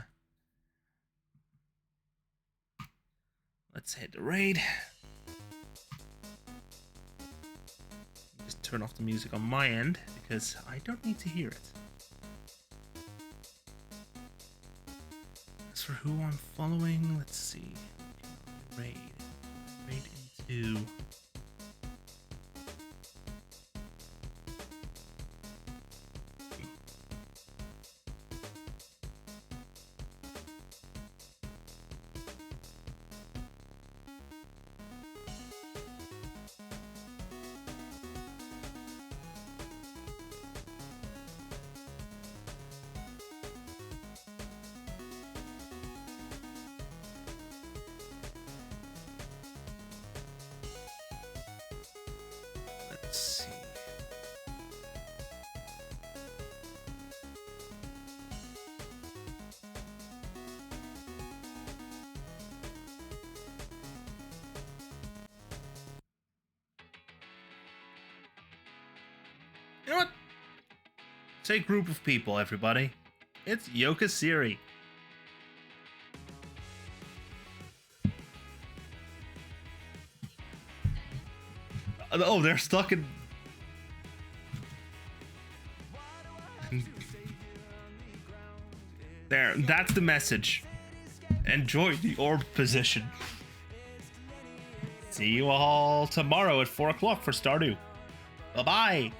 Let's hit the raid. Just turn off the music on my end because I don't need to hear it. As for who I'm following, let's see. Raid into. Let's see. You know what? Say group of people, everybody. It's Yoka Siri. Oh, they're stuck in. There, that's the message. Enjoy the orb position. See you all tomorrow at 4 o'clock for Stardew. Bye-bye.